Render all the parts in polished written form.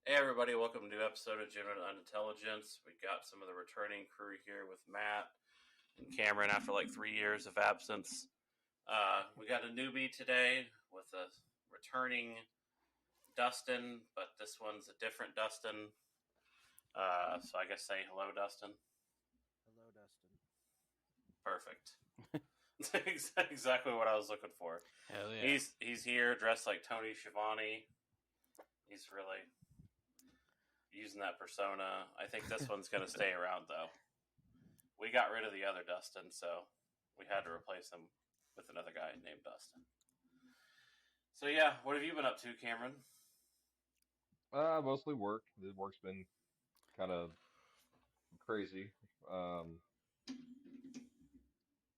Hey everybody, welcome to a new episode of General Unintelligence. We got some of the returning crew here with Matt and Cameron after like 3 years of absence. We got a newbie today with a returning Dustin, but this one's a different Dustin. So I guess say hello, Dustin. Hello, Dustin. Perfect. Exactly what I was looking for. Hell yeah. He's here dressed like Tony Schiavone. He's really using that persona. I think this one's going to stay around, though. We got rid of the other Dustin, so we had to replace him with another guy named Dustin. So, yeah, what have you been up to, Cameron? Mostly work. The work's been kind of crazy. Trying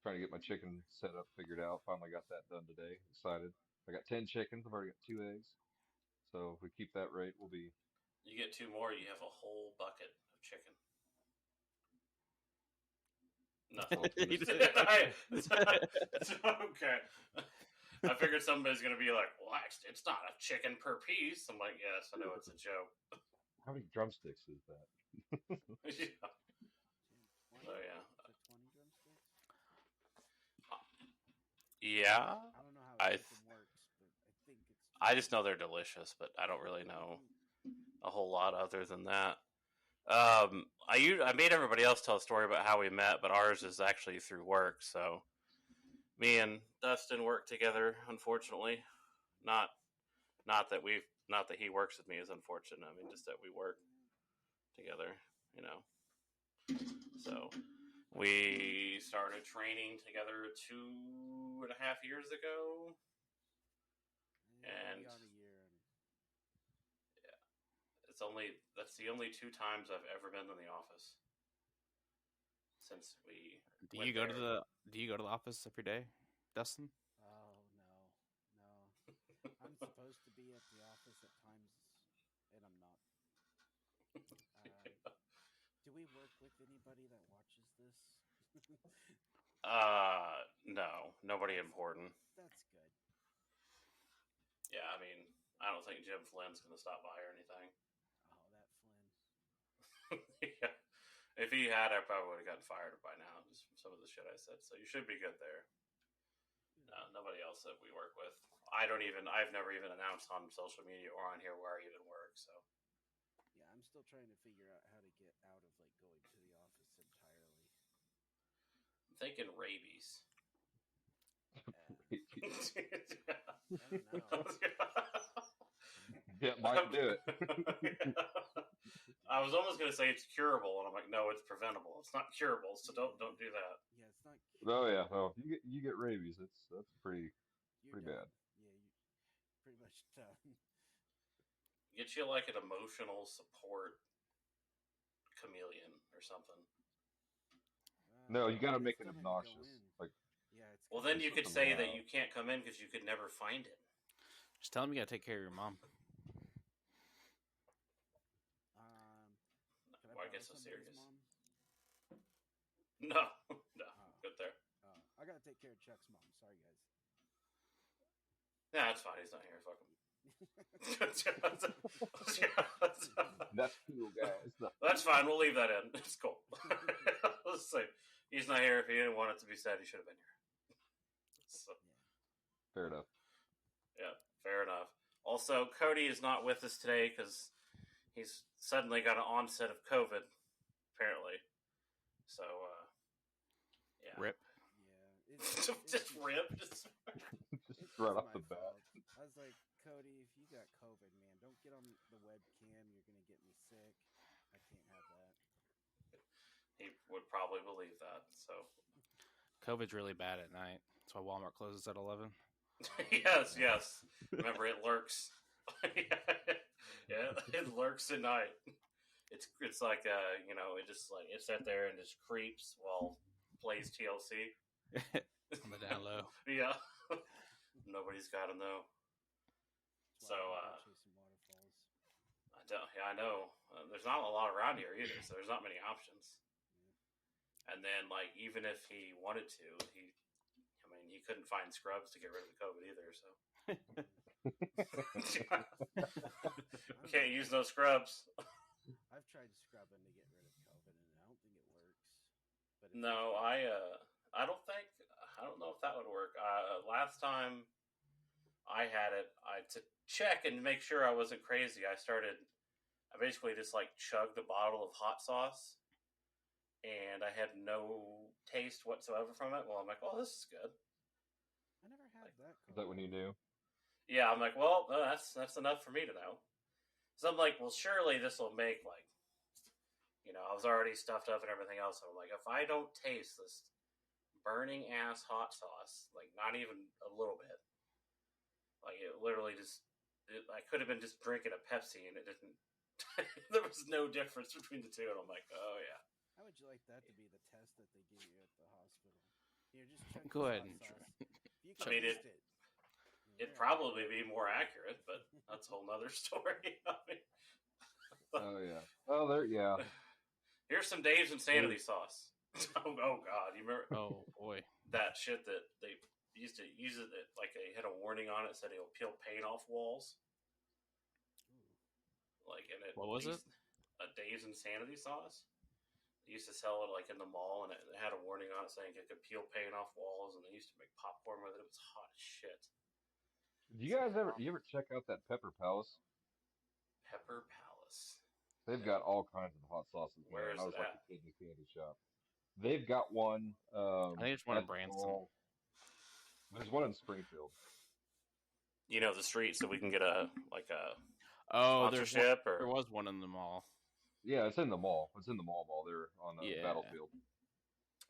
to get my chicken set up, figured out. Finally got that done today. Excited. I got 10 chickens. I've already got 2 eggs. So if we keep that rate, we'll be. You get 2 more, you have a whole bucket of chicken. Nothing. It's okay. I figured somebody's going to be like, well, it's not a chicken per piece. I'm like, yes, I know it's a joke. How many drumsticks is that? Yeah. 20? Oh, yeah. Is it 20 drumsticks? Yeah. I don't know how I chicken works, but I think it's. I just know they're delicious, but I don't really know a whole lot other than that. I made everybody else tell a story about how we met, but ours is actually through work. So me and Dustin work together. Unfortunately, not that he works with me is unfortunate. I mean, just that we work together. You know, so we started training together 2.5 years ago. And on a year. That's the only 2 times I've ever been in the office since we. Do you go to the office every day, Dustin? Oh no. I'm supposed to be at the office at times, and I'm not. Do we work with anybody that watches this? No, nobody important. That's good. Yeah, I mean, I don't think Jim Flynn's going to stop by or anything. Oh, that Flynn. Yeah. If he had, I probably would have gotten fired by now, just from some of the shit I said. So you should be good there. No, nobody else that we work with. I've never even announced on social media or on here where I even work, so. Yeah, I'm still trying to figure out how to get out of going to the office entirely. I'm thinking rabies. I don't know. Yeah, Mike, do it. I was almost going to say it's curable, and I'm like, no, it's preventable. It's not curable, so don't do that. Yeah, it's not. Oh yeah, oh, you get rabies. That's pretty bad. Yeah, you pretty much done. Get you like an emotional support chameleon or something. No, you got to it's make it still gonna go obnoxious. in. Like, Yeah, it's. Well, then gonna you go could in. say that you can't come in because you could never find it. Just tell him you gotta take care of your mom. Can Why borrow get so somebody's serious? mom? No, good there. I gotta take care of Chuck's mom. Sorry, guys. Yeah, that's fine. He's not here. Fuck him. that's cool, guys. That's fine. We'll leave that in. It's cool. Let's say he's not here. If he didn't want it to be said, he should have been here. So, Yeah. Fair enough. yeah, fair enough. Also, Cody is not with us today because he's suddenly got an onset of COVID, apparently. So, yeah. Rip. Yeah. Just rip. Just right off the bat. fault. I was like, Cody, if you got COVID, man, don't get on the webcam. You're gonna get me sick. I can't have that. He would probably believe that. So, COVID's really bad at night. That's why Walmart closes at 11. yes. Remember, it lurks. Yeah, it lurks at night. It's like it just like it sat there and just creeps while plays TLC On the down low. Yeah, nobody's got to know. That's So, why I'm chasing waterfalls. I know. There's not a lot around here either, so there's not many options. Yeah. And then, like, even if he wanted to, he couldn't find scrubs to get rid of the COVID either. So, Can't use no scrubs. I've tried scrubbing to get rid of COVID, and I don't think it works. But it No, feels good. I don't think I don't know if that would work. Last time I had it, to check and make sure I wasn't crazy, I basically just like chugged a bottle of hot sauce, and I had no taste whatsoever from it. Well, I'm like, oh, this is good. I never had Like, that. Is that when you knew? Yeah, I'm like, well, that's enough for me to know. So I'm like, well, surely this will make like, I was already stuffed up and everything else. So I'm like, if I don't taste this burning ass hot sauce, like not even a little bit, like it literally I could have been just drinking a Pepsi and it didn't. There was no difference between the two, and I'm like, oh yeah. How would you like that to be the test that they give you at the hospital? Here, just check Go this ahead hot and sauce. try. If you I can mean, taste it. It'd probably be more accurate, but that's a whole nother story. I mean, Oh yeah. Oh, there. Yeah. here's some Dave's Insanity sauce. Oh God, you remember Oh boy. that shit that they used to use it like they had a warning on it said it'll peel paint off walls. Like, and What was it? A Dave's Insanity sauce. They used to sell it like in the mall, and it had a warning on it saying it could peel paint off walls. And they used to make popcorn with it. It was hot as shit. Do you guys ever? You ever check out that Pepper Palace? Pepper Palace. They've got all kinds of hot sauces, Where man. is I it was like at? a kid in a candy shop. They've got one. I think it's one in at the Branson. mall. There's one in Springfield. You know the street, so we can get a Oh, sponsorship there was one in the mall. Yeah, it's in the mall. It's in the mall there on the Yeah. battlefield.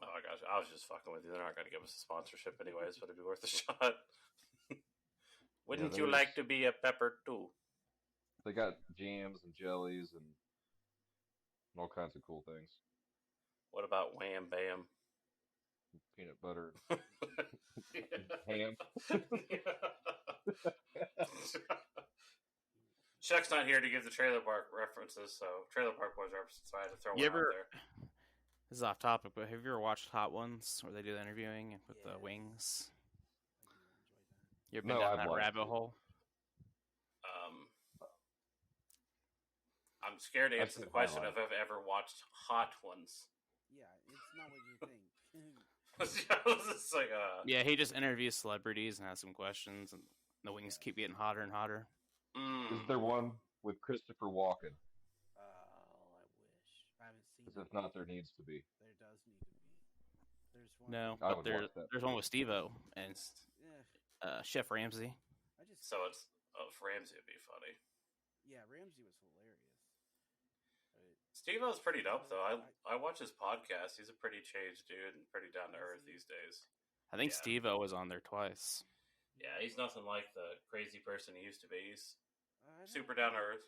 Oh my gosh, I was just fucking with you. They're not going to give us a sponsorship anyways, but it'd be worth a shot. Wouldn't you like to be a pepper too? They got jams and jellies and all kinds of cool things. What about Wham Bam? Peanut butter, ham. Chuck's not here to give the Trailer Park references, so Trailer Park Boys references, so I had to throw You one out there. This is off topic, but have you ever watched Hot Ones where they do the interviewing with the Yes. wings? I do enjoy that. You ever been No, down I've that watched rabbit it. hole? I'm scared to I've answer the seen question highlights. if I've ever watched Hot Ones. Yeah, it's not what you think. It's like, Yeah, he just interviews celebrities and has some questions, and the wings keep getting hotter and hotter. Is there one with Christopher Walken? Oh, I wish. I haven't seen Because it. if not, there needs to be. There does need to be. There's one. No, I but would watch that. there's one with Steve-O and Yeah, Chef Ramsay. I just. So it's Ramsey would be funny. Yeah, Ramsey was hilarious. But Steve-O's pretty dope though. I watch his podcast. He's a pretty changed dude and pretty down to earth these days. I think Yeah. Steve-O was on there twice. Yeah, he's nothing like the crazy person he used to be. He's I don't super know. down to earth.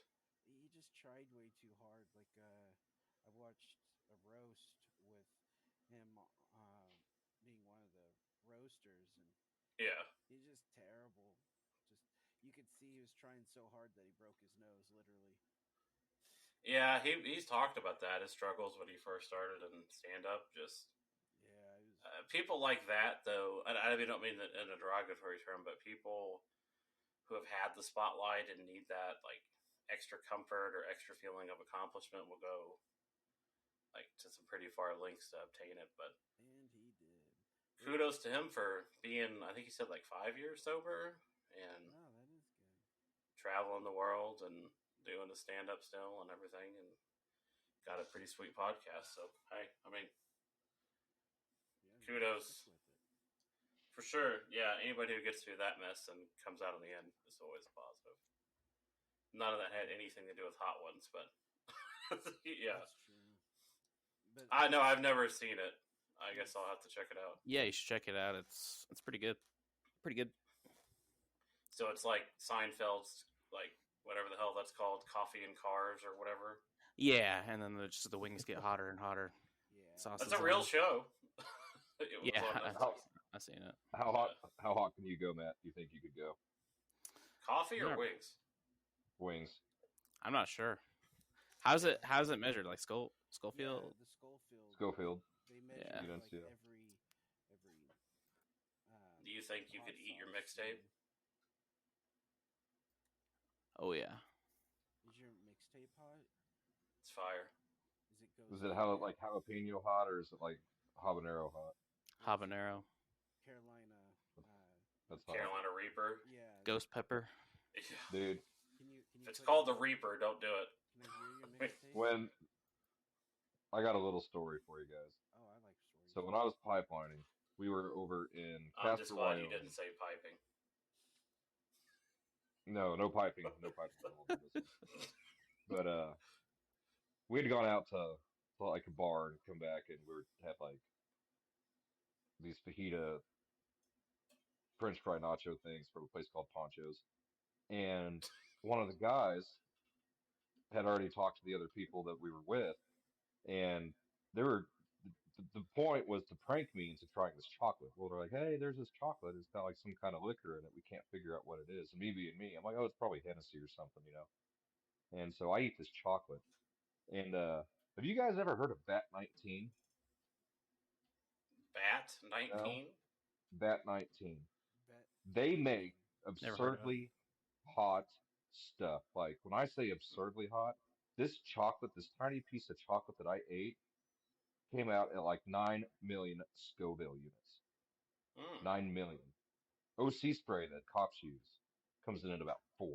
He just tried way too hard. Like, I watched a roast with him being one of the roasters, and Yeah. he's just terrible. Just you could see he was trying so hard that he broke his nose, literally. Yeah, he's talked about that, his struggles when he first started in stand up. Just Yeah, it was. people like that, though. I don't mean that in a derogatory term, but people who have had the spotlight and need that like extra comfort or extra feeling of accomplishment will go like to some pretty far lengths to obtain it. But And he did. kudos to him for being, I think he said like 5 years sober and Wow, that is good. traveling the world and doing the stand up still and everything, and got a pretty sweet podcast. So hey, I mean, Yeah, kudos. stick with it. for sure, yeah. Anybody who gets through that mess and comes out in the end is always a positive. None of that had anything to do with Hot Ones, but yeah. That's true. But I know I've never seen it. I guess I'll have to check it out. Yeah, you should check it out. It's pretty good. Pretty good. So it's like Seinfeld's, like whatever the hell that's called, Coffee and Cars or whatever. Yeah, and then the wings get hotter and hotter. yeah, Sauces That's a real on. show. It was Yeah, on I've seen it. How hot can you go, Matt? Do you think you could go? Coffee or Yeah. wings? Wings. I'm not sure. How's it measured? Like Schofield? Yeah, the Schofield. Schofield. They measure Yeah. it, Units, like yeah. every. Do you think you hot could eat your sauce mixtape? and- Oh yeah. Is hot? It's fire. Is it Is ghost it fire? like jalapeno hot or is it like habanero hot? What is it? Habanero, Carolina. That's hot, Carolina Reaper. Yeah. ghost pepper. dude. Can If you it's put called it the Reaper, don't do it. Can I hear your mixtape? When I got a little story for you guys. Oh, I like stories. So when I was pipelining, we were over in I'm just Casper, glad you Wyoming. didn't say piping. No, no piping, no piping. I won't do this one. But we had gone out to like a bar and come back, and we had like these fajita French fry nacho things from a place called Poncho's, and one of the guys had already talked to the other people that we were with, and they were the point was to prank me into trying this chocolate. Well, they're like, "Hey, there's this chocolate. It's got like some kind of liquor in it. We can't figure out what it is." And me being me, I'm like, "Oh, it's probably Hennessy or something, you know." And so I eat this chocolate. And have you guys ever heard of Bat 19? Bat No, 19? Bat 19. Bet They 19. make Never heard of it. absurdly hot stuff. Like when I say absurdly hot, this chocolate, this tiny piece of chocolate that I ate, came out at like 9 million Scoville units. Mm. 9 million. OC spray that cops use comes in at about 4.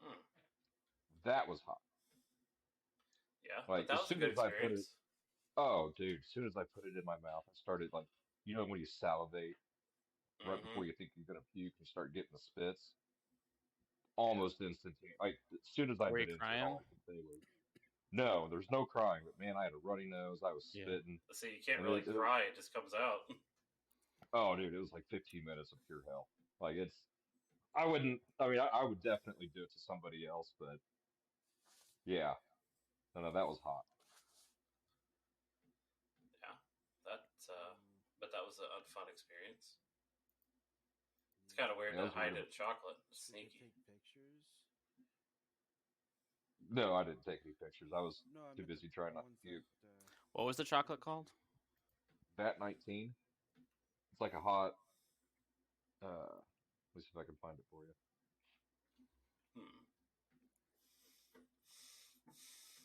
Mm. That was hot. Yeah, but Like that as was a soon good as I put it, experience. oh dude, as soon as I put it in my mouth, I started like, you know when you salivate right Mm-hmm. before you think you're gonna puke, you start getting the spits. Almost instantaneous. Like as soon as I Were you bit into it, crying? all I could say was, "No, there's no crying." But man, I had a runny nose. I was Yeah. spitting, See, you can't and really cry; it just comes out. oh dude, it was like 15 minutes of pure hell. Like it's, I wouldn't. I mean, I would definitely do it to somebody else, but yeah, no, that was hot. Yeah, that's. Mm, But that was an unfun experience. It's kind of weird Yeah, it to was hide weird. it in chocolate. Did you Sneaky. take pictures? No, I didn't take any pictures. I was No, I too meant busy the trying not to ones puke. that. What was the chocolate called? Bat 19. It's like a hot. Let me see if I can find it for you. Hmm.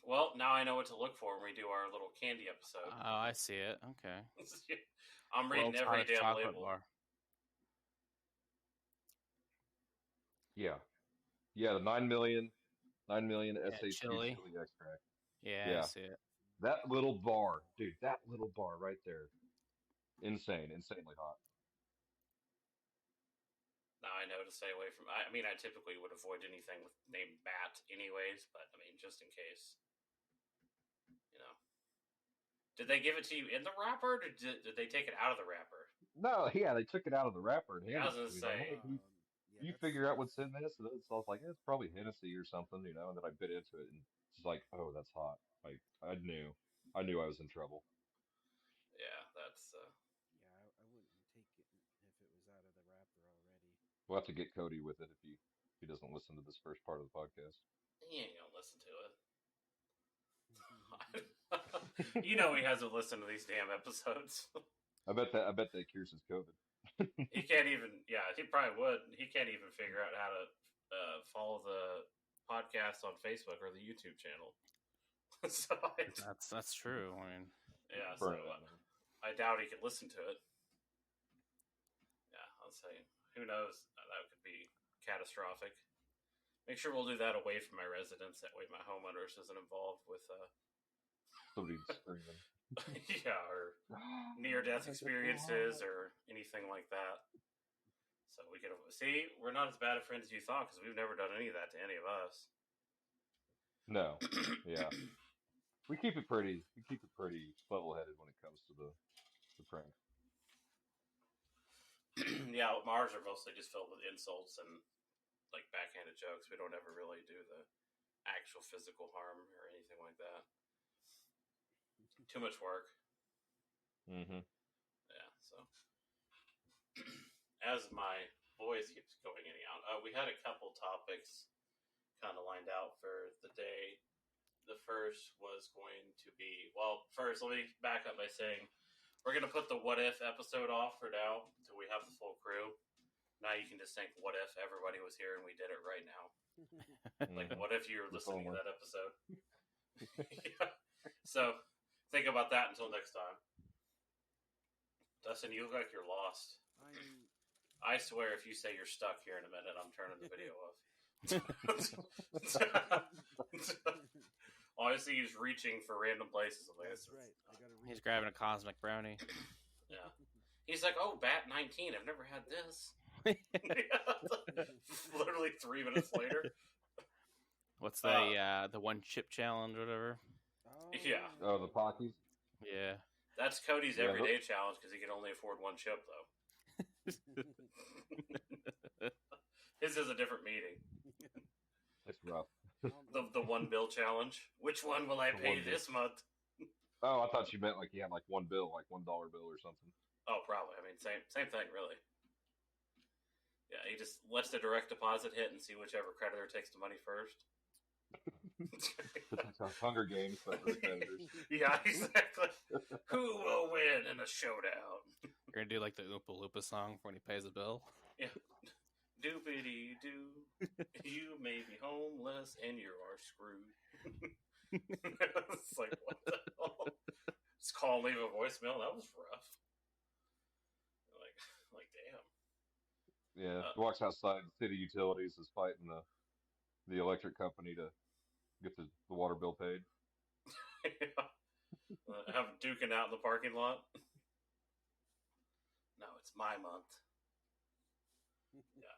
Well, now I know what to look for when we do our little candy episode. Oh, I see it. Okay. I'm reading World's every hottest damn chocolate label. bar. Yeah, yeah, the 9 million Yeah, SHU chili. chili extract. Yeah, I Yeah, see it. that little bar, dude. That little bar right there. Insane, insanely hot. Now I know to stay away from. I mean, I typically would avoid anything with named Bat, anyways. But I mean, just in case, you know. Did they give it to you in the wrapper? Or did they take it out of the wrapper? No, yeah, they took it out of the wrapper and Yeah, I handed was it gonna to me. Like, say. hey, Yeah, can you that's figure out what's in this? And I was like, it's probably Hennessy or something, you know. And then I bit into it, and it's like, oh, that's hot. Like I knew I was in trouble. Yeah, that's. Yeah, I wouldn't take it if it was out of the wrapper already. We'll have to get Cody with it if he doesn't listen to this first part of the podcast. He ain't gonna listen to it. You know he hasn't listened to these damn episodes. I bet that cures his COVID. He can't even. Yeah, he probably would. He can't even figure out how to follow the podcast on Facebook or the YouTube channel. So That's true. I mean, yeah. So Burn it out of him. I doubt he could listen to it. Yeah, I'll say. Who knows? That could be catastrophic. Make sure we'll do that away from my residence. That way, my homeowners isn't involved with. Somebody screaming. Yeah, or near-death experiences or anything like that. So we can see we're not as bad of friends as you thought because we've never done any of that to any of us. No, yeah, we keep it pretty level-headed when it comes to the prank. Yeah, Mars are mostly just filled with insults and like backhanded jokes. We don't ever really do the actual physical harm or anything like that. Too much work. Mm-hmm. Yeah, so as my voice keeps going in and out, we had a couple topics kind of lined out for the day. The first was going to be, well, first, let me back up by saying we're going to put the what if episode off for now until we have the full crew. Now you can just think, what if everybody was here and we did it right now? Like, Mhm. what if you were If listening to only. that episode? Yeah. So think about that until next time. Dustin, you look like you're lost. I swear, if you say you're stuck here in a minute, I'm turning the video off. Honestly, he's reaching for random places. I'm like, That's right. I gotta read. He's grabbing a cosmic brownie. Yeah. He's like, oh, Bat 19. I've never had this. Literally 3 minutes later. What's the one chip challenge or whatever? Oh, Yeah. Oh, the Pockies. Yeah. That's Cody's Yeah, everyday challenge because he can only afford one chip, though. His is a different meeting. It's rough. The one bill challenge. Which one will I The pay one bill. this month? Oh, I thought you meant like he had like one bill, like $1 bill or something. Oh, probably. I mean, same thing, really. Yeah, he just lets the direct deposit hit and see whichever creditor takes the money first. It's like Hunger Games, but for the creditors. Yeah, exactly. Who will win in a showdown? You're gonna do like the Oompa Loompa song when he pays a bill. Yeah. Doopity doo. You may be homeless and you are screwed. It's like, what the hell? Just call and leave a voicemail. That was rough. Like damn. Yeah, he walks outside. City Utilities is fighting the electric company to get the water bill paid. Yeah. Have them duking out in the parking lot. No, it's my month. Yeah.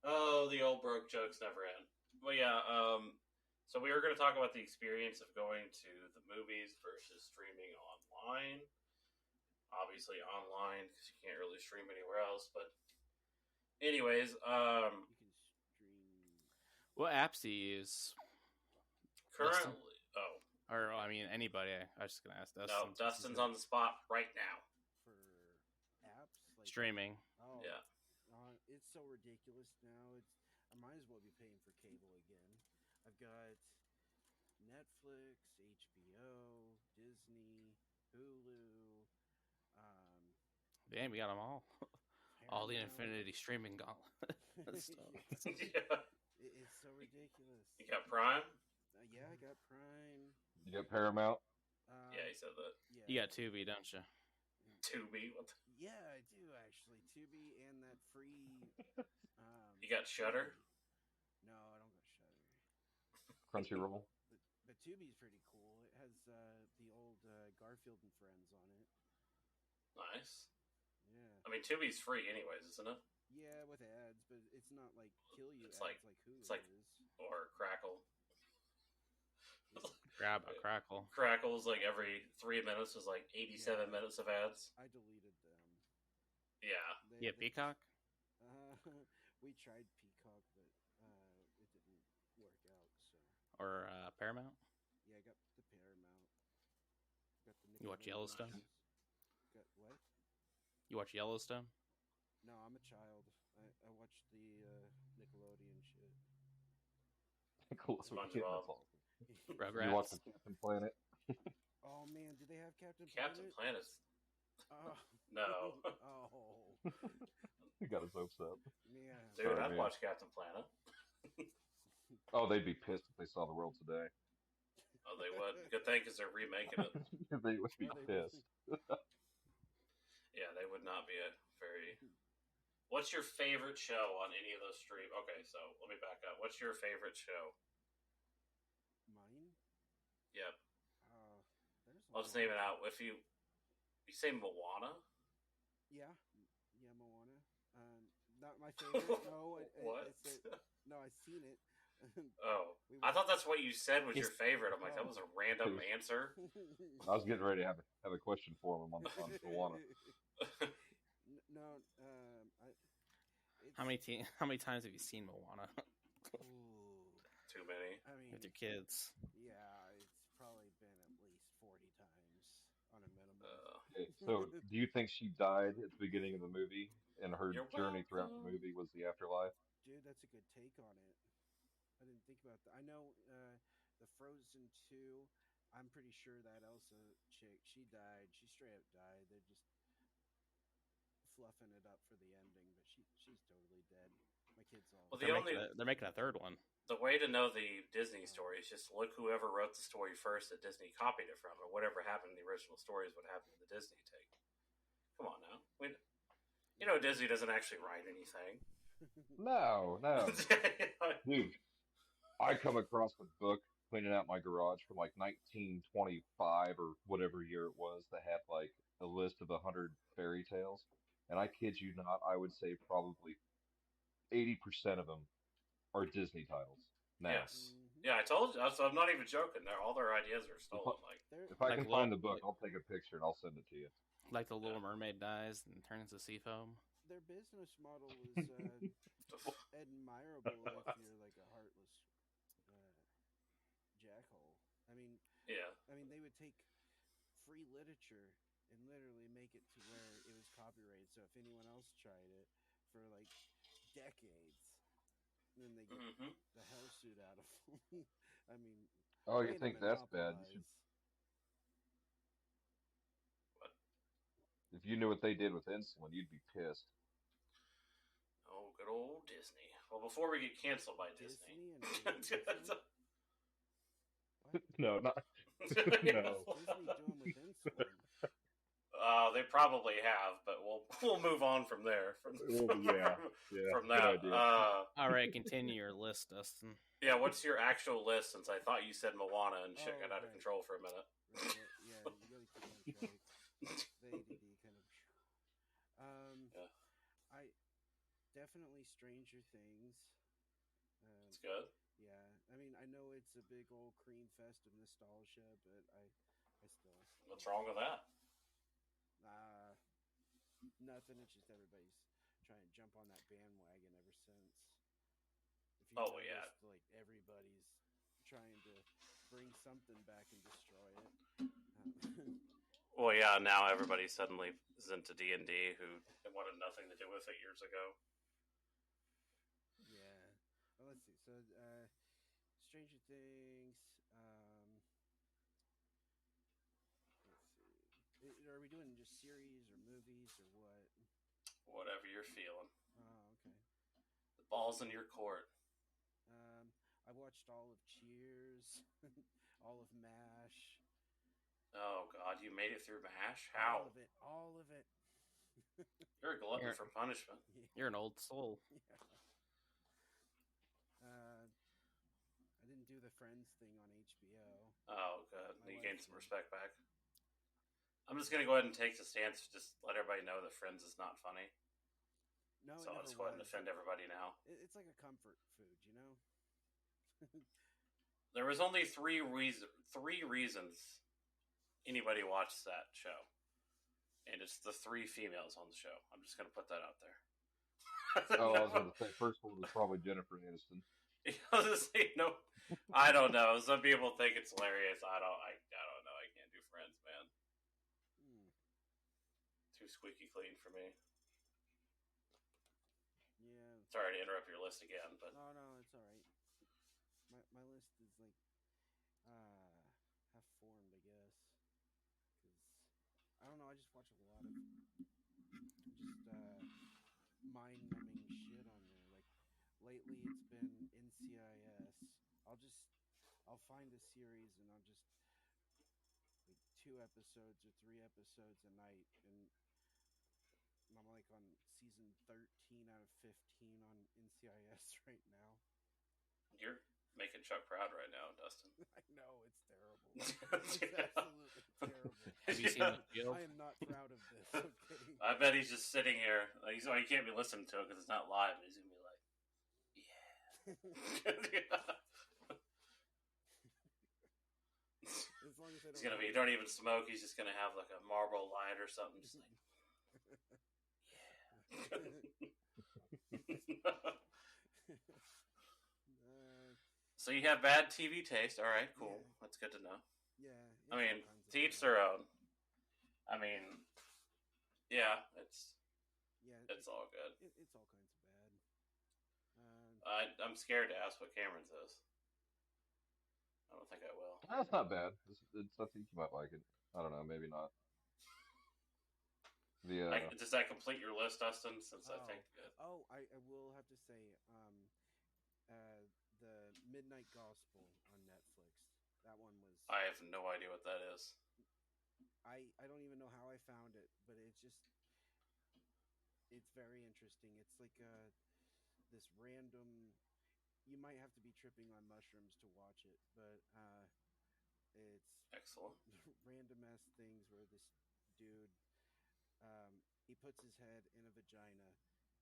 Oh, the old broke jokes never end. Well, yeah. So we were going to talk about the experience of going to the movies versus streaming online. Obviously online because you can't really stream anywhere else. But anyways, You can stream. What apps do you use? currently, oh Or I mean, anybody. I was just gonna ask Dustin. no, Dustin's on the spot right now. For apps like Streaming. Oh Yeah. It's so ridiculous now. I might as well be paying for cable again. I've got Netflix, HBO, Disney, Hulu, Damn, we got them all. All the Paramount. Infinity streaming gauntlet stuff. Yeah. It's so ridiculous. You got Prime? Yeah, I got Prime. You got Paramount. Yeah, he said that. Yeah. You got Tubi, don't you? Tubi? What the... Yeah, I do actually. Tubi and that free. You got Shudder? No, I don't got Shudder. Crunchyroll. But Tubi's pretty cool. It has the old Garfield and Friends on it. Nice. Yeah. I mean, Tubi's free anyways, isn't it? Yeah, with ads, but it's not like kill you It's ads like- Hulu it's like- is. Or Crackle. Grab a crackle. Crackle's like every 3 minutes is like 87 Yeah. minutes of ads. I deleted them. Yeah. Yeah, Peacock. We tried Peacock, but it didn't work out. So Or Paramount. yeah, I got the Paramount. Got the You watch Nickelodeon Yellowstone? shows. Got what? You watch Yellowstone? No, I'm a child. I watch the Nickelodeon shit. Cool. SpongeBob. That's awesome. Rugrats. You watch the Captain Planet. Oh man, do they have Captain Captain Planet? Planet's... Oh. No. Oh. He got his hopes up. Yeah. Dude, Sorry, I'd man. watch Captain Planet. Oh, they'd be pissed if they saw the world today. Oh, they would. Good thing because they're remaking it. They would be Yeah, they would. pissed. Yeah, they would not be a very... What's your favorite show on any of those streams? Okay, so let me back up. What's your favorite show? Mine? Yep. There's a I'll just lot. name it out. If you say Moana, Yeah, yeah, Moana. Not my favorite. No, What? No, I've seen it. oh, We I went- thought that's what you said was your He's- favorite. I'm like, that Oh. was a random answer. I was getting ready to have a question for him on Moana. No, How many times have you seen Moana Ooh, Too many. I mean, with your kids? yeah, it's probably been at least 40 times on a minimum. Okay, so do you think she died at the beginning of the movie and her You're journey throughout the welcome. movie was the afterlife? Dude, that's a good take on it. I didn't think about that. I know the Frozen 2, I'm pretty sure that Elsa chick, she died. She straight up died. They're just fluffing it up for the ending, but she's totally dead. My kids all. Well, They're making a third one. the way to know the Disney story is just look whoever wrote the story first that Disney copied it from, or whatever happened in the original story is what happened in the Disney take. Come on now, Disney doesn't actually write anything. No, dude. I come across a book cleaning out my garage from like 1925 or whatever year it was that had like a list of 100 fairy tales, and I kid you not, I would say probably 80% of them are Disney titles now. Yes. Yeah, I told you. I'm not even joking. All their ideas are stolen. If I Like can find the book, I'll take a picture and I'll send it to you. Like the Little Mermaid dies and turns to sea foam. Their business model is admirable if you're like a heartless jackhole. Yeah. They would take free literature and literally make it to where it was copyrighted. So if anyone else tried it for like decades, then they get the hell suit out of them. Oh, you think that's bad? What? If you knew what they did with insulin, you'd be pissed. Oh, good old Disney. Well, before we get canceled by Disney. No, not. What's Disney doing with insulin? They probably have, but we'll move on from there. From that. All right, continue your list, Dustin. Yeah, what's your actual list? Since I thought you said Moana and shit got out of control for a minute. Right, yeah, you gotta keep on track. The ADD kind of. I definitely Stranger Things. It's good. Yeah, I know it's a big old cream fest of nostalgia, but I still. What's wrong with that? Nothing. It's just everybody's trying to jump on that bandwagon ever since. If you noticed, like everybody's trying to bring something back and destroy it. Well, yeah. Now everybody suddenly is into D&D, who wanted nothing to do with it years ago. Yeah. Well, let's see. So, Stranger Things. Let's see. Are we doing just series or movies or what? Whatever you're feeling. Oh, okay. The ball's in your court. I watched all of Cheers, all of MASH. Oh God, you made it through MASH? How? All of it. You're a glutton for punishment. Yeah. You're an old soul. Yeah. I didn't do the Friends thing on HBO. Oh, good. You gained some respect back. I'm just going to go ahead and take the stance, just let everybody know that Friends is not funny. No, so I'll just go ahead and offend everybody now. It's like a comfort food, you know? There was only three reasons anybody watched that show. And it's the three females on the show. I'm just going to put that out there. Oh, I was going to say, first one was probably Jennifer Aniston. I was going to say, no, I don't know. Some people think it's hilarious. I don't know. I can't do Friends, man. Too squeaky clean for me. Yeah. Sorry to interrupt your list again, but no, it's all right. My list is like half formed, I guess. Because I don't know. I just watch a lot of mind-numbing shit on there. Like lately, it's been NCIS. I'll find a series and I'll just like 2 episodes or 3 episodes a night, and I'm like on season 13 out of 15 on NCIS right now. You're making Chuck proud right now, Dustin. I know, it's terrible. It's absolutely terrible. Have you seen the I am not proud of this. Okay. I bet he's just sitting here. Like, he can't be listening to it because it's not live. He's gonna be like, "Yeah." As long as I He's gonna be. Don't even smoke. He's just gonna have like a Marlboro light or something. Just like, So you have bad TV taste. All right, cool. Yeah. That's good to know. Yeah. I mean, to each their own. I mean, yeah, it's all good. It's all kinds of bad. I'm scared to ask what Cameron's is. I don't think I will. That's not bad. I think you might like it. I don't know, maybe not. The Does that complete your list, Dustin? Since I think I will have to say, the Midnight Gospel on Netflix. That one was. I have no idea what that is. I don't even know how I found it, but it's very interesting. It's like this random. You might have to be tripping on mushrooms to watch it, but it's Excellent. random ass things where this dude he puts his head in a vagina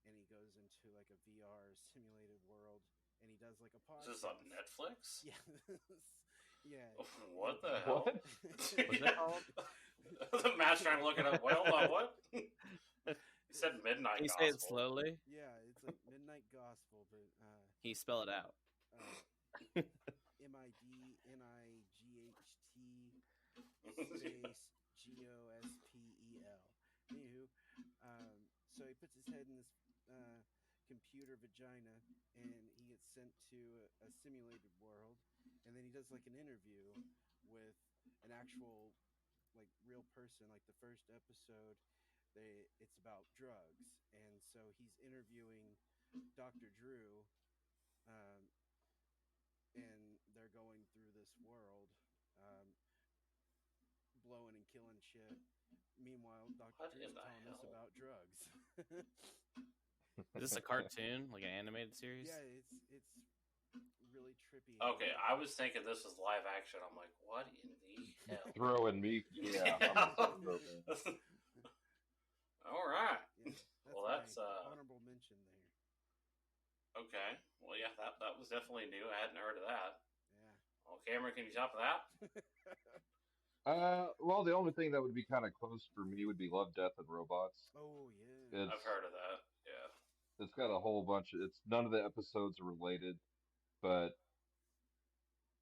and he goes into like a VR simulated world and he does like a Is podcast. this on Netflix? Yeah. Yeah. What the hell? what? What's it called? The Matt's trying to look it up. Well, what? You said Midnight Can you Gospel. say it slowly? Yeah, it's like Midnight Gospel, but Can you spell it out? MIDNIGHT space GOSPEL. Anywho, so he puts his head in this computer vagina, and he gets sent to a simulated world, and then he does like an interview with an actual like real person. Like the first episode, it's about drugs, and so he's interviewing Dr. Drew, um, and they're going through this world, blowing and killing shit. Meanwhile, Dr. What Drew's in the telling us hell? about drugs. Is this a cartoon, like an animated series? Yeah, it's really trippy. Okay, I was thinking this was live action. I'm like, what in the hell? Throwing me? Yeah. All right. Yeah, Well, that's my honorable mention there. okay. Well, yeah, that was definitely new. I hadn't heard of that. Yeah. Well, Cameron, can you top of that? Well, the only thing that would be kind of close for me would be Love, Death, and Robots. Oh yeah. I've heard of that. Yeah. It's got a whole bunch of. It's none of the episodes are related, but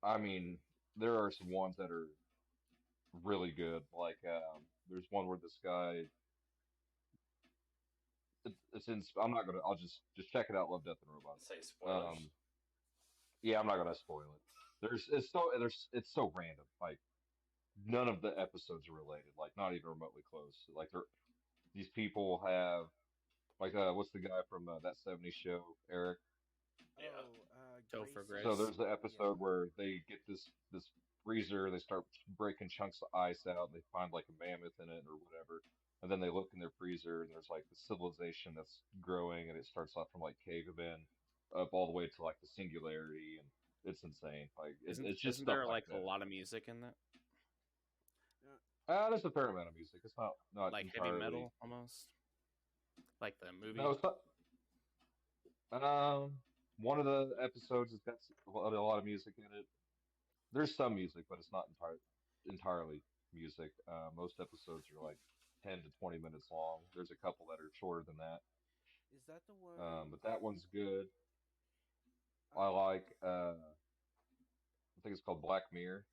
I mean, there are some ones that are really good. Like, there's one where this guy. It's in. I'm not gonna. I'll just check it out. Love, Death, and Robots. Say spoilers. Yeah, I'm not gonna spoil it. It's so random. Like none of the episodes are related. Like not even remotely close. Like these people have like what's the guy from that '70s show, Eric? Yeah. Topher Grace. So Grace. there's the episode where they get this freezer, they start breaking chunks of ice out, and they find like a mammoth in it or whatever. And then they look in their freezer, and there's like the civilization that's growing, and it starts off from like cavemen up all the way to like the singularity, and it's insane. Like it's just Isn't stuff there like like a lot of music in that? that. There's a fair amount of music. It's not Like entirely. heavy metal almost? Like the movie? No, it's not. One of the episodes has got a lot of music in it. There's some music, but it's not entirely music. Most episodes are like 10 to 20 minutes long. There's a couple that are shorter than that. Is that the one? But that one's good. I like. I think it's called Black Mirror,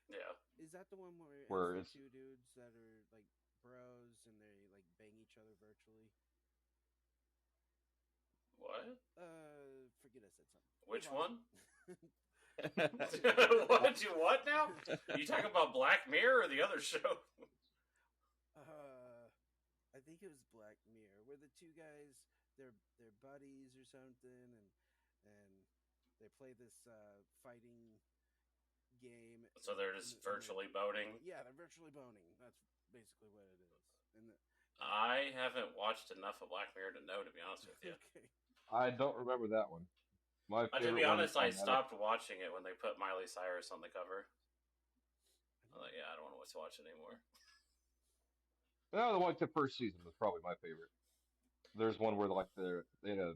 Yeah. Is that the one where, where it's it's the two dudes that are like bros and they like bang each other virtually? What? Forget I said something. Which Move on. one? What? You what now? You talking about Black Mirror or the other show? I think it was Black Mirror, where the two guys they're buddies or something, and they play this fighting game. So they're just virtually boning. Yeah, they're virtually boning. That's basically what it is. And I haven't watched enough of Black Mirror to know, to be honest with you. okay. I don't remember that one. My To favorite be one honest, on I that stopped watching it when they put Miley Cyrus on the cover. I'm like, yeah, I don't want to watch it anymore. No, the first season was probably my favorite. There's one where like they had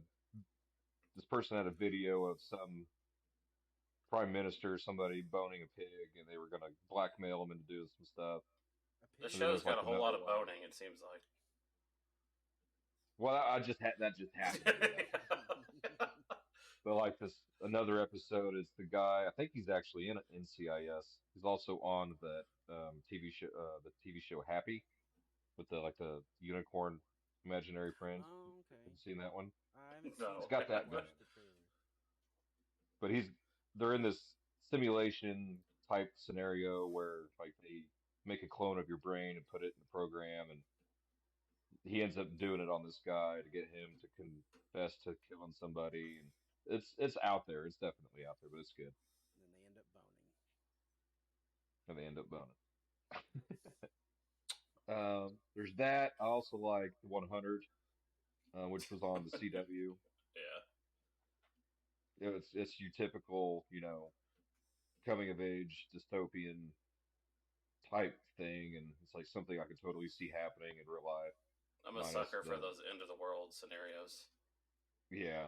this person had a video of some prime minister or somebody boning a pig, and they were gonna blackmail him into doing some stuff. The A pig? And then show's there's got like a whole lot another of one. boning, it seems like. Well, I just had that just happened. But like this, another episode is the guy. I think he's actually in NCIS. He's also on that TV show, the TV show Happy, with the unicorn imaginary friend. Oh, okay. Have you seen that one? I haven't No. seen It's it. got that I guy. watched the trailer. But they're in this simulation type scenario where like they make a clone of your brain and put it in the program, and he ends up doing it on this guy to get him to confess to killing somebody, and it's out there. It's definitely out there, but it's good. And then they end up boning. And they end up boning. Yes. There's that. I also like the 100, which was on the CW. Yeah. It's your typical, coming of age dystopian type thing, and it's like something I could totally see happening in real life. I'm a Minus sucker for the those end of the world scenarios. yeah.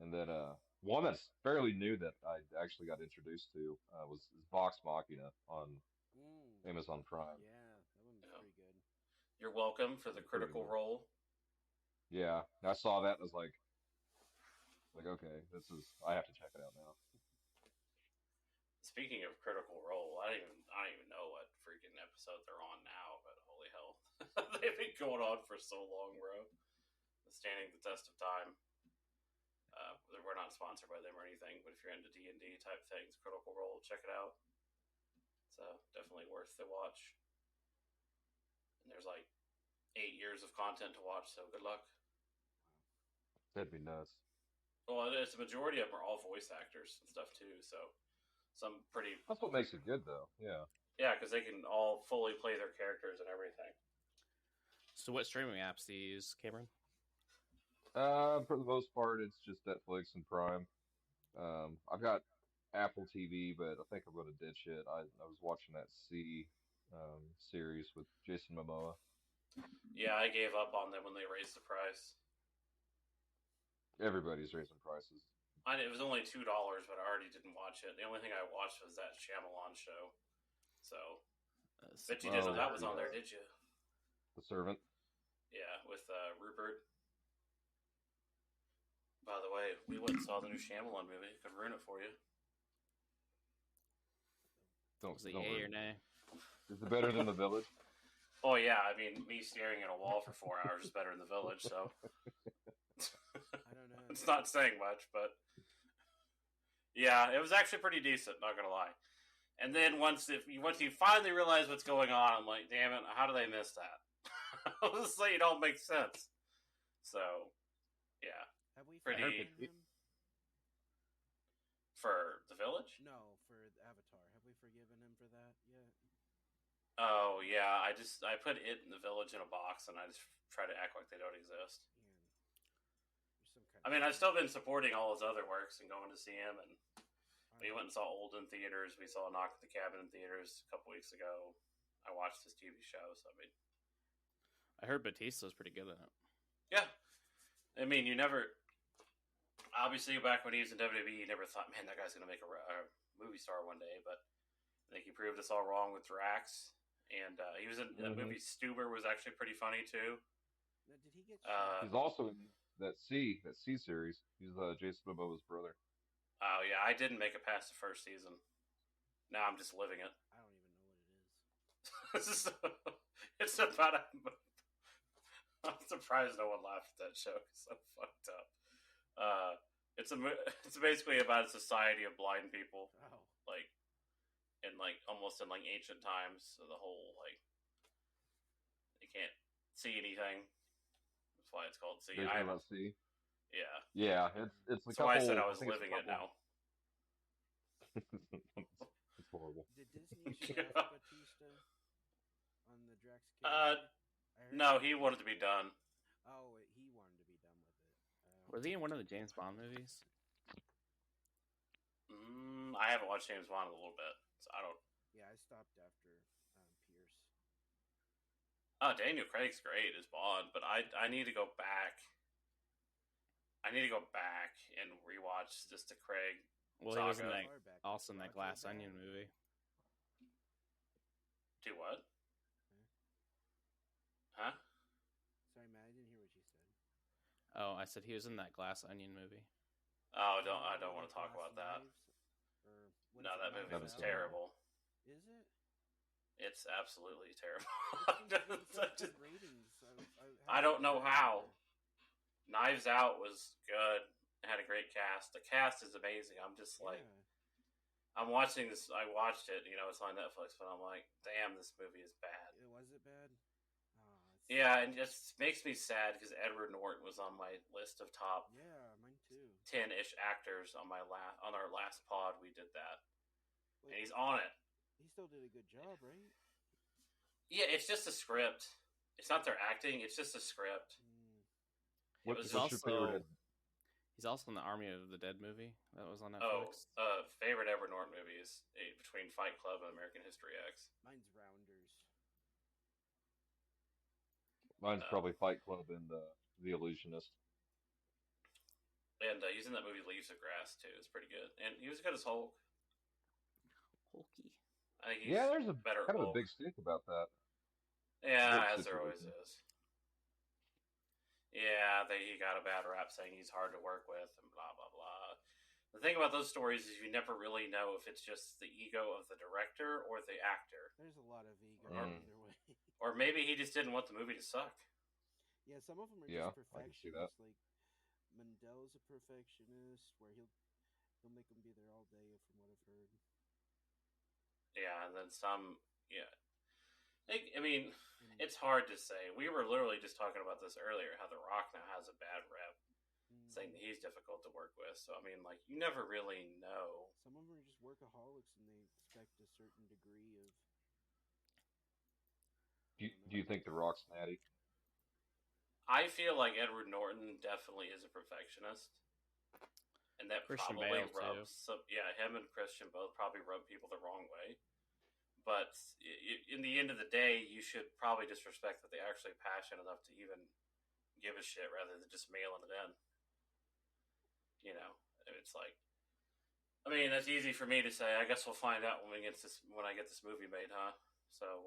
And then one that's fairly new that I actually got introduced to was Vox Machina on Amazon Prime. Yeah, that one's Yeah. pretty good. You're welcome for the Pretty Critical good. Role. Yeah, I saw that and was like okay, I have to check it out now. Speaking of Critical Role, I don't even know what freaking episode they're on now, but holy hell, they've been going on for so long, bro. Standing the test of time. We're not sponsored by them or anything, but if you're into D&D type things, Critical Role, check it out. It's definitely worth the watch. And there's like 8 years of content to watch, so good luck. That'd be nuts. Well, it's the majority of them are all voice actors and stuff too, so some pretty. That's what makes it good, though. Yeah. Yeah, because they can all fully play their characters and everything. So, what streaming apps do you use, Cameron? For the most part, it's just Netflix and Prime. I've got Apple TV, but I think I'm going to ditch it. I was watching that C series with Jason Momoa. Yeah, I gave up on them when they raised the price. Everybody's raising prices. It was only $2, but I already didn't watch it. The only thing I watched was that Shyamalan show. So, bet you didn't know that was on there, did you? The Servant. Yeah, with Rupert. By the way, we went and saw the new Shyamalan movie. Could ruin it for you. Was it don't yay ruin or nay? Is it better than The Village? Oh yeah, I mean, me staring at a wall for 4 hours is better than The Village. So I don't know. it's not saying much, but yeah, it was actually pretty decent. Not gonna lie. And then once you finally realize what's going on, I'm like, damn it, how did I miss that? Honestly, it don't make sense. So, yeah. Have we Pretty- forgiven him? For The Village? No, for Avatar. Have we forgiven him for that yet? Oh, yeah. I put it in The Village in a box, and I just try to act like they don't exist. Yeah. There's some kind I mean, I've still been supporting all his other works and going to see him, and we went and saw Old in theaters. We saw Knock at the Cabin in theaters a couple weeks ago. I watched his TV show, so I mean... I heard Batista's pretty good at it. Yeah. I mean, you never... Obviously, back when he was in WWE, you never thought, man, that guy's going to make a movie star one day, but I think he proved us all wrong with Drax. And he was in that movie Stuber was actually pretty funny, too. Now, did he get He's also in that C series. He's Jason Momoa's brother. Oh, yeah, I didn't make it past the first season. Now I'm just living it. I don't even know what it is. It's about I'm surprised no one laughed at that show. It's so fucked up. It's basically about a society of blind people, Oh. like almost in ancient times. So the whole they can't see anything. That's why it's called C. Jason Momoa C. Yeah. Yeah, it's a So couple. I said I was think it's a living it couple- now. It's horrible. Did Disney shaft Yeah. Batista on the Drax character? I heard No, he wanted to be done. Oh, he wanted to be done with it. Was he in one of the James Bond movies? I haven't watched James Bond in a little bit, so I don't. Yeah, I stopped after Pierce. Oh, Daniel Craig's great as Bond, but I need to go back. I need to go back and rewatch just the Craig. Well, he was in Saga. that, Far back. also in that Roger Glass Ball. Onion movie. Do what? Huh? Sorry, Matt, I didn't hear what you said. Oh, I said he was in that Glass Onion movie. Oh, I don't want to talk about that. Or No, that movie Knives was Out? terrible. Is it? It's absolutely terrible. It's been getting such good ratings. I don't know how. Knives Out was good. It had a great cast. The cast is amazing. I'm just like, I'm watching this. I watched it. It's on Netflix, but I'm like, damn, this movie is bad. Was it bad? Yeah, and it just makes me sad because Edward Norton was on my list of top Yeah, mine too. 10-ish actors on on our last pod. We did that, Like, and he's on it. he still did a good job, right? Yeah, it's just a script. It's not their acting. It's just a script. It was What's your favorite? He's also in the Army of the Dead movie that was on Oh, Netflix. favorite Edward Norton movie is between Fight Club and American History X. Mine's Rounders. Mine's probably Fight Club and The Illusionist. And he's in that movie Leaves of Grass too. It's pretty good, and he was good as Hulk. Hulky. I think he's Yeah, there's a better kind of Hulk. a big stick about that. Yeah, Hulk as there always situation. is. Yeah, he got a bad rap saying he's hard to work with and blah blah blah. The thing about those stories is you never really know if it's just the ego of the director or the actor, There's a lot of ego either way. or maybe he just didn't want the movie to suck. Yeah, some of them are Yeah, just I can see that. perfectionists. Like Mandel's a perfectionist, where he'll make them be there all day, from what I've heard. Yeah, and then some. Yeah, I mean, it's hard to say. We were literally just talking about this earlier. How The Rock now has a bad rep, saying that he's difficult to work with. So I mean, like, you never really know. Some of them are just workaholics, and they expect a certain degree of. Do you think The Rock's natty? I feel like Edward Norton definitely is a perfectionist, and that Christian probably Bale, too. rubs. Yeah, him and Christian both probably rub people the wrong way. But in the end of the day, you should probably just respect that they're actually passionate enough to even give a shit rather than just mailing it in. You know, it's like, I mean, that's easy for me to say. I guess we'll find out when I get this movie made, huh? So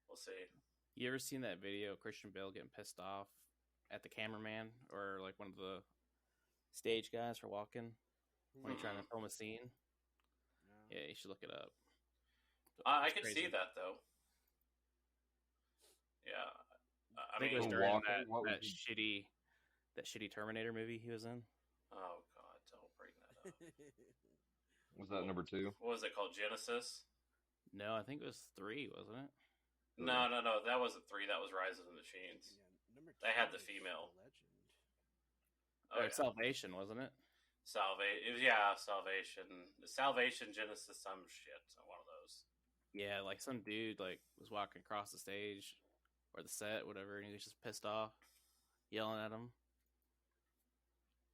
we'll see. You ever seen that video of Christian Bale getting pissed off at the cameraman or like one of the stage guys for walking when he's trying to film a scene? No. Yeah, you should look it up. I It's could crazy. see that though. Yeah, I think mean, it was during walking? What was that shitty Terminator movie he was in. oh god, don't bring that up. Was that number 2? What was it called? Genesis? No, I think it was 3, wasn't it? No, that wasn't 3. That was Rise of the Machines. Yeah, number They had 2 the is female. The Legend. Oh, Or yeah. Salvation, wasn't it? Salvation. Salvation, Genesis, some shit. One of those. Yeah, like some dude like was walking across the stage or the set, whatever, and he was just pissed off, yelling at him.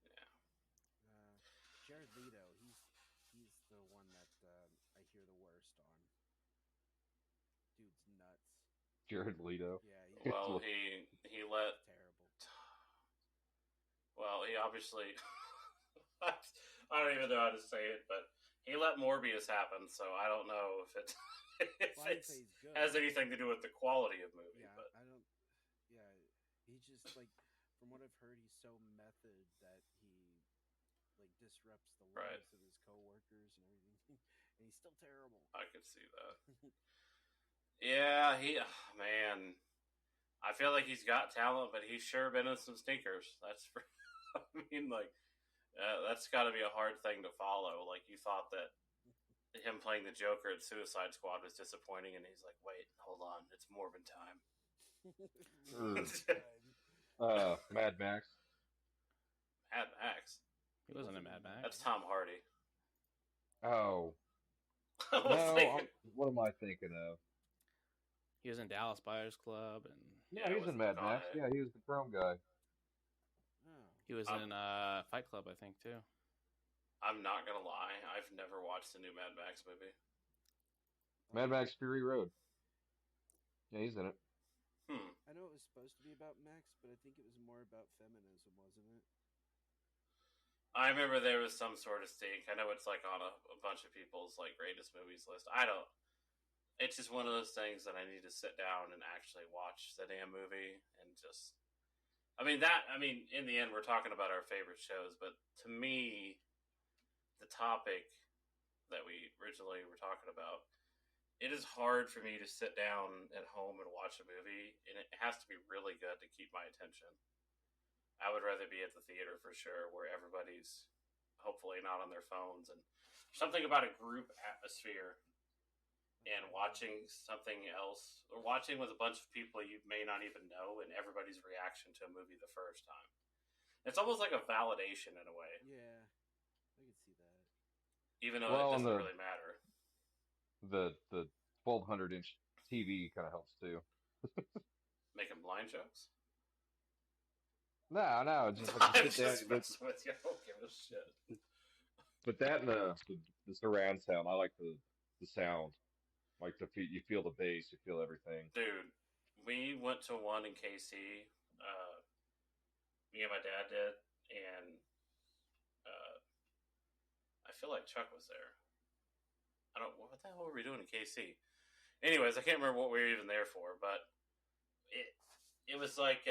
Yeah. Jared Leto, he's the one that I hear the worst on. Dude's nuts. Jared Leto. Yeah, he's Well, he let. terrible. Well, he obviously. I don't even know how to say it, but he let Morbius happen, so I don't know if it Well, I'd say he's good. has anything to do with the quality of movie. Yeah, But I don't. Yeah, he's just like, from what I've heard, he's so method that he like disrupts the Right. lives of his coworkers and everything, and he's still terrible. I could see that. Yeah, man. I feel like he's got talent, but he's sure been in some stinkers. That's for. I mean, like, that's got to be a hard thing to follow. Like, you thought that him playing the Joker at Suicide Squad was disappointing, and he's like, "Wait, hold on, it's Morbin time." Mad Max. Mad Max. He wasn't in Mad Max. That's Tom Hardy. Oh I was no! thinking- What am I thinking of? He was in Dallas Buyers Club, and No, Yeah, he it was in was Mad the Max. guy. Yeah, he was the Chrome guy. Oh, he was Um, in Fight Club, I think, too. I'm not gonna lie, I've never watched the new Mad Max movie. Mad Max Fury Road. Yeah, he's in it. I know it was supposed to be about Max, but I think it was more about feminism, wasn't it? I remember there was some sort of stink. I know it's like on a bunch of people's like greatest movies list. I don't. It's just one of those things that I need to sit down and actually watch the damn movie and just. I mean, in the end, we're talking about our favorite shows, but to me, the topic that we originally were talking about, it is hard for me to sit down at home and watch a movie, and it has to be really good to keep my attention. I would rather be at the theater for sure, where everybody's hopefully not on their phones, and something about a group atmosphere and watching something else, or watching with a bunch of people you may not even know, and everybody's reaction to a movie the first time. It's almost like a validation in a way, Yeah, I can see that. even though it Well, and doesn't really matter. the 1200-inch TV kind of helps too. Making blind jokes. No, it's just like I'm you sit down, just you listen. messing with you. I don't give a shit. But that and the surround sound, I like the sound. Like you feel the bass, you feel everything. Dude, we went to one in KC. Me and my dad did, and I feel like Chuck was there. I don't. What the hell were we doing in KC? Anyways, I can't remember what we were even there for, but it was like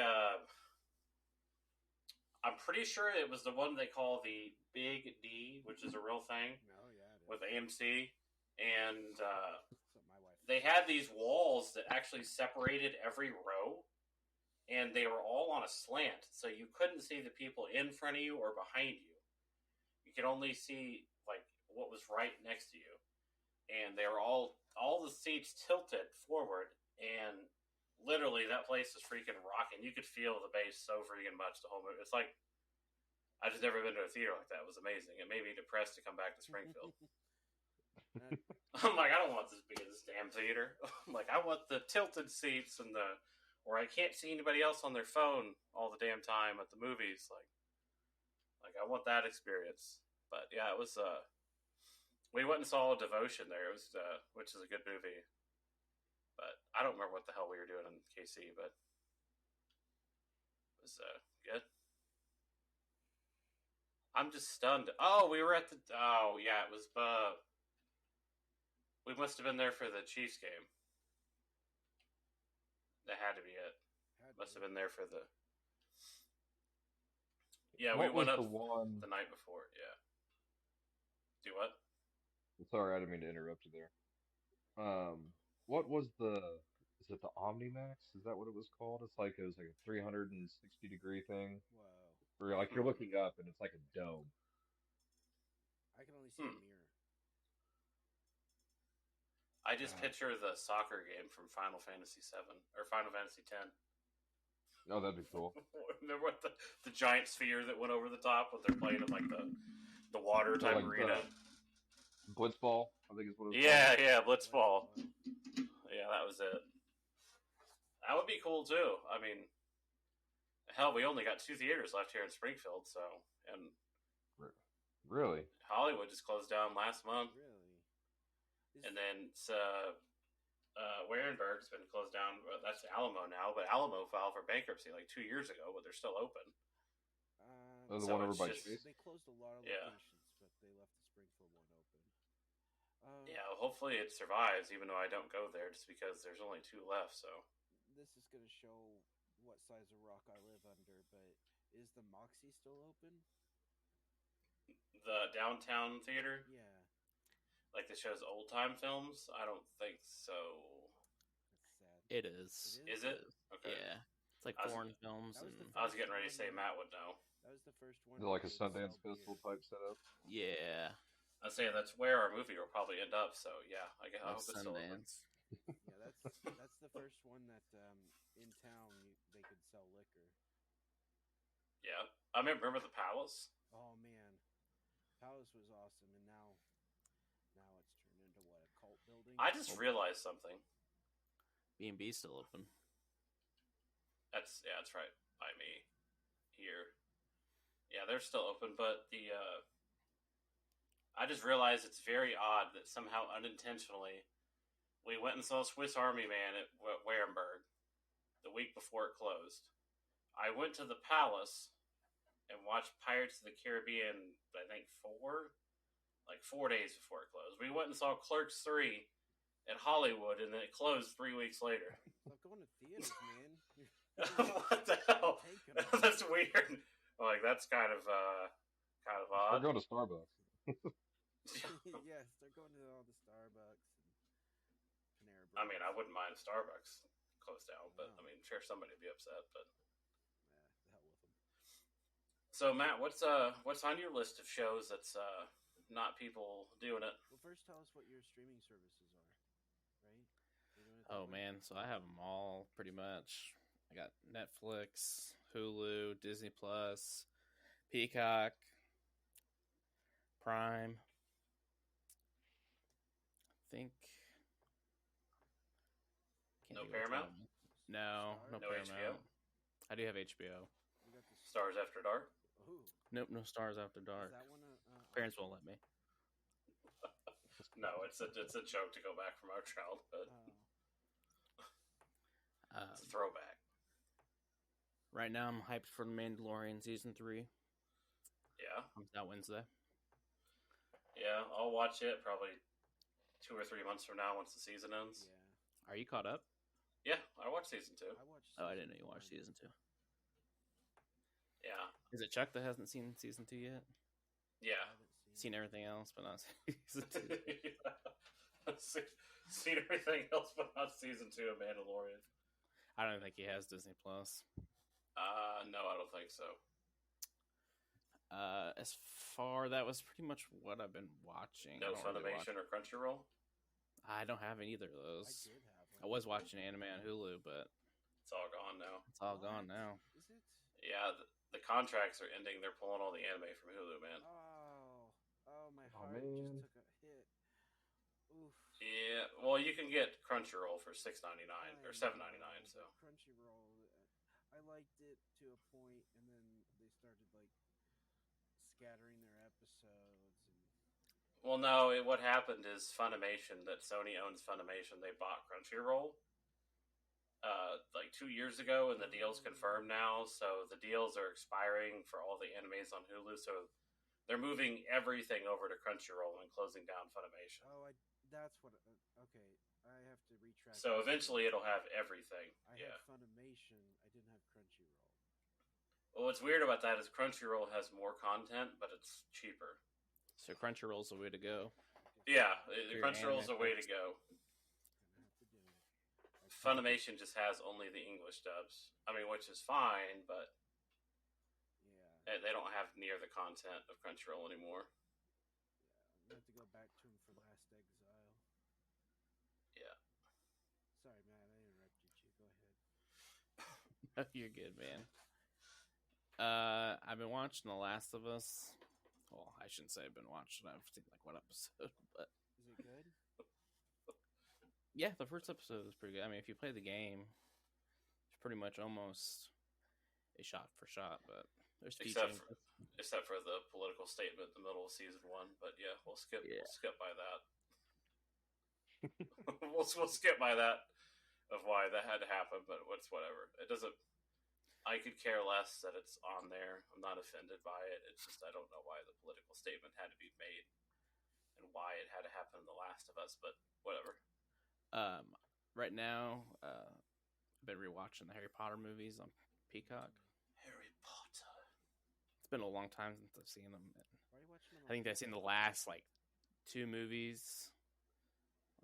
I'm pretty sure it was the one they call the Big D, which is a real thing. Oh yeah, it is. With AMC, and Something my wife. they had these walls that actually separated every row, and they were all on a slant, so you couldn't see the people in front of you or behind you. You could only see like what was right next to you, and they were all the seats tilted forward, and literally that place was freaking rocking. You could feel the bass so freaking much the whole movie. It's like I just never been to a theater like that. It was amazing. It made me depressed to come back to Springfield. I'm like, I don't want this being this damn theater. I'm like, I want the tilted seats and where I can't see anybody else on their phone all the damn time at the movies. Like I want that experience. But yeah, it was. We went and saw Devotion there. It was, which is a good movie. But I don't remember what the hell we were doing in KC, but it was good. I'm just stunned. Oh, we were at the. Oh, yeah, it was. We must have been there for the Chiefs game. That had to be it. Must have been there for the. Yeah, we went up the night before. Yeah. Do what? Sorry, I didn't mean to interrupt you there. What was is it the Omnimax? Is that what it was called? It was like a 360-degree thing. Whoa. Where like you're looking up and it's like a dome. I can only see a mirror. I just picture the soccer game from Final Fantasy VII or Final Fantasy X. Oh, that'd be cool. Remember what the giant sphere that went over the top when they're playing in like the water type arena? Blitzball, I think is what it was called. Yeah, Blitzball. Yeah, that was it. That would be cool too. I mean, hell, we only got 2 theaters left here in Springfield, so and really, Hollywood just closed down last month. Really? And then Warenberg's been closed down. That's Alamo now, but Alamo filed for bankruptcy like 2 years ago, but they're still open. The one over by Chase? They closed a lot of locations, but they left the Springfield one open. Yeah, well, hopefully it survives, even though I don't go there, just because there's only 2 left. So this is going to show what size of rock I live under, but is the Moxie still open? The downtown theater? Yeah. Like that shows old time films? I don't think so. That's sad. It is. Is it? Okay. Yeah. It's like foreign films. I was getting ready to say Matt would know. That was the first one. Is it like a Sundance Festival type setup? Yeah. I'd say that's where our movie will probably end up. So yeah, I hope it's still open. Yeah, that's the first one that in town they could sell liquor. Yeah, I remember the Palace. Oh man, Palace was awesome, and now it's turned into what, a cult building? I just realized something. B&B still open. That's right by me here. Yeah, they're still open, but I just realized it's very odd that somehow unintentionally we went and saw Swiss Army Man at Warenberg the week before it closed. I went to the Palace and watched Pirates of the Caribbean, I think 4 days before it closed. We went and saw Clerks 3 at Hollywood, and then it closed 3 weeks later. Stop going to theaters, man. What the hell? That's weird. Like, that's kind of odd. They're going to Starbucks. Yes, they're going to all the Starbucks and Panera Bread. I mean, I wouldn't mind if Starbucks closed down, but I mean, sure, somebody would be upset. But the hell with them. So, Matt, what's on your list of shows that's not people doing it? Well, first tell us what your streaming services are. Oh man, so I have them all pretty much. I got Netflix, Hulu, Disney Plus, Peacock, Prime. I think. Can't No think of which one Paramount? I'm in. No, Stars? no No Paramount. HBO? I do have HBO. We got the Stars After Dark? Ooh, Nope, no Stars After is Dark. that one Parents won't let me. No, it's a joke to go back from our childhood. It's a throwback. Right now, I'm hyped for The Mandalorian season 3. Yeah. Comes out Wednesday. Yeah, I'll watch it probably 2 or 3 months from now once the season ends. yeah. Are you caught up? Yeah, I watched season 2. I watched. Oh, I didn't know season you watched one. season 2. Yeah. Is it Chuck that hasn't seen season 2 yet? Yeah. I haven't seen. Seen everything else, but not season 2. Seen everything else but not season 2 of Mandalorian. I don't think he has Disney Plus. No, I don't think so. As far that was pretty much what I've been watching. No I don't really Funimation or Crunchyroll? I don't have either of I those. did have one. I was watching anime on Hulu, but It's all gone now. it's all What? gone now. Is it? Yeah, the contracts are ending. They're pulling all the anime from Hulu, man. Oh, my Oh, heart man. just took a hit. Oof. Yeah, well, you can get Crunchyroll for $6.99 or $7.99. So Crunchyroll, I liked it to a point, and then they started like scattering their episodes. well, no, what happened is Funimation, that Sony owns Funimation, they bought Crunchyroll like 2 years ago, and the deal's confirmed now. So the deals are expiring for all the animes on Hulu. So they're moving everything over to Crunchyroll and closing down Funimation. Oh, that's what. Okay, I have to retract. So this. eventually it'll have everything. I Yeah. had Funimation. I didn't have Crunchyroll. Well, what's weird about that is Crunchyroll has more content, but it's cheaper. So Crunchyroll's the way to go. Yeah, your Crunchyroll's the anime way to fix. go. Gonna have to do it. Funimation just has only the English dubs. I mean, which is fine, but Yeah. they don't have near the content of Crunchyroll anymore. Yeah, I'm gonna have to go back to him for Last Exile. Yeah. Sorry, Matt, I interrupted you. Go ahead. You're good, man. I've been watching The Last of Us. Well, I shouldn't say I've been watching. I've seen like one episode, but Is it good? yeah, the first episode was pretty good. I mean, if you play the game, it's pretty much almost a shot for shot, but there's few Except changes. except for the political statement in the middle of season 1. But yeah, we'll skip by that. we'll skip by that of why that had to happen. But whatever. It doesn't. I could care less that it's on there. I'm not offended by it. It's just I don't know why the political statement had to be made and why it had to happen in The Last of Us. But whatever. Right now, I've been rewatching the Harry Potter movies on Peacock. Harry Potter. It's been a long time since I've seen them. Why are you watching them? I think I've seen the last like 2 movies,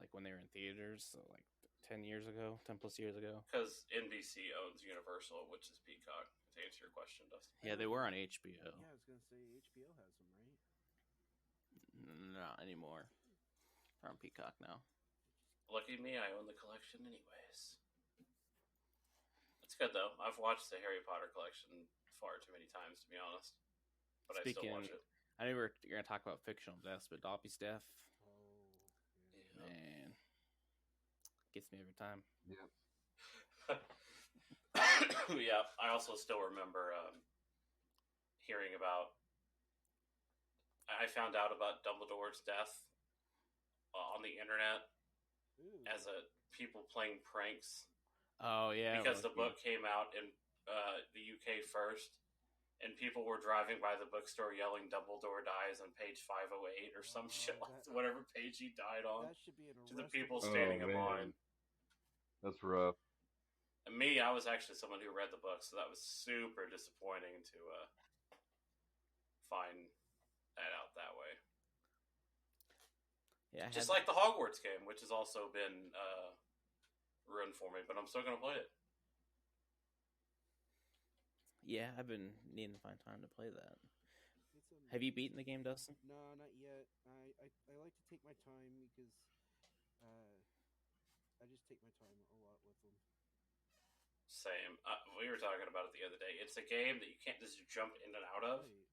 like when they were in theaters, so like 10 years ago, 10 plus years ago. Because NBC owns Universal, which is Peacock. To answer your question, Dustin. Yeah, they were on HBO. Yeah, I was gonna say HBO has them, right? Not anymore. They're on Peacock now. Lucky me, I own the collection anyways. It's good though. I've watched the Harry Potter collection far too many times to be honest, but I still watch it. I know you're going to talk about fictional deaths, but Dobby's death, Oh, Yeah. man, gets me every time. Yeah. Yeah, I also still remember hearing about. I found out about Dumbledore's death on the internet Ooh. as people playing pranks. Oh yeah, Because like, the book came out in the UK first, and people were driving by the bookstore yelling "Dumbledore dies" on page 508 or some shit like whatever page he died on. That should be an To the arrestable- people standing in line. That's rough. And me, I was actually someone who read the book, so that was super disappointing to find that out that way. yeah, Just like the Hogwarts game, which has also been ruined for me, but I'm still gonna play it. yeah, I've been needing to find time to play that. It's a- Have you beaten the game, Dustin? No, not yet. I like to take my time because I just take my time a lot with them. Same. We were talking about it the other day. It's a game that you can't just jump in and out of. Right.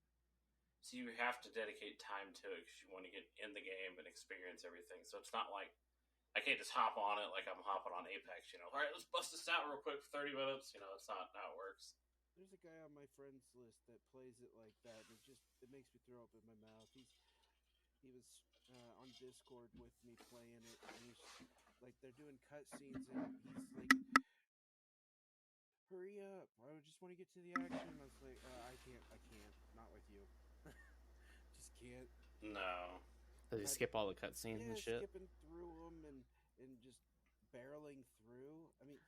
So you have to dedicate time to it because you want to get in the game and experience everything. So it's not like I can't just hop on it like I'm hopping on Apex. All right, let's bust this out real quick for 30 minutes. It's not how it works. There's a guy on my friends list that plays it like that. It makes me throw up in my mouth. He was on Discord with me playing it, and he's like, they're doing cutscenes, and he's like, "Hurry up! I just want to get to the action." I was like, I can't, not with you. Just can't. No. Does he skip all the cutscenes and shit? Skipping through them and just barreling through. I mean,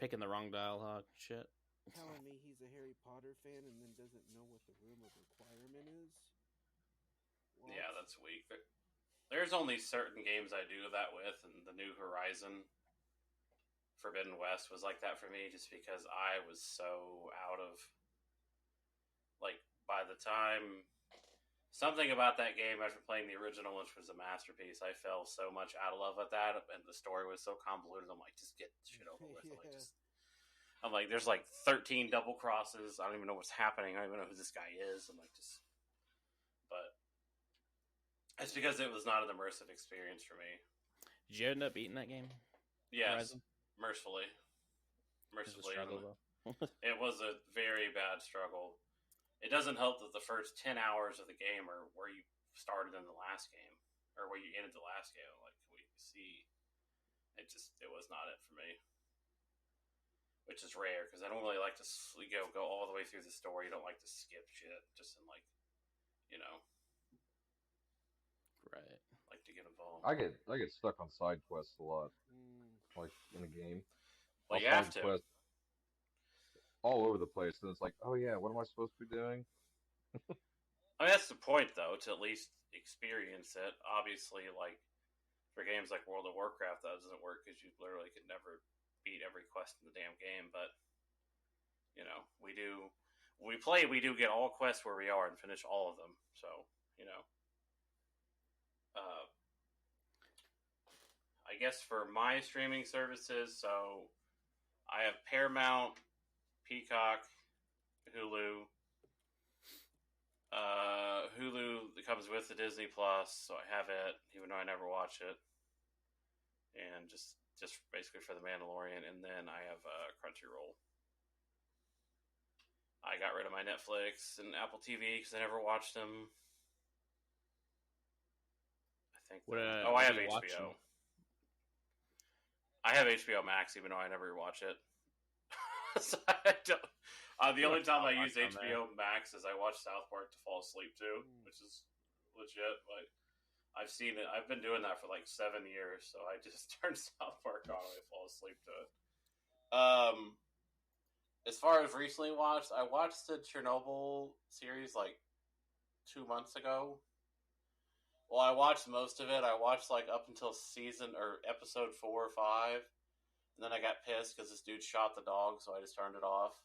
picking the wrong dialogue, shit. Telling me he's a Harry Potter fan and then doesn't know what the Room of Requirement is. What? Yeah, that's weak. There's only certain games I do that with, and the New Horizon Forbidden West was like that for me just because I was so out of, like, by the time something about that game after playing the original, which was a masterpiece, I fell so much out of love with that, and the story was so convoluted. I'm like, just get shit over with. Yeah. I'm like, there's like 13 double crosses. I don't even know what's happening. I don't even know who this guy is. I'm like, but it's because it was not an immersive experience for me. Did you end up beating that game? Yes, Horizon? mercifully. It was a struggle, though. It was a very bad struggle. It doesn't help that the first 10 hours of the game are where you started in the last game, or where you ended the last game. Like we see, it was not it for me, which is rare because I don't really like to go all the way through the story. I don't like to skip shit, just in like, right. like to get involved. I get stuck on side quests a lot, like in a game. Well, you have to. All over the place, and it's like, oh yeah, what am I supposed to be doing? I mean, that's the point, though, to at least experience it. Obviously, like, for games like World of Warcraft, that doesn't work because you literally could never beat every quest in the damn game. But, we do get all quests where we are and finish all of them. So, I guess for my streaming services, so I have Paramount, Peacock, Hulu. Hulu that comes with the Disney Plus, so I have it, even though I never watch it. And just basically for The Mandalorian, and then I have Crunchyroll. I got rid of my Netflix and Apple TV because I never watched them. I think. I have HBO. I have HBO Max, even though I never watch it. So I don't. The only time I use HBO Max is I watch South Park to fall asleep to, which is legit. Like, I've seen it. I've been doing that for like 7 years, so I just turn South Park on and I fall asleep to it. As far as recently watched, I watched the Chernobyl series like 2 months ago. Well, I watched most of it. I watched like up until episode 4 or 5. And then I got pissed because this dude shot the dog, so I just turned it off.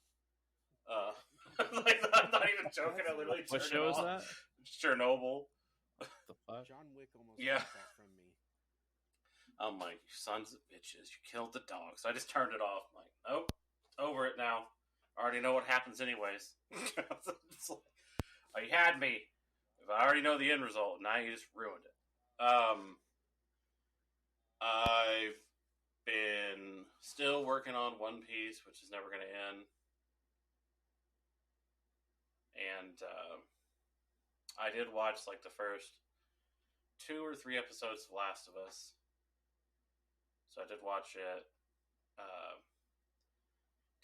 Like, I'm not even joking. I literally turned it off. What show is that? Chernobyl. The fuck? John Wick almost got that from me. I'm like, you sons of bitches, you killed the dog. So I just turned it off. I'm like, nope, over it now. I already know what happens anyways. It's like, oh, you had me. If I already know the end result, now you just ruined it. I've been still working on One Piece, which is never going to end. And I did watch like the first 2 or 3 episodes of Last of Us. So I did watch it.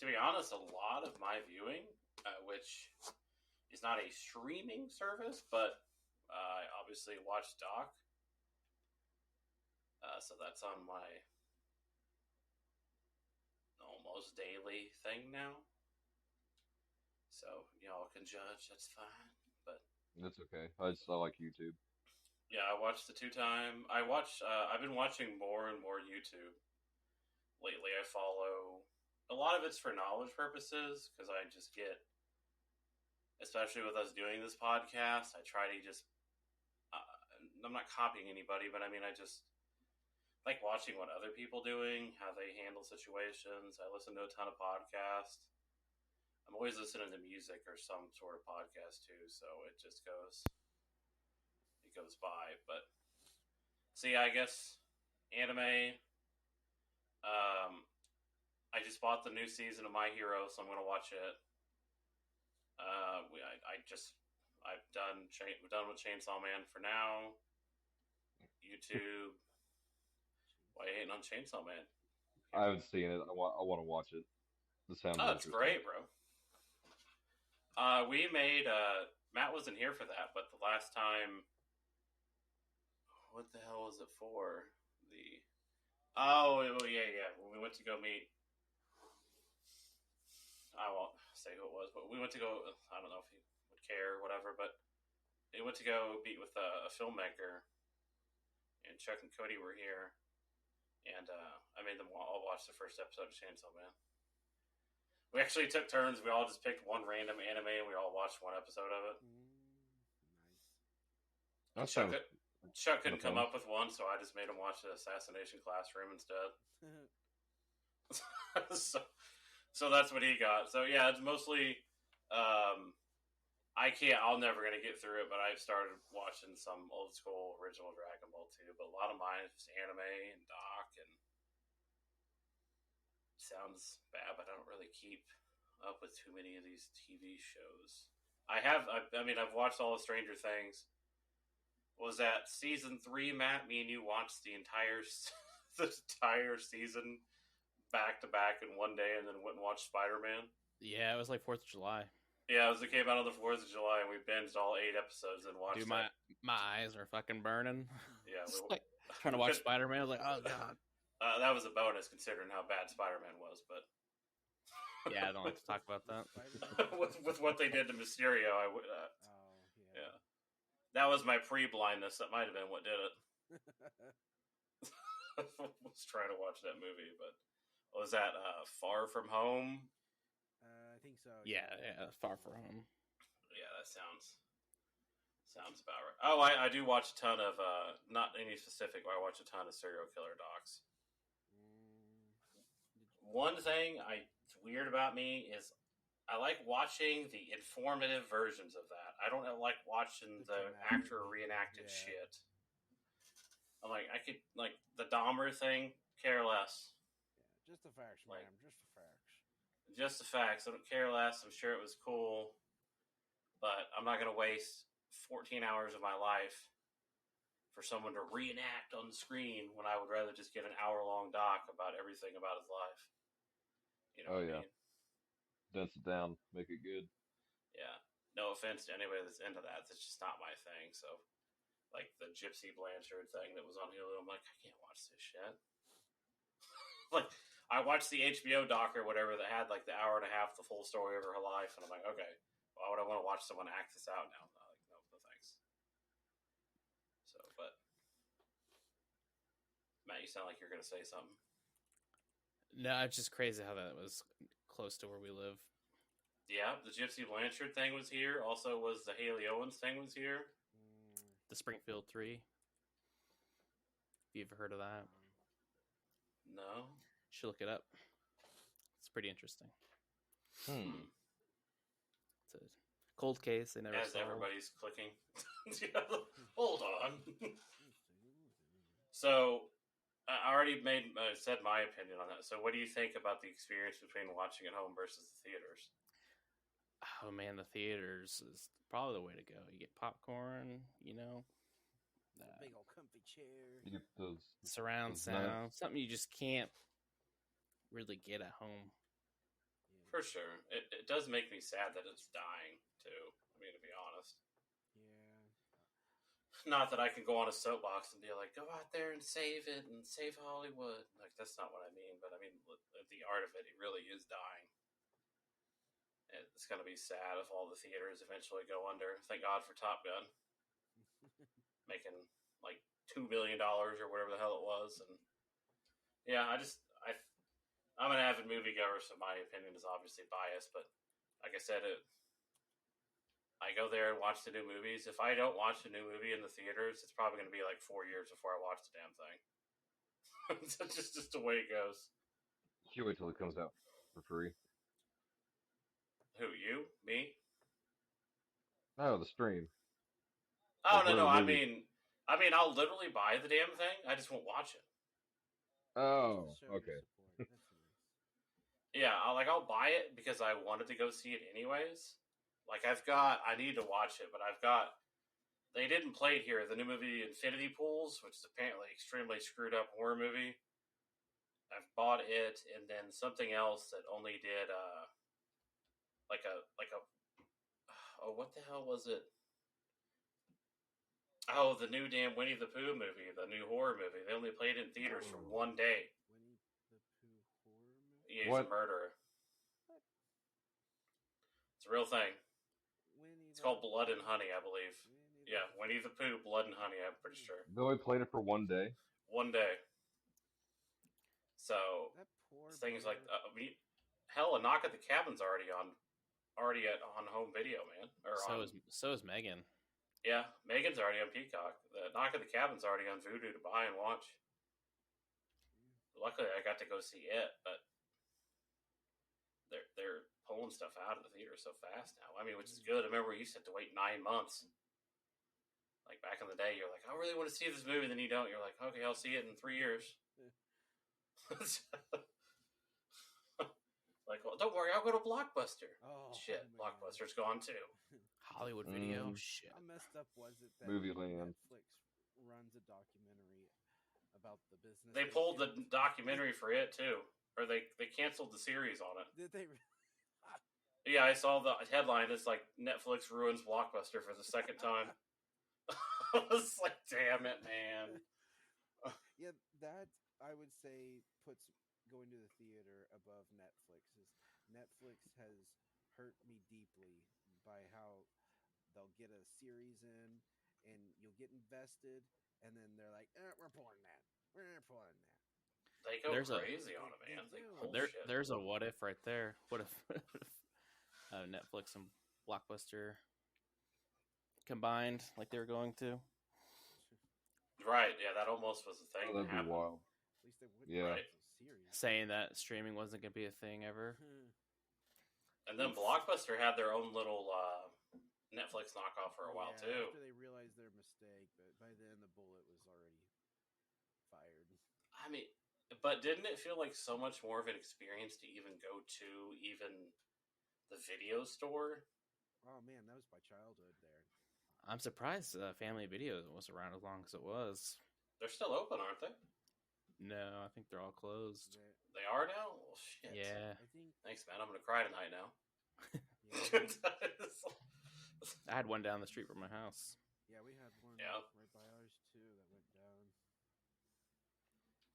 To be honest, a lot of my viewing, which is not a streaming service, but I obviously watch Doc. So that's on my almost daily thing now. So y'all can judge. That's fine. But that's okay. I like YouTube. Yeah, I watched the 2-time. I've been watching more and more YouTube lately. I follow a lot of it's for knowledge purposes because I just get, especially with us doing this podcast, I try to just. I'm not copying anybody, but I mean, I just like watching what other people doing, how they handle situations. I listen to a ton of podcasts. I'm always listening to music or some sort of podcast too, so it just goes by. But see, I guess anime. I just bought the new season of My Hero, so I'm gonna watch it. I've done with Chainsaw Man for now. YouTube. Why you hating on Chainsaw Man? I haven't seen it. I want to watch it. This sounds Oh, it's interesting. great, bro. We made Matt wasn't here for that, but the last time, what the hell was it for? Yeah. When we went to go meet, I won't say who it was, but we went to go. I don't know if he would care or whatever, but we went to go meet with a filmmaker, and Chuck and Cody were here, and I made them all watch the first episode of Chainsaw Man. We actually took turns. We all just picked one random anime, and we all watched one episode of it. That Chuck, sounds Chuck couldn't kinda come fun. up with one, so I just made him watch the Assassination Classroom instead. so that's what he got. So yeah, it's mostly. I'll never gonna get through it, but I've started watching some old school original Dragon Ball too. But a lot of mine is just anime and doc, and sounds bad, but I don't really keep up with too many of these TV shows. I've watched all of Stranger Things. Was that season 3, Matt? Me and you watched the entire season back to back in one day, and then went and watched Spider-Man. Yeah, it was like 4th of July. Yeah, it came out on the 4th of July, and we binged all 8 episodes and watched. Dude, my eyes are fucking burning. Yeah, like trying to watch Spider-Man. I was like, oh god. That was a bonus considering how bad Spider-Man was, but yeah, I don't like to talk about that. with what they did to Mysterio, yeah. That was my pre-blindness. That might have been what did it. Was trying to watch that movie, but was that Far From Home? I think so. Yeah, Far From Home. Yeah, that sounds about right. Oh, I do watch a ton of not any specific, but I watch a ton of serial killer docs. One thing it's weird about me is I like watching the informative versions of that. I don't like watching the actor reenacted shit. I'm like, I could, like, the Dahmer thing, care less. Yeah, just the facts, man. Just the facts. Just the facts. I don't care less. I'm sure it was cool. But I'm not going to waste 14 hours of my life for someone to reenact on the screen when I would rather just get an hour-long doc about everything about his life. You know what I mean? Dense it down, make it good. Yeah. No offense to anybody that's into that. It's just not my thing. So, like the Gypsy Blanchard thing that was on Hulu, I'm like, I can't watch this shit. Like, I watched the HBO doc or whatever that had like the hour and a half, the full story of her life, and I'm like, okay, why would I want to watch someone act this out now? Like, no thanks. So, but Matt, you sound like you're gonna say something. No, it's just crazy how that was close to where we live. Yeah, the Gypsy Blanchard thing was here. Also, was the Haley Owens thing was here. The Springfield 3. Have you ever heard of that? No. You should look it up. It's pretty interesting. It's a cold case. They never As solved. everybody's clicking. Hold on. So, I already said my opinion on that. So, what do you think about the experience between watching at home versus the theaters? Oh man, the theaters is probably the way to go. You get popcorn, you know, big old comfy chair, You get those surround sound, something you just can't really get at home. For sure, it does make me sad that it's dying too. I mean, to be honest. Not that I can go on a soapbox and be like, go out there and save it and save Hollywood. Like, that's not what I mean. But I mean, the art of it really is dying. It's going to be sad if all the theaters eventually go under. Thank God for Top Gun. Making like $2 billion or whatever the hell it was. And yeah, I'm an avid moviegoer, so my opinion is obviously biased. But like I said, I go there and watch the new movies. If I don't watch the new movie in the theaters, it's probably going to be like 4 years before I watch the damn thing. It's just the way it goes. You wait till it comes out for free. Who, you? Me? No, the stream. Oh, Like, no, where no. the I movie. mean, I'll literally buy the damn thing. I just won't watch it. Oh, Show your okay. support. That's nice. Yeah, I'll buy it because I wanted to go see it anyways. Like, I need to watch it, but they didn't play it here. The new movie Infinity Pools, which is apparently extremely screwed up horror movie. I've bought it, and then something else that only did, oh, what the hell was it? Oh, the new damn Winnie the Pooh movie, the new horror movie. They only played it in theaters for one day. Winnie the Pooh horror movie? Yeah, he's What? a murderer. It's a real thing. It's called Blood and Honey, I believe. Yeah, Winnie the Pooh, Blood and Honey, I'm pretty sure. They only played it for one day. One day. So, That poor things like, bear. hell, A Knock at the Cabin's already on home video, man. Or So is Megan. Yeah, Megan's already on Peacock. The Knock at the Cabin's already on Vudu to buy and watch. Luckily, I got to go see it, but they're pulling stuff out of the theater so fast now. I mean, which is good. I remember we used to have to wait 9 months. Like back in the day, you're like, I really want to see this movie, then you don't. You're like, okay, I'll see it in 3 years. Like, well, don't worry, I'll go to Blockbuster. Oh, Shit, man. Blockbuster's gone too. Hollywood Video. Mm. Shit. How messed up was it that Movie land. Netflix runs a documentary about the business? They pulled the documentary for it too, or they canceled the series on it. Did they? Yeah, I saw the headline. It's like Netflix ruins Blockbuster for the second time. I was like, damn it, man. Yeah, that I would say puts going to the theater above Netflix. Netflix has hurt me deeply by how they'll get a series in and you'll get invested, and then they're like, we're pulling that. We're pulling that. They go There's crazy on it, man. They pull shit. There's a what if right there. What if Netflix and Blockbuster combined like they were going to? Right, yeah, that almost was a thing Oh, that that'd be happened. wild. At least they wouldn't Yeah. have a series. Saying that streaming wasn't going to be a thing ever. And then Blockbuster had their own little Netflix knockoff for a while, Yeah, too. After they realized their mistake, but by then the bullet was already fired. I mean, but didn't it feel like so much more of an experience to even go to even the video store? Oh man, that was my childhood there. I'm surprised Family Video was around as long as it was. They're still open, aren't they? No, I think they're all closed. They are now? Well, shit. Yeah. I think Thanks, man. I'm going to cry tonight now. yeah, I had one down the street from my house. yeah, we had one Yeah. right by ours too that went down.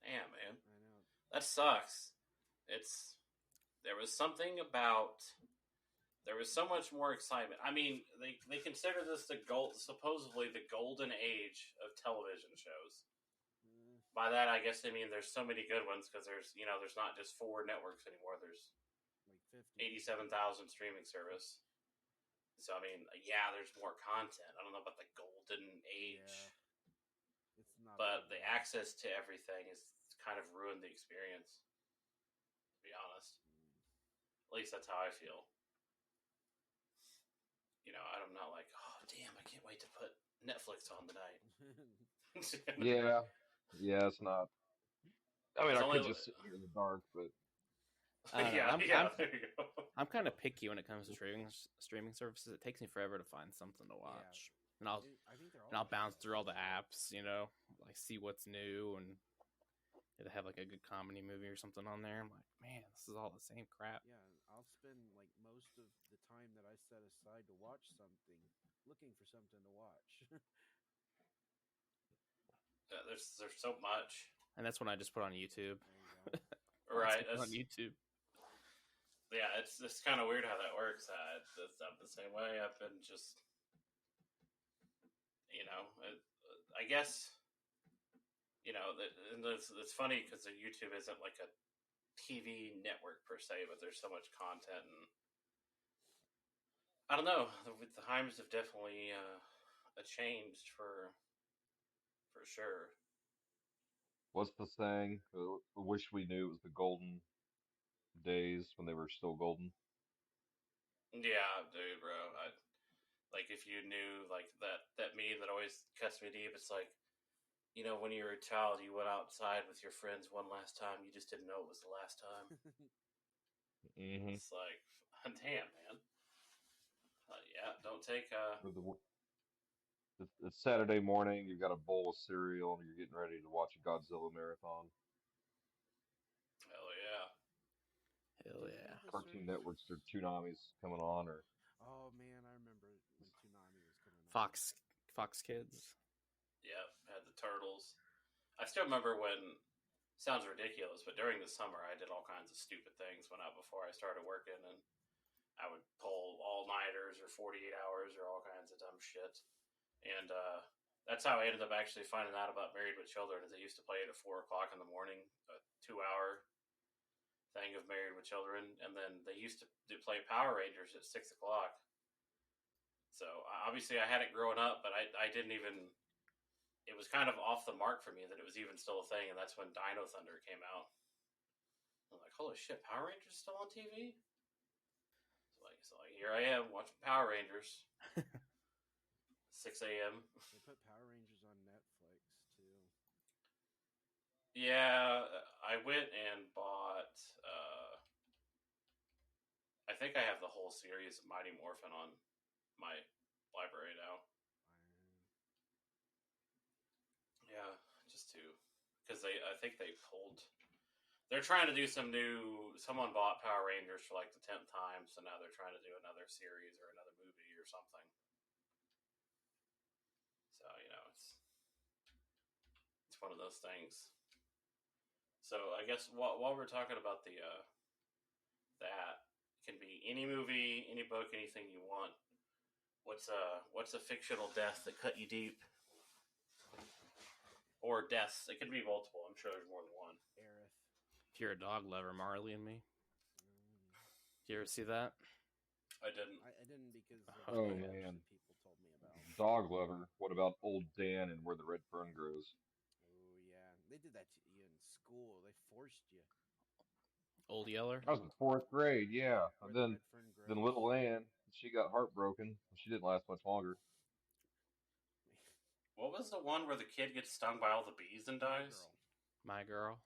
Damn, man. I know. That sucks. There was something about, there was so much more excitement. I mean, they consider this supposedly the golden age of television shows. By that, I guess they mean there's so many good ones because there's not just 4 networks anymore. There's Like 50. 87,000 streaming service. So, I mean, yeah, there's more content. I don't know about the golden age. Yeah. It's not. But bad. the access to everything is kind of ruined the experience, to be honest. At least that's how I feel. You know, I'm not like, oh, damn, I can't wait to put Netflix on tonight. Yeah. Yeah, it's not. I mean, It's I only could just sit here in the dark, but I don't know. yeah, there you go. I'm kind of picky when it comes to streaming services. It takes me forever to find something to watch, and I think they're all. I'll bounce through all the apps, like see what's new, and if they have like a good comedy movie or something on there, I'm like, man, this is all the same crap. Yeah, I'll spend like most of the time that I set aside to watch something looking for something to watch. Yeah, there's so much. And that's when I just put on YouTube. There you go. Right. Just put on That's, YouTube. yeah, it's kind of weird how that works. I'm the same way. I've been just, I guess, and it's funny because YouTube isn't like a TV network per se, but there's so much content, and I don't know. The times have definitely changed for sure. what's the saying? I wish we knew it was the golden days when they were still golden. Yeah, dude, bro. Like if you knew like that meme that always cuts me deep. It's like, when you were a child, you went outside with your friends one last time. You just didn't know it was the last time. Mm-hmm. It's like, damn, man. Yeah, don't take. It's Saturday morning. You've got a bowl of cereal, and you're getting ready to watch a Godzilla marathon. Hell yeah. Hell Did they yeah. have a Cartoon service? Networks or Toonami's coming on, or Oh man, I remember when Toonami was coming on. Fox Kids. Yeah, had the turtles. I still remember when. Sounds ridiculous, but during the summer, I did all kinds of stupid things when before I started working, and I would pull all-nighters or 48 hours or all kinds of dumb shit. And that's how I ended up actually finding out about Married with Children. Is they used to play it at 4 o'clock in the morning, a 2-hour thing of Married with Children, and then they used to play Power Rangers at 6 o'clock. So obviously I had it growing up, but I didn't even. It was kind of off the mark for me that it was even still a thing, and that's when Dino Thunder came out. I'm like, holy shit, Power Rangers still on TV? So here I am watching Power Rangers. 6 a.m. They put Power Rangers on Netflix too. Yeah, I went and bought. I think I have the whole series of Mighty Morphin on my library now. Yeah, just to, because I think they pulled. They're trying to do some new. Someone bought Power Rangers for like the 10th time, so now they're trying to do another series or another movie or something. So it's one of those things. So I guess while we're talking about that can be any movie, any book, anything you want. What's a fictional death that cut you deep? Or deaths. It could be multiple. I'm sure there's more than one. Aerith. If you're a dog lover, Marley and Me. Did you ever see that? I didn't. I didn't because of Oh, the man. people told me about. Dog Lover. What about Old Dan and Where the Red Fern Grows? Oh yeah, they did that to you in school. They forced you. Old Yeller. I was in 4th grade, yeah. Where And the then red fern grows. Little Ann, she got heartbroken. She didn't last much longer. What was the one where the kid gets stung by all the bees and My dies? girl. My Girl.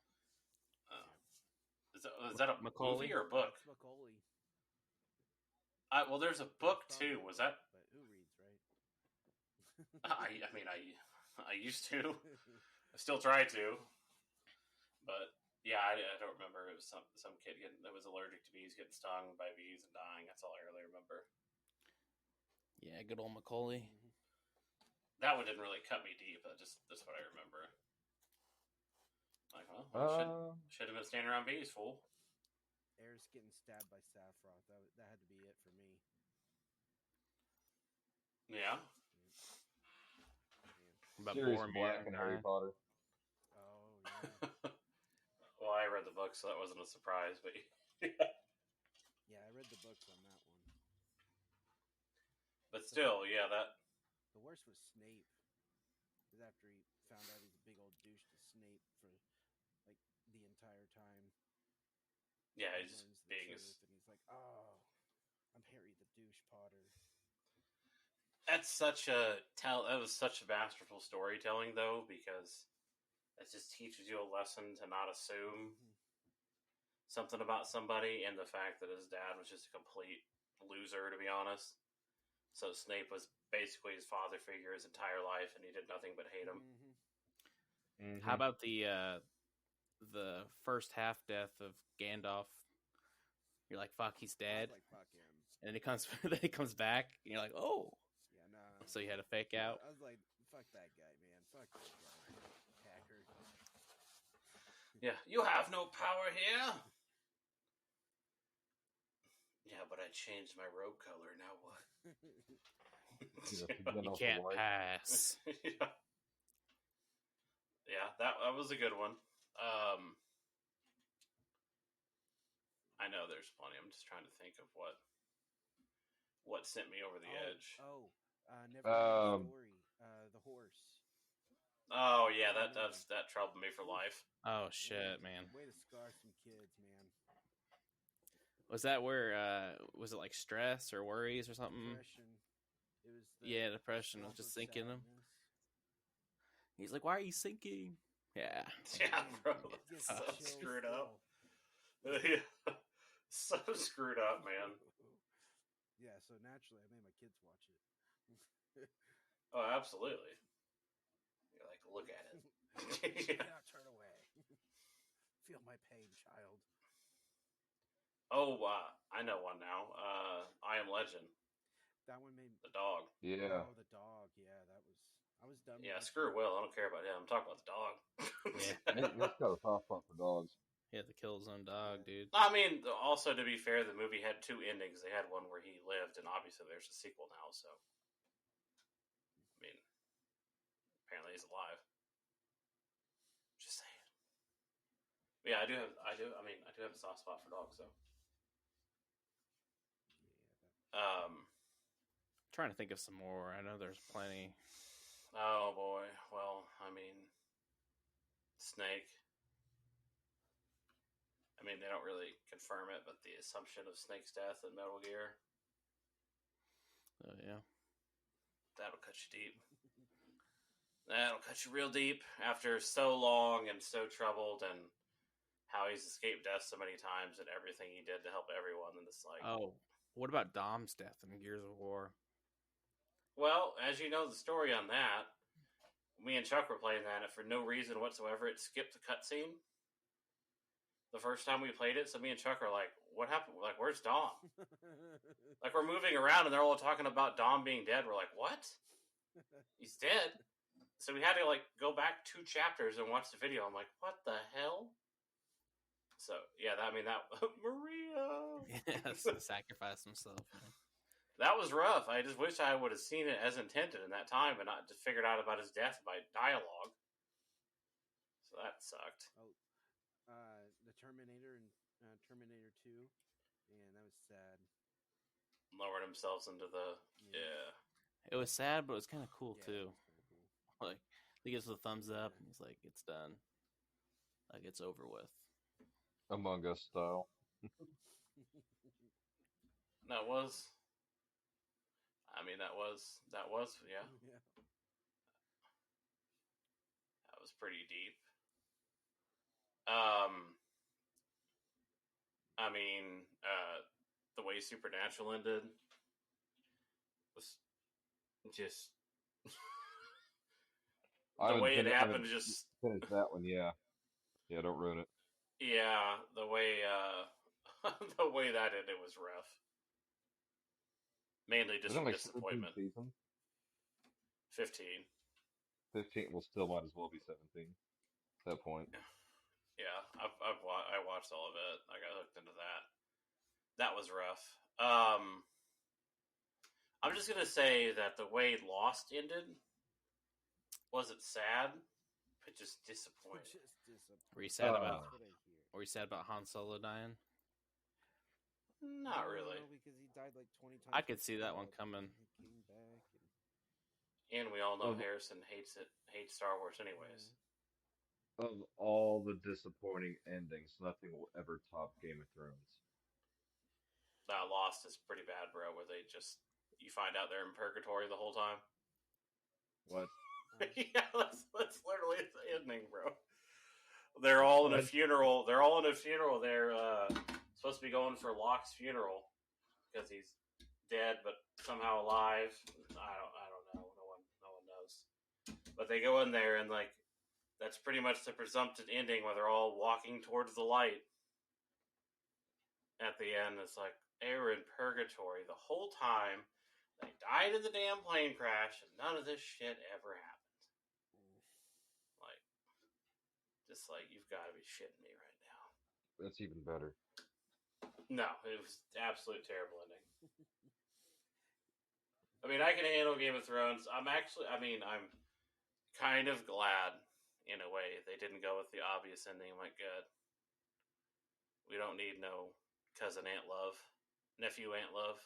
Is that a Macaulay? movie or a book? It's Macaulay. Well, there's a book too. Was that? But who reads, right? I mean, I used to. I still try to. But yeah, I don't remember. It was some kid that was allergic to bees, getting stung by bees and dying. That's all I really remember. Yeah, good old Macaulay. Mm-hmm. That one didn't really cut me deep. That's what I remember. Like, well, should have been standing around bees, fool. Aerith getting stabbed by Sephiroth. That had to be it for me. Yeah. About Sirius Boromir Black and Harry dying. Potter. Oh yeah. Well, I read the book, so that wasn't a surprise. But Yeah, I read the books on that one. but still, yeah, that. The worst was Snape. Because after he found out he's a big old douche to Snape for like the entire time. Yeah, he he's just learns the being. truth, and he's like, "Oh, I'm Harry the douche Potter." That's such a That was such masterful storytelling, though, because it just teaches you a lesson to not assume something about somebody, and the fact that his dad was just a complete loser, to be honest. So Snape was basically his father figure his entire life, and he did nothing but hate him. Mm-hmm. Mm-hmm. How about the first half death of Gandalf? You're like, fuck, he's dead. Like, fuck him. And then he comes then he comes back and you're like, oh. Yeah, no. So you had to fake out. I was like, fuck that guy, man. Fuck that guy. Hacker. Yeah, you have no power here. Yeah, but I changed my robe color. Now what? You can't pass. Yeah, that was a good one. I know there's plenty. I'm just trying to think of what sent me over the edge. Never Ending Story. The horse. Oh yeah, that Man. that troubled me for life. Oh shit, man. Way to scar some kids, man. Was that where was it like stress or worries or something? Depression. It was the Yeah, depression was swamp just of sinking him. sadness. He's like, "Why are you sinking?" Yeah. Yeah, Man, bro, it gives so me chills screwed up. still. Yeah, so screwed up, man. Yeah, so naturally, I made my kids watch it. Oh, absolutely. You're like, look at it. Do Yeah. not turn away. Feel my pain, child. Oh, I know one now. I Am Legend, That one made the dog. Yeah. Oh, the dog. Yeah, that was. I was done. Yeah, watching screw it. Will. I don't care about him. I'm talking about the dog. Yeah. Nick's got a soft spot for dogs. He had to kill his own dog, dude. I mean, also to be fair, the movie had two endings. They had one where he lived, and obviously there's a sequel now. So, I mean, apparently he's alive. Just saying. But yeah, I do have. I mean, I do have a soft spot for dogs. So, Yeah. Trying to think of some more. I know there's plenty. Oh boy. Well, I mean, Snake. I mean, they don't really confirm it, but the assumption of Snake's death in Metal Gear, Oh yeah. that'll cut you deep. That'll cut you real deep after so long and so troubled, and how he's escaped death so many times and everything he did to help everyone. And it's like, Oh, what about Dom's death in Gears of War? well, as you know the story on that, me and Chuck were playing that, and for no reason whatsoever, it skipped the cutscene the first time we played it. So me and Chuck are like, what happened? Like, where's Dom? Like, we're moving around, and they're all talking about Dom being dead. We're like, what? He's dead? So we had to, like, go back 2 chapters and watch the video. I'm like, what the hell? So, yeah, that Maria! Yeah, sacrificed himself. Man. That was rough. I just wish I would have seen it as intended in that time and not just figured out about his death by dialogue. So that sucked. The Terminator and Terminator 2. Man, that was sad. Lowered themselves into the... Yeah. It was sad, but it was kind of cool Yeah, too. it was kinda cool. Like he gives the thumbs up, Yeah. and he's like, "It's done. Like it's over with." Among Us style. That was... I mean, that was... Yeah. Yeah. That was pretty deep. I mean, the way Supernatural ended was just the way it happened. Just finished that one. Yeah. Don't ruin it. yeah, the way the way that ended was rough. Mainly just Isn't it like disappointment. 17 seasons? 15. 15. Well, still might as well be 17 at that point. Yeah, I watched all of it. I got hooked into that. That was rough. I'm just gonna say that the way Lost ended wasn't sad, but just disappointing. Just disappointed. Were you sad about? That's what I hear. Were you sad about Han Solo dying? Not really. No, because he died like 20 times. I could see that one coming. He came back. And we all know Well, Harrison hates Star Wars anyways. Of all the disappointing endings, nothing will ever top Game of Thrones. Lost is pretty bad, bro. Where you find out they're in purgatory the whole time. What? Yeah, that's literally the ending, bro. They're all in a funeral. They're all in a funeral. They're supposed to be going for Locke's funeral because he's dead, but somehow alive. I don't know. No one knows. But they go in there and like that's pretty much the presumptive ending where they're all walking towards the light. At the end, it's like they were in purgatory the whole time. They died in the damn plane crash, and none of this shit ever happened. Like, just like you've got to be shitting me right now. That's even better. No, it was absolute terrible ending. I mean, I can handle Game of Thrones. I'm kind of glad, in a way, they didn't go with the obvious ending. I'm like, good. We don't need no cousin Aunt Love, nephew Aunt Love,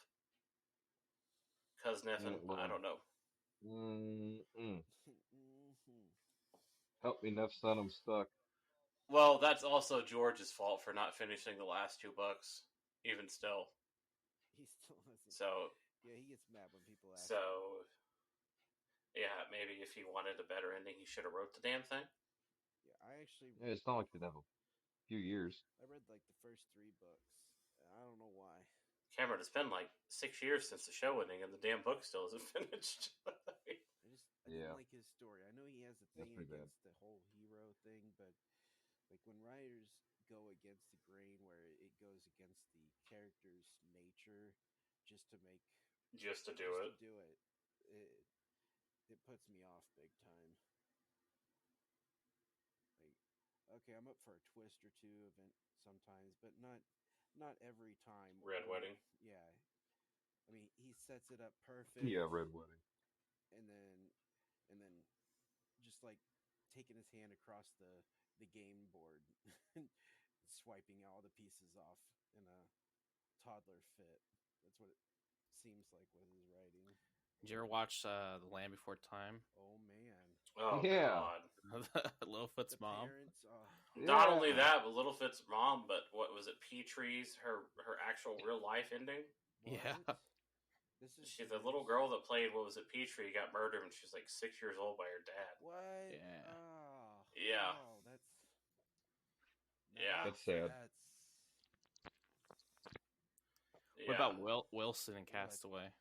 cousin Ethan. I don't know. Mm-mm. Help me, enough son, I'm stuck. Well, that's also George's fault for not finishing the last two books, even still. He still hasn't. So, Yeah, he gets mad when people ask. so yeah, maybe if he wanted a better ending, he should have wrote the damn thing. Yeah, I actually. Yeah, it's not like they have a few years. I read like the first 3 books. I don't know why. Cameron, it's been like 6 years since the show ending, and the damn book still isn't finished. I didn't like his story. I know he has a That's thing pretty bad. against the whole hero thing, but like when writers go against the grain, where it goes against the character's nature, just to make Just to do just it. to do it, it puts me off big time. Like, okay, I'm up for a twist or two event sometimes, but not every time. Red Wedding. Yeah, I mean he sets it up perfect. Yeah, Red Wedding. And then just like taking his hand across the game board, swiping all the pieces off in a toddler fit. That's what it seems like with his writing. Did you ever watch The Land Before Time? Oh man. Oh Yeah. God. Littlefoot's The mom. parents. Not only that, but Littlefoot's mom, but what was it? Petree's her actual real life ending. What? Yeah. She's the little girl that played, what was it, Petrie, got murdered when she was like 6 years old by her dad. What? Yeah. Oh, Yeah. Oh, that's. Yeah. That's sad. That's. What Yeah. about Wilson and Castaway?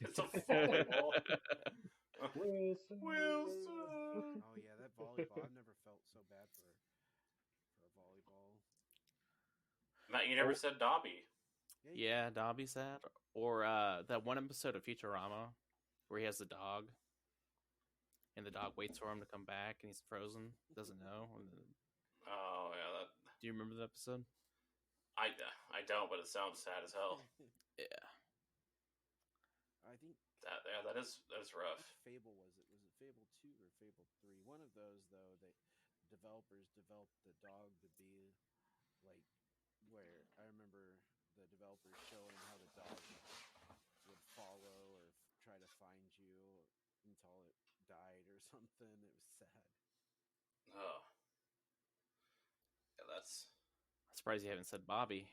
It's a volleyball. Wilson. Wilson. Oh yeah, that volleyball. I've never felt so bad for a volleyball. Matt, you never said Dobby. Yeah, Dobby's that. Or that one episode of Futurama where he has the dog, and the dog waits for him to come back, and he's frozen, doesn't know. Oh yeah, Do you remember the episode? I don't, but it sounds sad as hell. Yeah. I think that is rough. which Fable was it? Was it Fable 2 or Fable 3? One of those though, they developers developed the dog to be like where I remember the developers showing how the dog would follow or try to find you until it died or something. It was sad. Oh, yeah, that's I'm surprised you haven't said Bobby.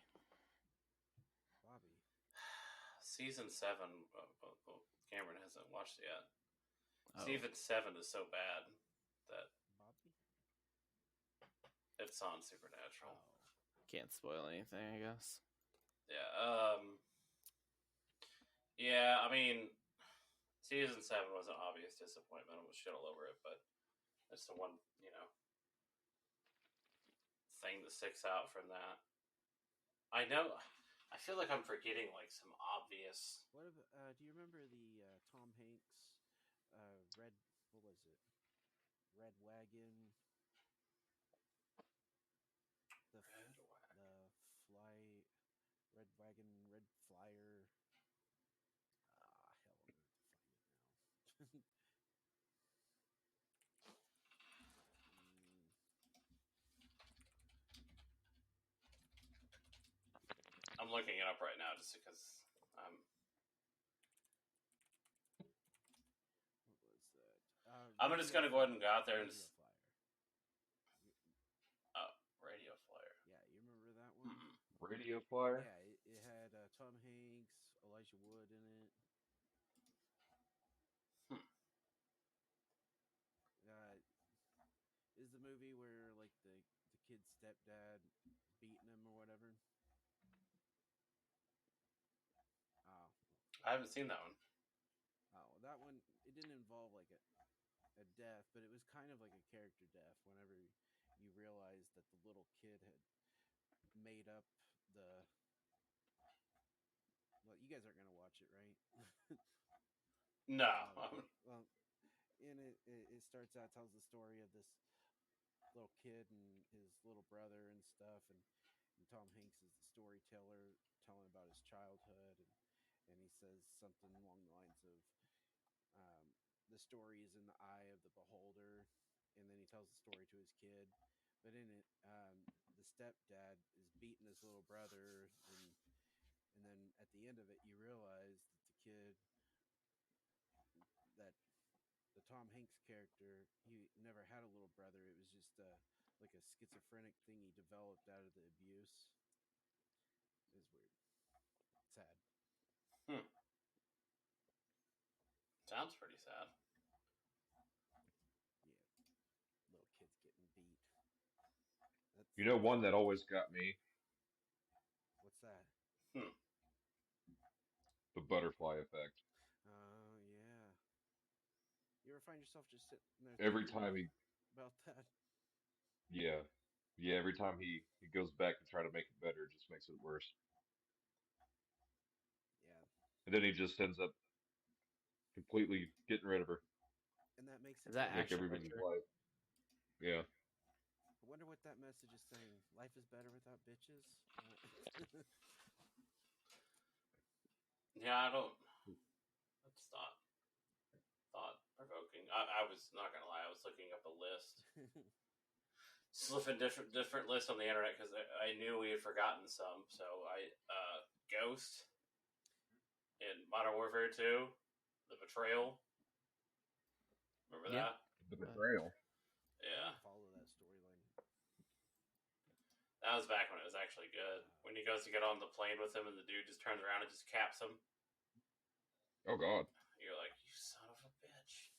Bobby. season 7. Cameron hasn't watched it yet. Oh. Season 7 is so bad that Bobby? it's on Supernatural. Oh. Can't spoil anything, I guess. Yeah. Yeah. I mean, season 7 was an obvious disappointment. I was shit all over it, but that's the one thing that sticks out from that. I know. I feel like I'm forgetting like some obvious. What about, do you remember the Tom Hanks red? What was it? Red Wagon. The fly. Red Wagon. Red Flyer. Hell, I'm gonna have to find it now. I'm looking it up right now just because. What was that? I'm just gonna go ahead and go out there and. Radio Flyer. Radio Flyer. Yeah, you remember that one? Radio Flyer? Yeah, it had Tom Hanks, Elijah Wood in it. Is the movie where like the kid's stepdad beating him or whatever? Oh. I haven't seen that one. Oh, that one, it didn't involve like a death, but it was kind of like a character death whenever you realize that the little kid had made up the. Well, you guys aren't going to watch it, right? No. Well, in it starts out, tells the story of this little kid and his little brother and stuff, and Tom Hanks is the storyteller telling about his childhood, and he says something along the lines of the story is in the eye of the beholder, and then he tells the story to his kid, but in it the stepdad is beating his little brother, and then at the end of it you realize that the kid that the Tom Tom Hanks' character, he never had a little brother. It was just like a schizophrenic thing he developed out of the abuse. It was weird. Sad. Sounds pretty sad. Yeah. Little kids getting beat. You know, one that always got me, What's that? the butterfly effect. Oh, yeah. You ever find yourself just sitting there Every thinking time he, about that? yeah, yeah, every time he goes back to try to make it better, it just makes it worse. Yeah. And then he just ends up completely getting rid of her, And that makes Is it that worse. make actual everybody's picture? life. Yeah. I wonder what that message is saying. Life is better without bitches. Yeah, I don't. That's thought provoking. I was not gonna lie. I was looking up a list, slipping different lists on the internet because I knew we had forgotten some. So I Ghost in Modern Warfare 2, The Betrayal. Remember Yeah. that? The betrayal. I Yeah, didn't follow that storyline. that was back when it was actually good. When he goes to get on the plane with him, and the dude just turns around and just caps him. Oh God. You're like, you son of a bitch.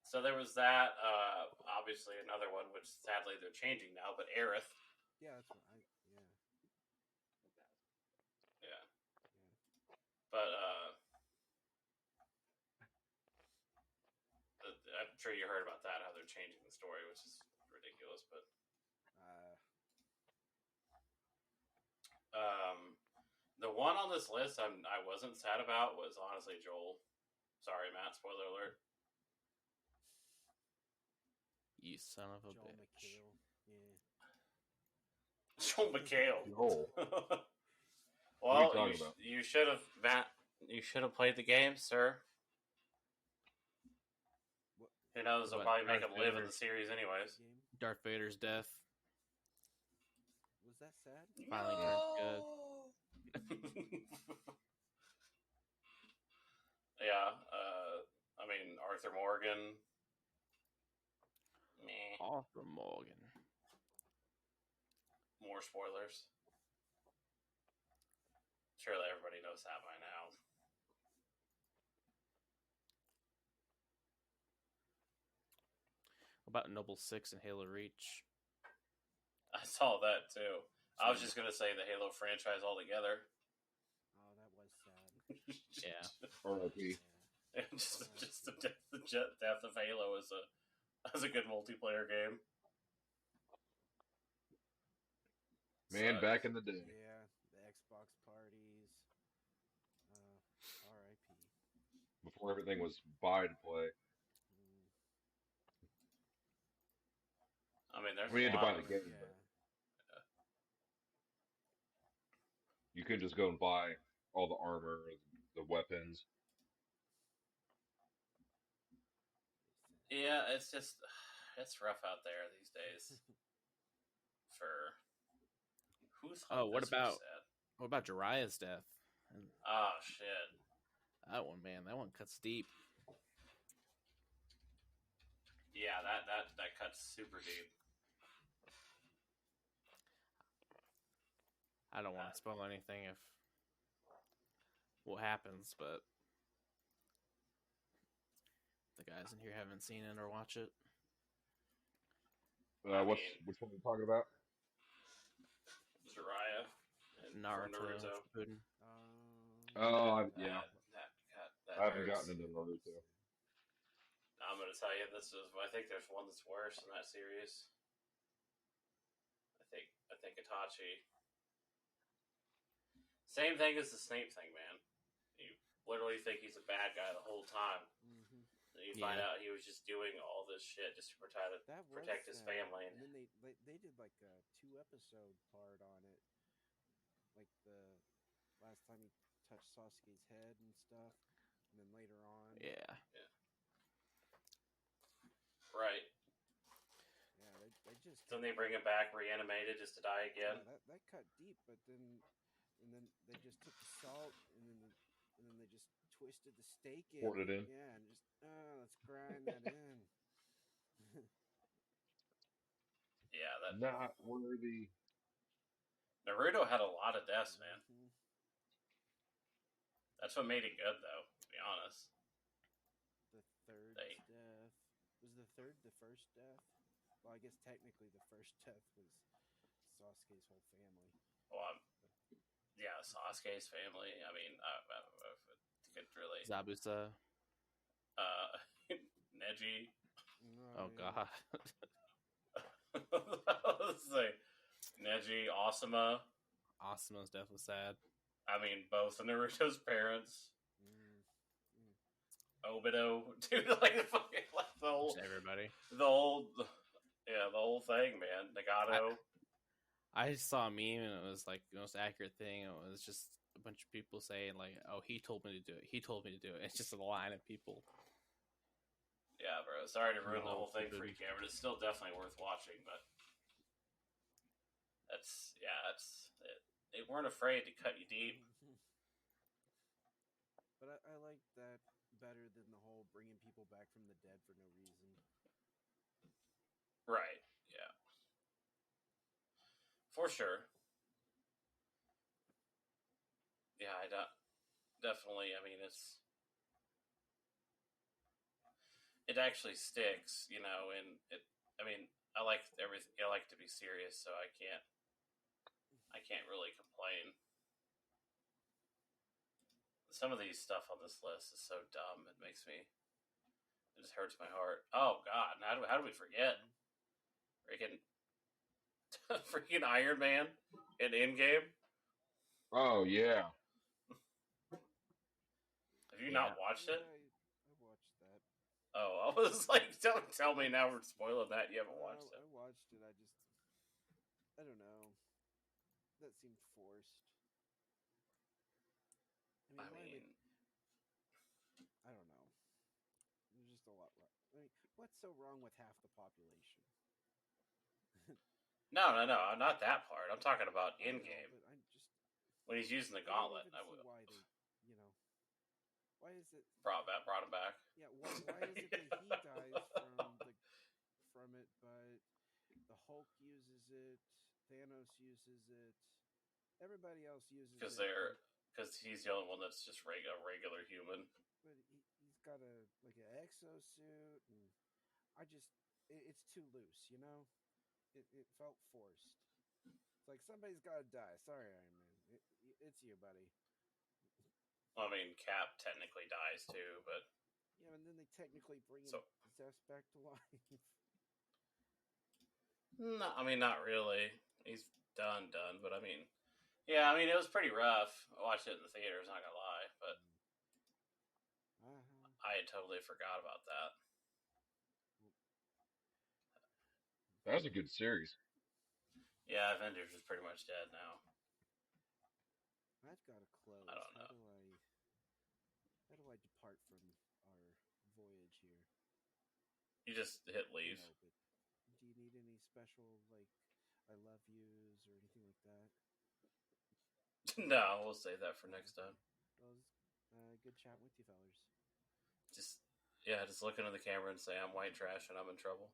So there was that. Obviously, another one, which sadly they're changing now, but Aerith. Yeah, that's what I. Yeah. Yeah. Yeah. But I'm sure you heard about that, how they're changing the story, which is ridiculous. But the one on this list I wasn't sad about was honestly Joel. Sorry, Matt. Spoiler alert. You son of a Joel bitch. McHale. Yeah. Joel McHale. Joel. What are you Well, talking about? you should have, Matt. You should have played the game, sir. What Who knows? They'll What, probably make Darth him live in Vader? the series anyways. game? Darth Vader's death Was that sad? finally turns good. Yeah. I mean, Arthur Morgan. Meh. Arthur Morgan. More spoilers. Surely everybody knows that by now. What about Noble Six and Halo Reach? I saw that too. I was just gonna say the Halo franchise altogether. Oh, that was sad. Yeah. R.I.P. Yeah. just the death of Halo is a good multiplayer game. Man, So, back in the day. Yeah, the Xbox parties. R.I.P. Before everything was buy to play. I mean, there's We had a to buy lot the of game, Yeah. but you couldn't just go and buy all the armor, the weapons. Yeah, it's just it's rough out there these days. For who's Oh, what this was about sad. what about Jiraiya's death? And Oh shit. that one, man, that one cuts deep. Yeah, that cuts super deep. I don't want to spoil anything if what happens, but the guys in here haven't seen it or watch it. I Which mean- one are you talking about? Jiraiya and from Naruto, Naruto. Shippuden. Oh, yeah. That I haven't hurts. gotten into Naruto. I'm gonna tell you, I think there's one that's worse in that series. I think Itachi. Same thing as the Snape thing, man. You literally think he's a bad guy the whole time. Mm-hmm. And you find out he was just doing all this shit just to That was protect his sad. family. And then they did like a 2-episode part on it, like the last time he touched Sasuke's head and stuff, and then later on. Yeah. Right. Yeah, they just. Then they bring him back reanimated just to die again. Yeah, that cut deep, but then they just took the salt and then they just twisted the steak in. Poured it in. Yeah, and just let's grind that in. Yeah, that Not worthy. Naruto had a lot of deaths, man. Mhm. That's what made it good, though. To be honest, The third they. death was the third the first death. Well, I guess technically the first death was Sasuke's whole family. Well, yeah, Sasuke's family. I mean, I could really. Zabuza. Uh, Neji. Oh yeah. god. Let's say Neji, Asuma. Asuma's death was sad. I mean, both of Naruto's parents. Mm, mm. Obito, dude, like the whole, Just everybody. the whole thing, man. Nagato. I saw a meme and it was like the most accurate thing. It was just a bunch of people saying like, "Oh, he told me to do it. He told me to do it." It's just a line of people. Yeah, bro. Sorry to ruin the No, whole thing for dude. you, Cameron. It's still definitely worth watching, but that's they weren't afraid to cut you deep. But I like that better than the whole bringing people back from the dead for no reason. Right. Yeah. For sure. Yeah, definitely. I mean, it actually sticks, you know, and it. I mean, I like everything. I like to be serious, so I can't really complain. Some of these stuff on this list is so dumb. It just hurts my heart. Oh God, how do we forget? Freaking, freaking Iron Man in Endgame. Oh yeah. Have you Yeah. not watched it? I watched that. Oh, I was like, don't tell me now we're spoiling that. You haven't watched it. I watched it. I don't know. That seemed forced. I why mean, I don't know. There's just a lot wrong. I mean, what's so wrong with half the population? no, not that part. I'm talking about I know, Endgame but I just when he's using the I don't gauntlet. even I see will why they, why is it? brought him back. Yeah, why is it that he dies from it, but the Hulk uses it, Thanos uses it, everybody else uses Because it. because he's the only one that's just a regular human. But he's got an exosuit, and it's too loose, you know. It felt forced. It's like somebody's got to die. Sorry, Iron Man. It's you, buddy. I mean, Cap technically dies too, but Yeah, and then they technically bring so Zest back to life. no, I mean not really. He's done, but I mean, yeah, I mean it was pretty rough. I watched it in the theaters, not gonna lie, but I had totally forgot about that. That was a good series. Yeah, Avengers is pretty much dead now. I've got to close. I don't know. How do I depart from our voyage here? You just hit leave. No, but do you need any special I love yous or anything like that? No, we'll save that for next time. Well, good chatting with you, fellers. Just look into the camera and say I'm white trash and I'm in trouble.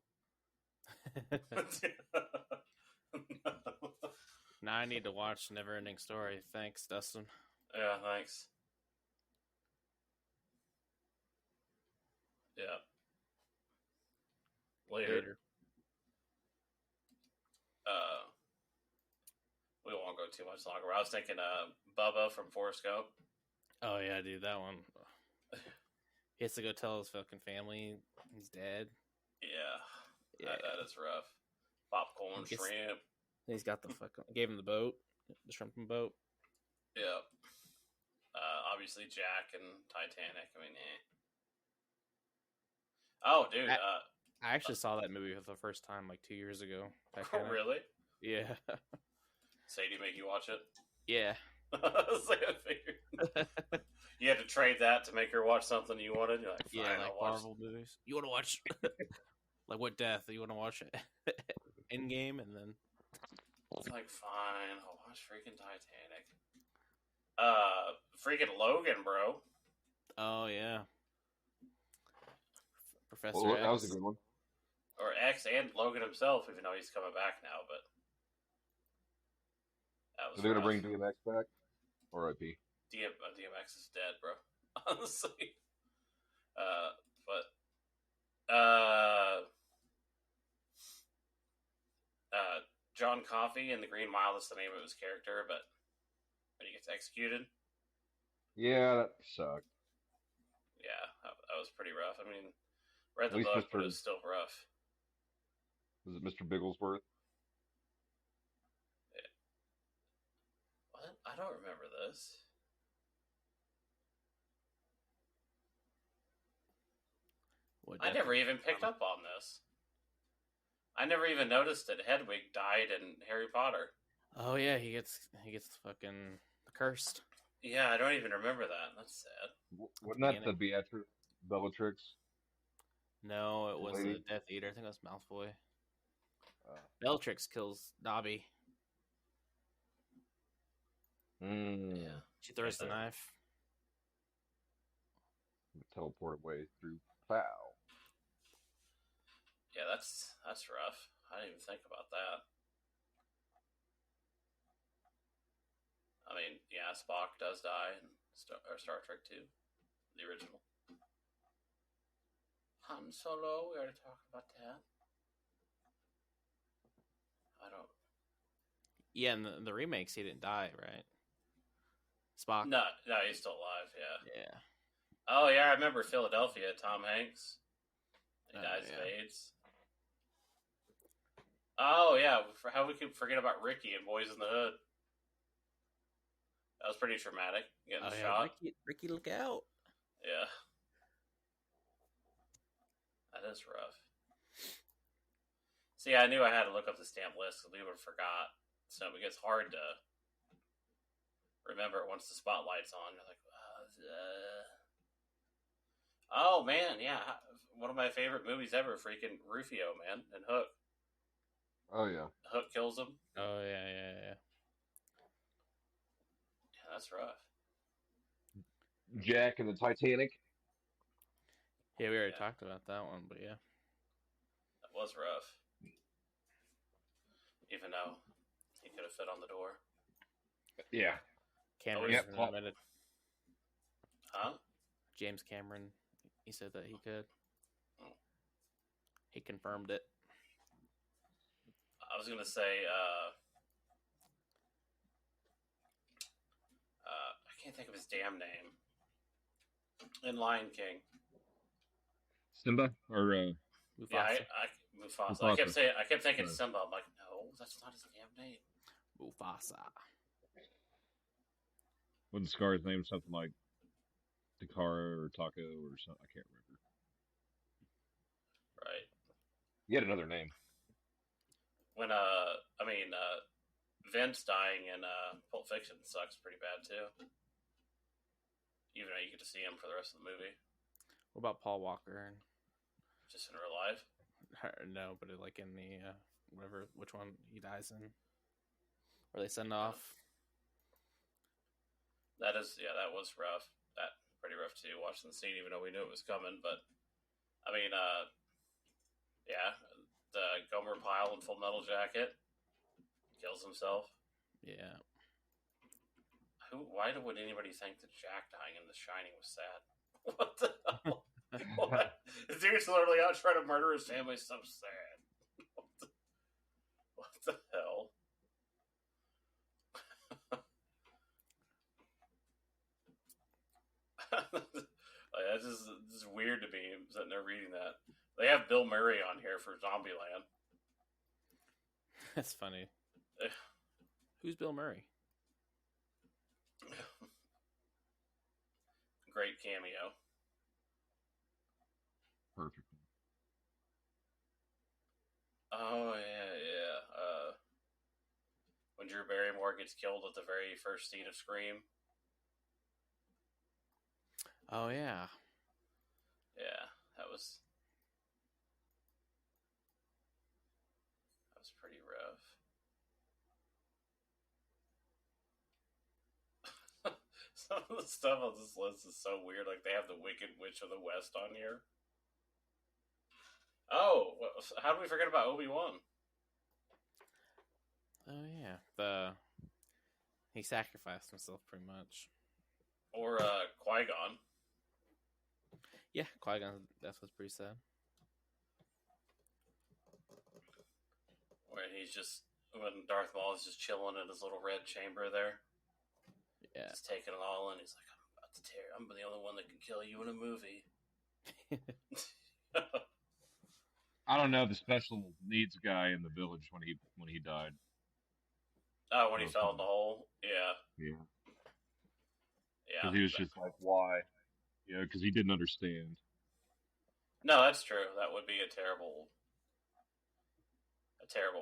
Now I need to watch Neverending Story. Thanks, Dustin. Yeah, thanks. Yeah. Later. We won't go too much longer. I was thinking Bubba from Forrest Gump. Oh yeah, dude, that one. He has to go tell his fucking family he's dead. Yeah. That is rough. Popcorn, shrimp. He's got the fucking gave him the boat, the shrimping boat. Yeah. Obviously Jack and Titanic. I mean, Oh, dude. I actually saw that movie for the first time like 2 years ago. Really? Yeah. Sadie make you watch it? Yeah. It's like I figured. You had to trade that to make her watch something you wanted. You're like, fine, yeah, like I'll watch Marvel movies. You want to watch like what death? You want to watch it? Endgame, and then it's like, fine, I'll watch freaking Titanic. Freaking Logan, bro. Oh yeah. Professor That was a X. good one. Or X and Logan himself, even though he's coming back now. But that was So they're gonna rough. bring DMX back. R.I.P. DMX is dead, bro. Honestly. But John Coffey in The Green Mile is the name of his character, but when he gets executed, Yeah, that sucked. yeah, that was pretty rough. I mean, read At the least book, but Mr. it was still rough. Was it Mr. Bigglesworth? What? I don't remember this. I never even picked up on this. I never even noticed that Hedwig died in Harry Potter. Oh yeah, he gets fucking cursed. Yeah, I don't even remember that. That's sad. Wasn't that the Bellatrix? No, it was Lady? the Death Eater. I think it was Malfoy. Uh, Bellatrix kills Dobby. Yeah. She throws the knife. teleport away through plow. Yeah, that's rough. I didn't even think about that. I mean, yeah, Spock does die in Star Trek 2, the original. Han Solo, we already talked about that. I don't. Yeah, in the remakes, he didn't die, right? Spock. No, he's still alive. Yeah. Yeah. Oh yeah, I remember Philadelphia. Tom Hanks. He dies of yeah. AIDS. Oh yeah, how we could forget about Ricky in Boys in the Hood. That was pretty traumatic. Getting shot. Ricky, look out! Yeah. That is rough. See, I knew I had to look up the stamp list because we would have forgot. So it gets hard to remember it once the spotlight's on. You're like, oh man, yeah. One of my favorite movies ever, freaking Rufio, man, and Hook. Oh yeah. Hook kills him. Oh yeah. Yeah, that's rough. Jack and the Titanic. Yeah, we already talked about that one, but yeah. That was rough. Even though he could have fit on the door. Yeah. Cameron Yep. admitted. Huh? James Cameron, he said that he could. Oh. He confirmed it. I was gonna say, I can't think of his damn name. In Lion King. Simba or Mufasa. Yeah, Mufasa. I kept thinking Simba. I'm like, no, that's not his damn name. Mufasa. Wasn't Scar's name something like Takara or Taco or something? I can't remember. Right. He had another name. When Vince dying in Pulp Fiction sucks pretty bad too. Even though you get to see him for the rest of the movie. What about Paul Walker? Just in real life? No, but like in the which one he dies in, or they send off. That was rough. That pretty rough too. Watching the scene, even though we knew it was coming. But I mean, yeah, the Gomer Pyle in Full Metal Jacket kills himself. Yeah. Why would anybody think that Jack dying in The Shining was sad? What the hell? What? The dude's literally out trying to murder his family. So sad. What the hell? That's just weird to me. I'm sitting there reading that. They have Bill Murray on here for Zombieland. That's funny. Who's Bill Murray? Great cameo. Perfect. Oh yeah. When Drew Barrymore gets killed at the very first scene of Scream. Oh yeah. Yeah, that was pretty rough. Some of the stuff on this list is so weird. Like they have the Wicked Witch of the West on here. Oh, how do we forget about Obi-Wan? Oh yeah, he sacrificed himself pretty much. Or Qui-Gon? Yeah, Qui-Gon. That's what's pretty sad. When Darth Maul is just chilling in his little red chamber there, Yeah. just taking it all in. He's like, I'm the only one that can kill you in a movie. I don't know the special needs guy in the village when he died. Oh, when he fell in the hole? Yeah. Yeah. Yeah. Because he was just like, why? Yeah, because he didn't understand. No, that's true. That would be a terrible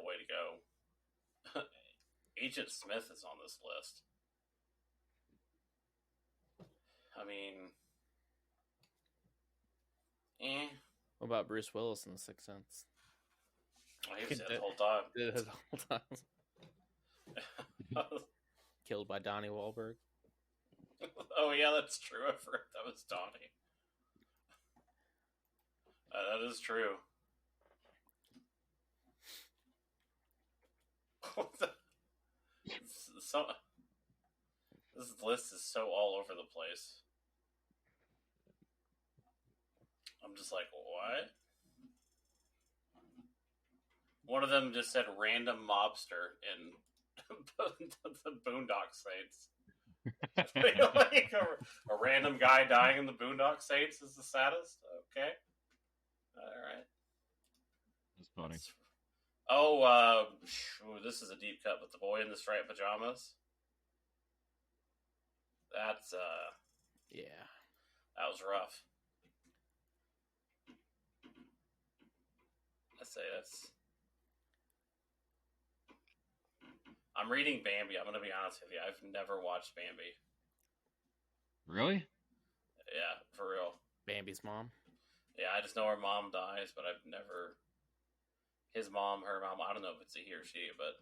way to go. Agent Smith is on this list. I mean, What about Bruce Willis in The Sixth Sense? Well, he was dead the whole time. Did it the whole time. Killed by Donnie Wahlberg. Oh yeah, that's true. I forgot that was Donnie. That is true. This list is so all over the place. I'm just like, what? One of them just said random mobster in the Boondock Saints. Like a random guy dying in the Boondock Saints is the saddest? Okay. Alright. That's funny. Oh, this is a deep cut, but the boy in the striped pajamas. That's, yeah. That was rough. I'd say that's... I'm reading Bambi. I'm going to be honest with you. I've never watched Bambi. Really? Yeah, for real. Bambi's mom? Yeah, I just know her mom dies, but I've never... His mom, her mom, I don't know if it's a he or she, but...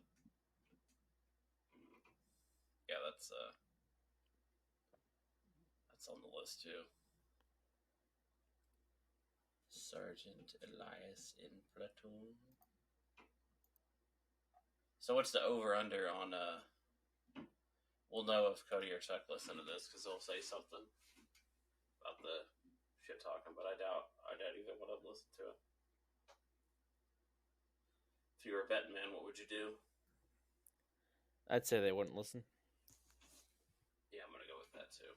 Yeah, that's on the list, too. Sergeant Elias in Platoon. So what's the over-under on, we'll know if Cody or Chuck listen to this, because they'll say something about the shit talking, but I doubt either one of them listen to it. If you were a betting man, what would you do? I'd say they wouldn't listen. Yeah, I'm going to go with that, too.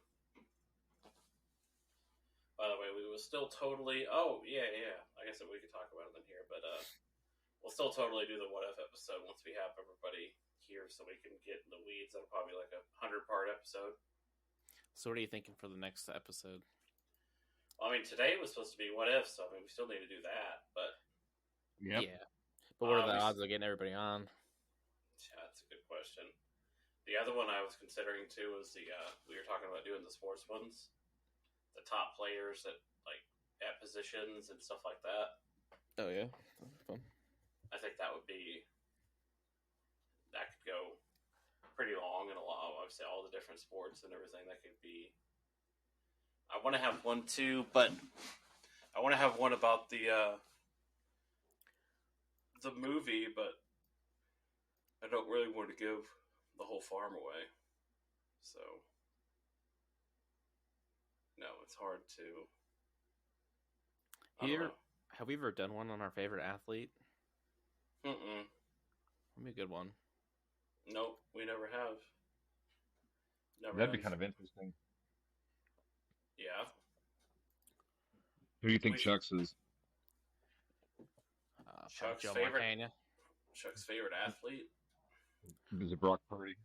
By the way, we will still totally... Oh, yeah. Like I said, we could talk about it in here, but we'll still totally do the What If episode once we have everybody here so we can get in the weeds. That'll probably be like a 100-part episode. So what are you thinking for the next episode? Well, I mean, today was supposed to be What If, so I mean, we still need to do that, but... Yep. Yeah. But what are the odds of getting everybody on? Yeah, that's a good question. The other one I was considering, too, was we were talking about doing the sports ones. The top players at positions and stuff like that. Oh yeah, that's fun. I think that could go pretty long and a lot. Obviously, all the different sports and everything. That could be. I want to have one too, but I want to have one about the movie, but I don't really want to give the whole farm away. So. No, it's hard to. Have we ever done one on our favorite athlete? Mm-mm. That'd be a good one. Nope, we never have. That'd be kind of interesting. Yeah. Who do you think Chuck's is? Chuck's Joe favorite. Montana. Chuck's favorite athlete. Is it Brock Purdy?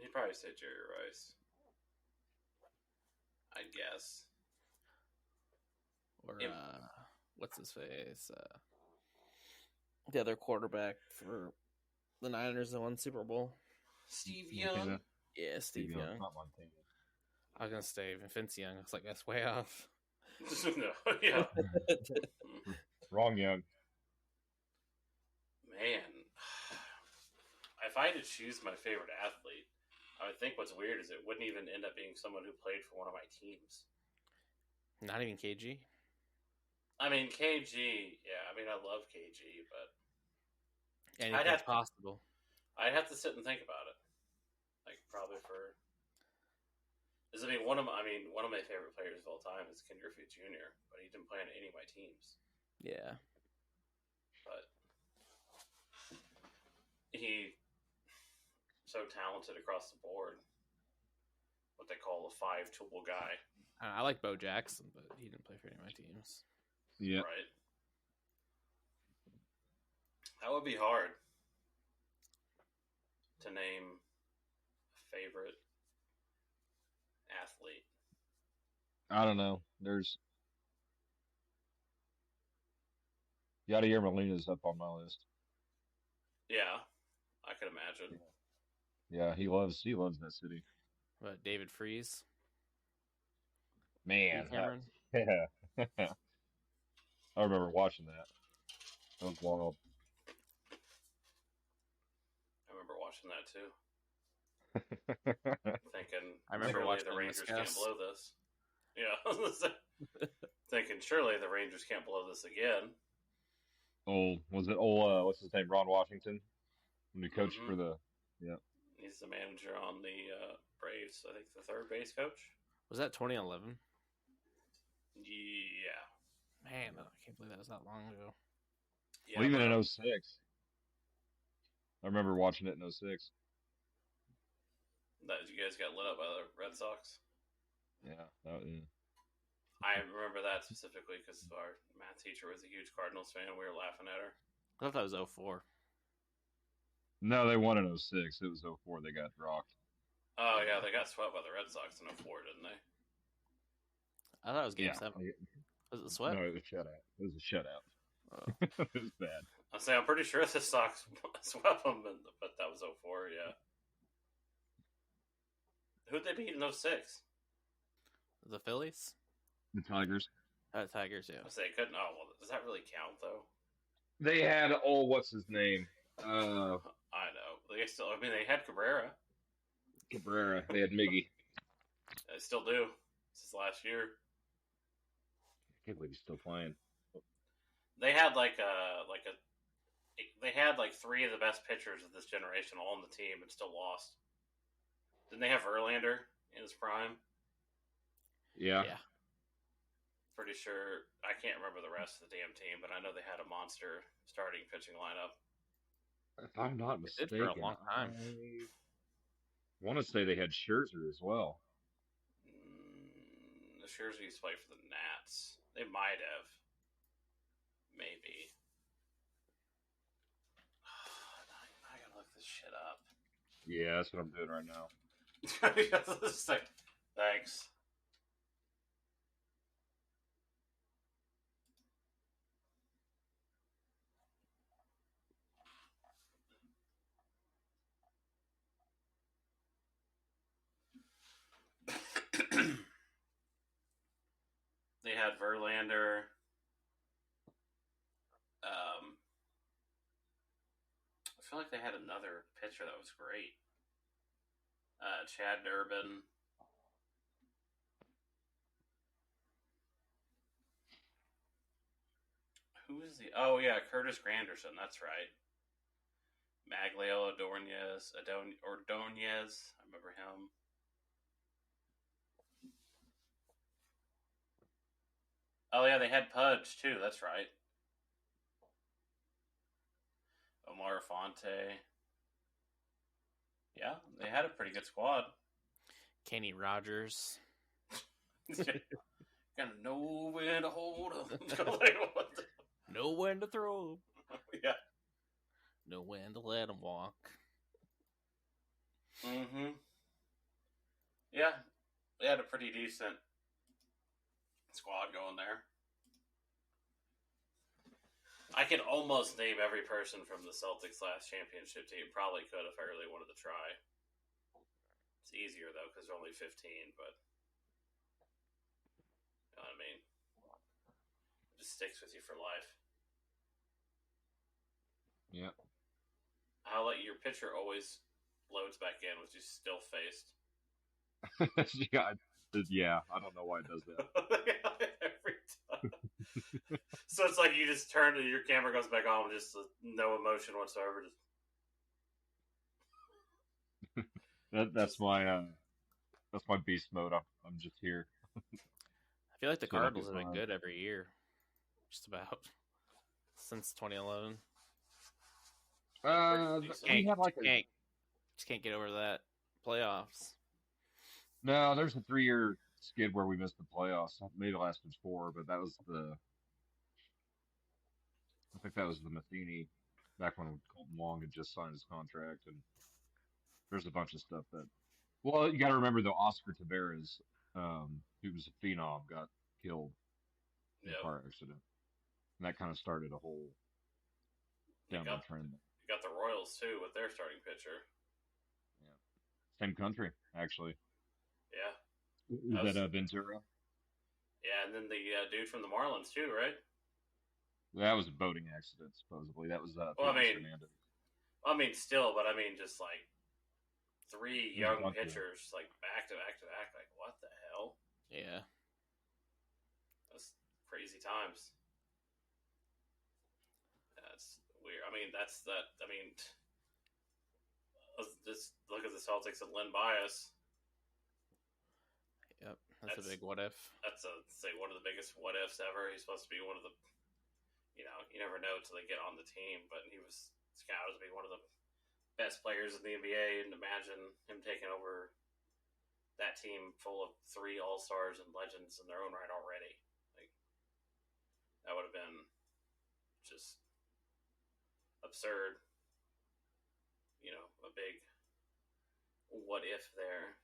He'd probably say Jerry Rice. I guess. Or what's his face? The other quarterback for the Niners that won Super Bowl. Steve Young. Yeah, Steve Young. Not Montana. I was gonna say Vince Young. I was like, that's way off. No, yeah. Wrong Young. Man, if I had to choose my favorite athlete, I would think what's weird is it wouldn't even end up being someone who played for one of my teams. Not even KG. I mean, KG. Yeah, I mean, I love KG, but Anything's possible. I'd have to sit and think about it. Like probably for. Because one of my favorite players of all time is Ken Griffey Jr., but he didn't play on any of my teams. Yeah. But he so talented across the board. What they call a 5-tool guy. I like Bo Jackson, but he didn't play for any of my teams. Yeah. Right. That would be hard to name a favorite athlete. I don't know. There's Yadier Molina's up on my list. Yeah, I could imagine. Yeah, he loves that city. But David Freese. Man, Cameron. yeah. I remember watching that. That was wild. I remember watching that too. Thinking, I remember surely watching the them Rangers can't discuss. blow this. Yeah. Thinking, surely the Rangers can't blow this again. What's his name? Ron Washington? When he coached for the, He's the manager on the Braves, I think the third base coach. Was that 2011? Yeah. Man, I can't believe that was that long ago. Yeah, well, even in 06. I remember watching it in 06. That you guys got lit up by the Red Sox. Yeah. I remember that specifically because our math teacher was a huge Cardinals fan. We were laughing at her. I thought that was 04. No, they won in 06. It was 04 they got rocked. Oh, yeah, they got swept by the Red Sox in 04, didn't they? I thought it was Game 7. Was it a sweat? No, it was a shutout. It was a shutout. Oh. It was bad. I'm pretty sure the Sox swept them, but that was 04, yeah. Who'd they beat in 06? The Phillies? The Tigers. Tigers, yeah. I say couldn't. Oh, well, does that really count, though? They had, what's his name? I know. They had Cabrera. Cabrera. They had Miggy. They still do. This is last year. I can't believe he's still playing. They had they had three of the best pitchers of this generation all on the team and still lost. Didn't they have Verlander in his prime? Yeah. Pretty sure. I can't remember the rest of the damn team, but I know they had a monster starting pitching lineup. If I'm not mistaken, for a long time. I want to say they had Scherzer as well. The Scherzer used to play for the Nats. They might have. Maybe. I gotta look this shit up. Yeah, that's what I'm doing right now. Thanks. They had Verlander. I feel like they had another pitcher that was great. Chad Durbin. Who is the? Oh yeah, Curtis Granderson. That's right. Maglio Ordonez. Ordonez. I remember him. Oh yeah, they had Pudge too. That's right. Omar Fonte. Yeah, they had a pretty good squad. Kenny Rogers. Gotta know when to hold them. Know when to throw 'em. Yeah. Know when to let them walk. Mm-hmm. Yeah, they had a pretty decent squad going there. I could almost name every person from the Celtics last championship team. Probably could if I really wanted to try. It's easier, though, because they're only 15, but you know what I mean? It just sticks with you for life. Yeah. I'll let your pitcher always loads back in with just still faced. Yeah, I don't know why it does that. Every time. So it's like you just turn to your camera goes back on, just no emotion whatsoever. That's my beast mode. I'm just here. I feel like the Shut up, Cardinals have been good every year, just about since 2011. We had like Just can't get over that playoffs. no. There's a 3-year skid where we missed the playoffs. Maybe the last was 4, but that was I think that was the Matheny back when Colton Wong had just signed his contract, and there's a bunch of stuff that. Well, you got to remember though, Oscar Taveras, who was a phenom, got killed in a car accident, and that kind of started a whole downward trend. You got the Royals too with their starting pitcher. Yeah, same country actually. Yeah, is that Ventura? Yeah, and then the dude from the Marlins too, right? That was a boating accident, supposedly. That was Hernandez. I mean, still, but I mean, just like 3 young pitchers, like back to back to back. Like, what the hell? Yeah, that's crazy times. That's weird. I mean, that's that. I mean, just look at the Celtics and Len Bias. Yep, that's a big what if. That's one of the biggest what ifs ever. He's supposed to be one of the, you never know until they get on the team, but he was scouted to be one of the best players in the NBA, and imagine him taking over that team full of 3 All-Stars and legends in their own right already. Like, that would have been just absurd. A big what if there.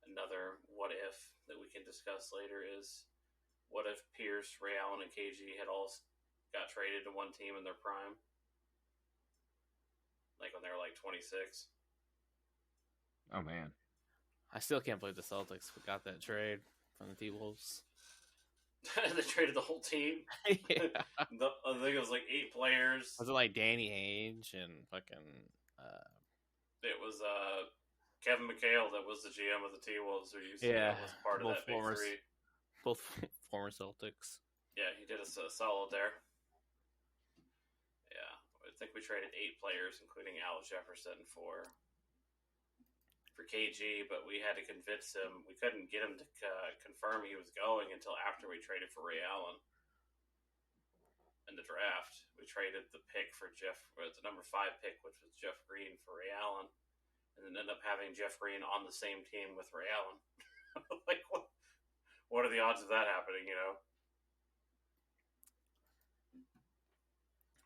Another what if that we can discuss later is what if Pierce, Ray Allen, and KG had all got traded to one team in their prime? Like when they were like 26. Oh, man. I still can't believe the Celtics got that trade from the T-Wolves. They traded the whole team? Yeah. I think it was like 8 players. Was it like Danny Ainge and fucking... It was Kevin McHale that was the GM of the T-Wolves, who was part of that big 3. Both former Celtics. Yeah, he did a solid there. Yeah, I think we traded 8 players, including Al Jefferson for KG, but we had to convince him. We couldn't get him to confirm he was going until after we traded for Ray Allen in the draft. We traded the pick for the number 5 pick, which was Jeff Green, for Ray Allen, and then ended up having Jeff Green on the same team with Ray Allen. Like, what are the odds of that happening?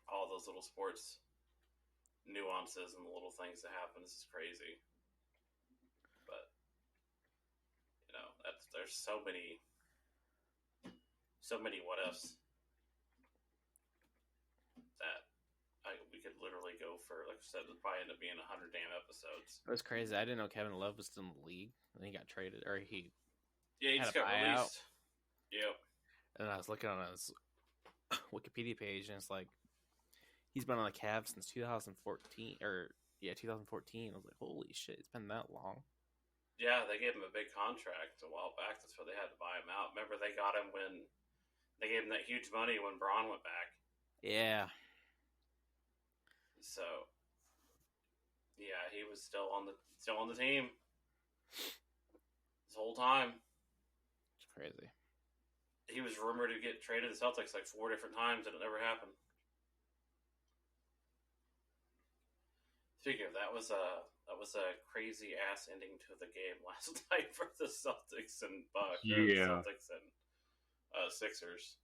All those little sports nuances and the little things that happen. This is crazy. But there's so many what ifs that we could literally go for, like I said, it'd probably end up being 100 damn episodes. It was crazy. I didn't know Kevin Love was still in the league. And he got traded, or he just got released. Yep. And I was looking on his Wikipedia page, and it's like he's been on the Cavs since 2014, 2014. I was like, holy shit, it's been that long. Yeah, they gave him a big contract a while back. That's why they had to buy him out. Remember, they got him when they gave him that huge money when Braun went back. Yeah. So, yeah, he was still on the team this whole time. It's crazy. He was rumored to get traded to the Celtics like 4 different times, and it never happened. Speaking of that, was a crazy ass ending to the game last night for the Celtics and Bucks. Yeah. Celtics and Sixers.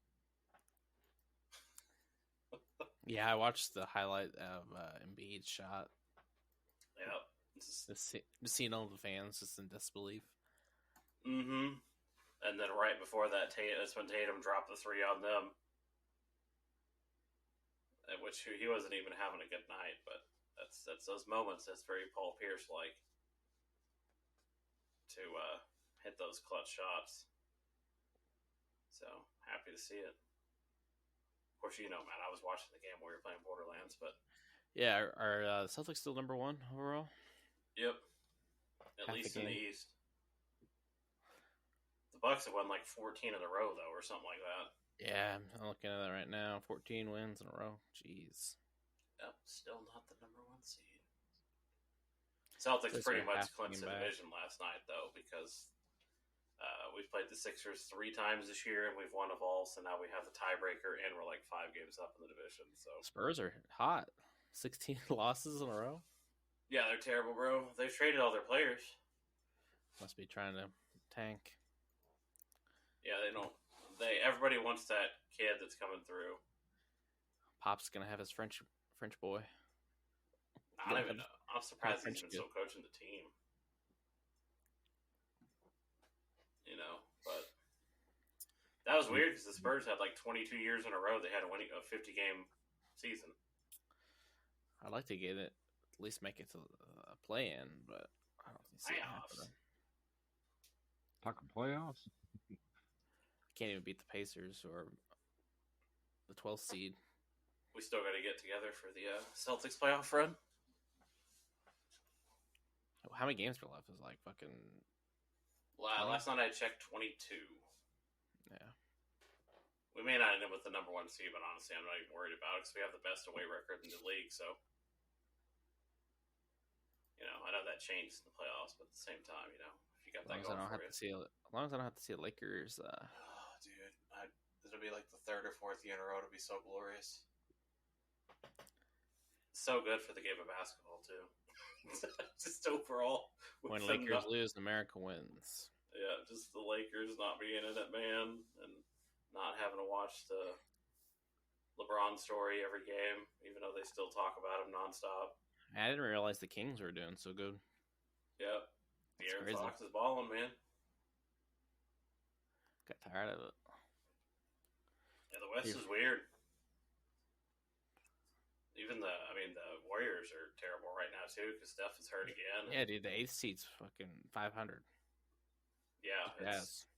Yeah, I watched the highlight of Embiid's shot. Yep. Just seeing all the fans just in disbelief. Mm-hmm. And then right before that, that's when Tatum dropped the 3 on them. Which he wasn't even having a good night, but that's those moments. That's very Paul Pierce-like to hit those clutch shots. So, happy to see it. Of course, Matt, I was watching the game where we were playing Borderlands, but... Yeah, are Celtics still number 1 overall? Yep. At least in the East. The Bucks have won like 14 in a row though, or something like that. Yeah, I'm looking at that right now. 14 wins in a row. Jeez. Yep, still not the number 1 seed. Celtics Says pretty they're much half clinched game the back. division last night though, because we've played the Sixers 3 times this year and we've won them all. So now we have the tiebreaker and we're like 5 games up in the division. So Spurs are hot. 16 losses in a row. yeah, they're terrible, bro. They've traded all their players. Must be trying to tank. Yeah, they don't. Everybody wants that kid that's coming through. Pop's gonna have his French boy. I don't even know. I'm surprised he's French even kid. still coaching the team. You know, but that was weird because the Spurs had like 22 years in a row they had a 50-game season. I'd like to get it, at least make it to the play-in, but I don't see it Playoffs. happening. Talking playoffs. Can't even beat the Pacers or the 12th seed. We still got to get together for the Celtics playoff run. How many games are left? Is like fucking. Last night I checked 22. Yeah. We may not end up with the number 1 seed, but honestly, I'm not even worried about it because we have the best away record in the league. So, you know, I know that changes in the playoffs, but at the same time, you know, if you got As long that as I going don't for have you. to see, as long as I don't have to see the Lakers. Oh, dude, it'll be like the 3rd or 4th year in a row. It'll be so glorious. So good for the game of basketball too. Just overall, When Lakers lose, America wins. Yeah, just the Lakers not being in it, man, and not having to watch the LeBron story every game, even though they still talk about him nonstop. I didn't realize the Kings were doing so good. Yep, That's De'Aaron crazy. Fox is balling, man. Got tired of it. Yeah, the West is weird. Even the Warriors are terrible right now too because Steph is hurt again. Yeah, dude, the 8th seed's fucking 500. Yeah, Yes.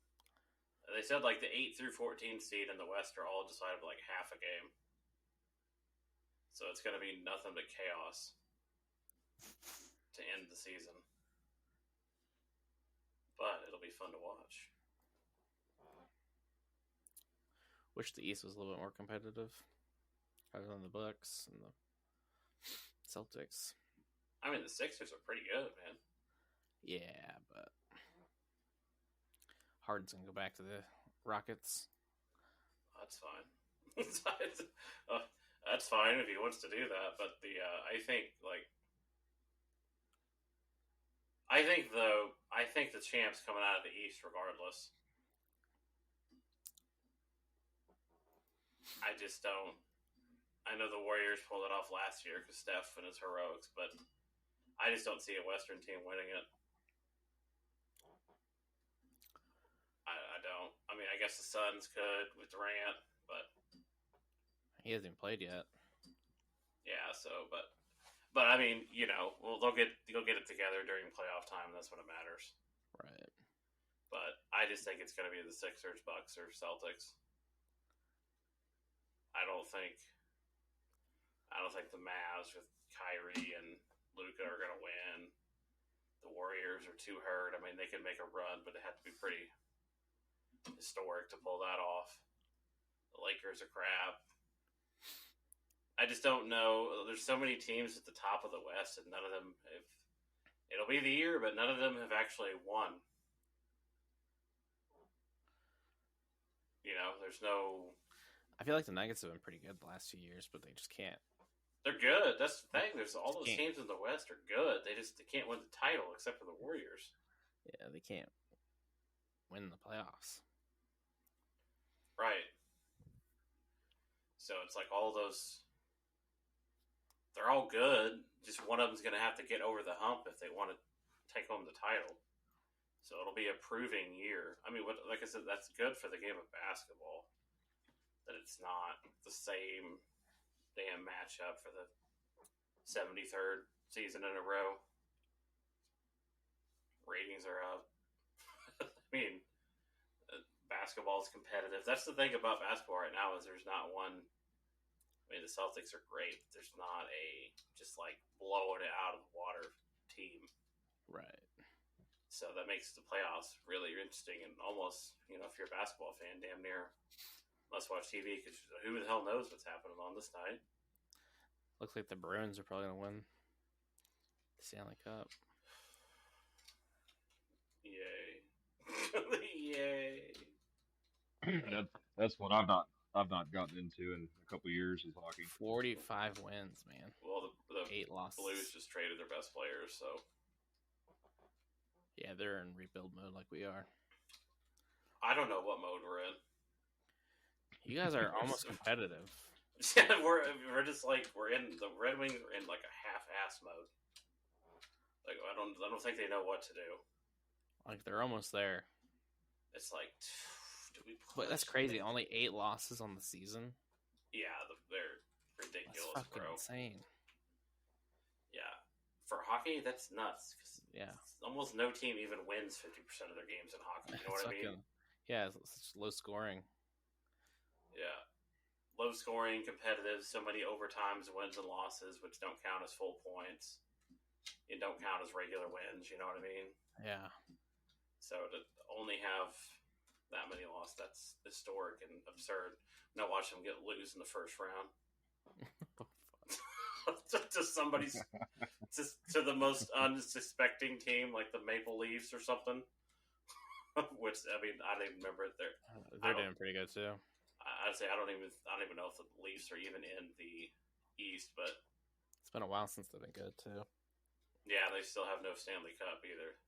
They said like the 8 through 14 seed in the West are all decided by like half a game. So it's going to be nothing but chaos to end the season. But it'll be fun to watch. Wish the East was a little bit more competitive, other than the Bucks and the Celtics. I mean, the Sixers are pretty good, man. Yeah, but Harden's gonna go back to the Rockets. That's fine. That's fine if he wants to do that. But I think the champ's coming out of the East regardless. I just don't. I know the Warriors pulled it off last year because Steph and his heroics, but I just don't see a Western team winning it. I don't. I mean, I guess the Suns could with Durant, but He hasn't even played yet. yeah. So, but I mean, you know, well, they'll get it together during playoff time. That's when it matters. Right. But I just think it's going to be the Sixers, Bucks, or Celtics. I don't think the Mavs with Kyrie and Luka are going to win. The Warriors are too hurt. I mean, they can make a run, but it had to be pretty historic to pull that off. The Lakers are crap. I just don't know. There's so many teams at the top of the West, and none of them have. It'll be the year, but none of them have actually won. You know, there's no. I feel like the Nuggets have been pretty good the last few years, but they just can't. They're good. That's the thing. There's all those Can't. teams in the West are good. They can't win the title except for the Warriors. Yeah, they can't win the playoffs. Right. So it's like all those. They're all good. Just one of them's going to have to get over the hump if they want to take home the title. So it'll be a proving year. I mean, like I said, that's good for the game of basketball. That it's not the same damn matchup for the 73rd season in a row. Ratings are up. I mean, basketball is competitive. That's the thing about basketball right now is there's not one. I mean, the Celtics are great. But there's not a just like blowing it out of the water team. Right. So that makes the playoffs really interesting and almost, if you're a basketball fan, damn near must watch TV because who the hell knows what's happening on this night? Looks like the Bruins are probably gonna win the Stanley Cup. Yay! Yay! That's what I've not gotten into in a couple years is hockey. 45 wins, man. Well, the 8 losses. Blues just traded their best players, so yeah, they're in rebuild mode like we are. I don't know what mode we're in. You guys are almost competitive. Yeah, we're just like we're in the Red Wings are in like a half-ass mode. Like I don't think they know what to do. Like they're almost there. It's like, do we? But that's crazy. Only 8 losses on the season. Yeah, they're ridiculous, That's fucking bro. insane. Yeah, for hockey, that's nuts. Yeah, almost no team even wins 50% of their games in hockey. You know what I mean? Yeah, it's such low scoring. Yeah. Low scoring, competitive, so many overtimes, wins and losses, which don't count as full points. And don't count as regular wins, you know what I mean? Yeah. So to only have that many losses, that's historic and absurd. Now watch them lose in the first round. to somebody's to the most unsuspecting team like the Maple Leafs or something. Which I mean, I don't even remember it. They're doing pretty good too. I'd say I don't even know if the Leafs are even in the East, but it's been a while since they've been good too. Yeah, they still have no Stanley Cup either.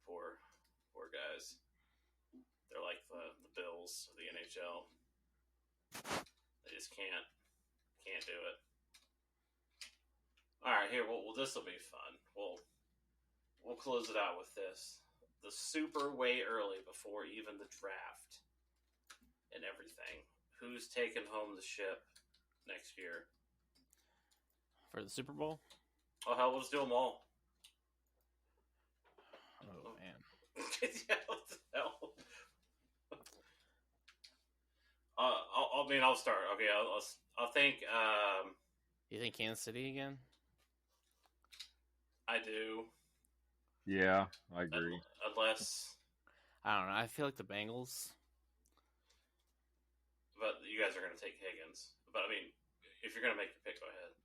Poor guys. They're like the Bills of the NHL. They just can't do it. All right, here. Well, this will be fun. We'll close it out with this. The super way early before even the draft and everything. Who's taking home the ship next year for the Super Bowl? Oh hell, we'll just do them all. Oh man. Yeah, what the hell? I'll start. Okay, I'll think. You think Kansas City again? I do. Yeah, I agree. Unless I don't know. I feel like the Bengals. But you guys are going to take Higgins. But I mean, if you're going to make your pick, go ahead.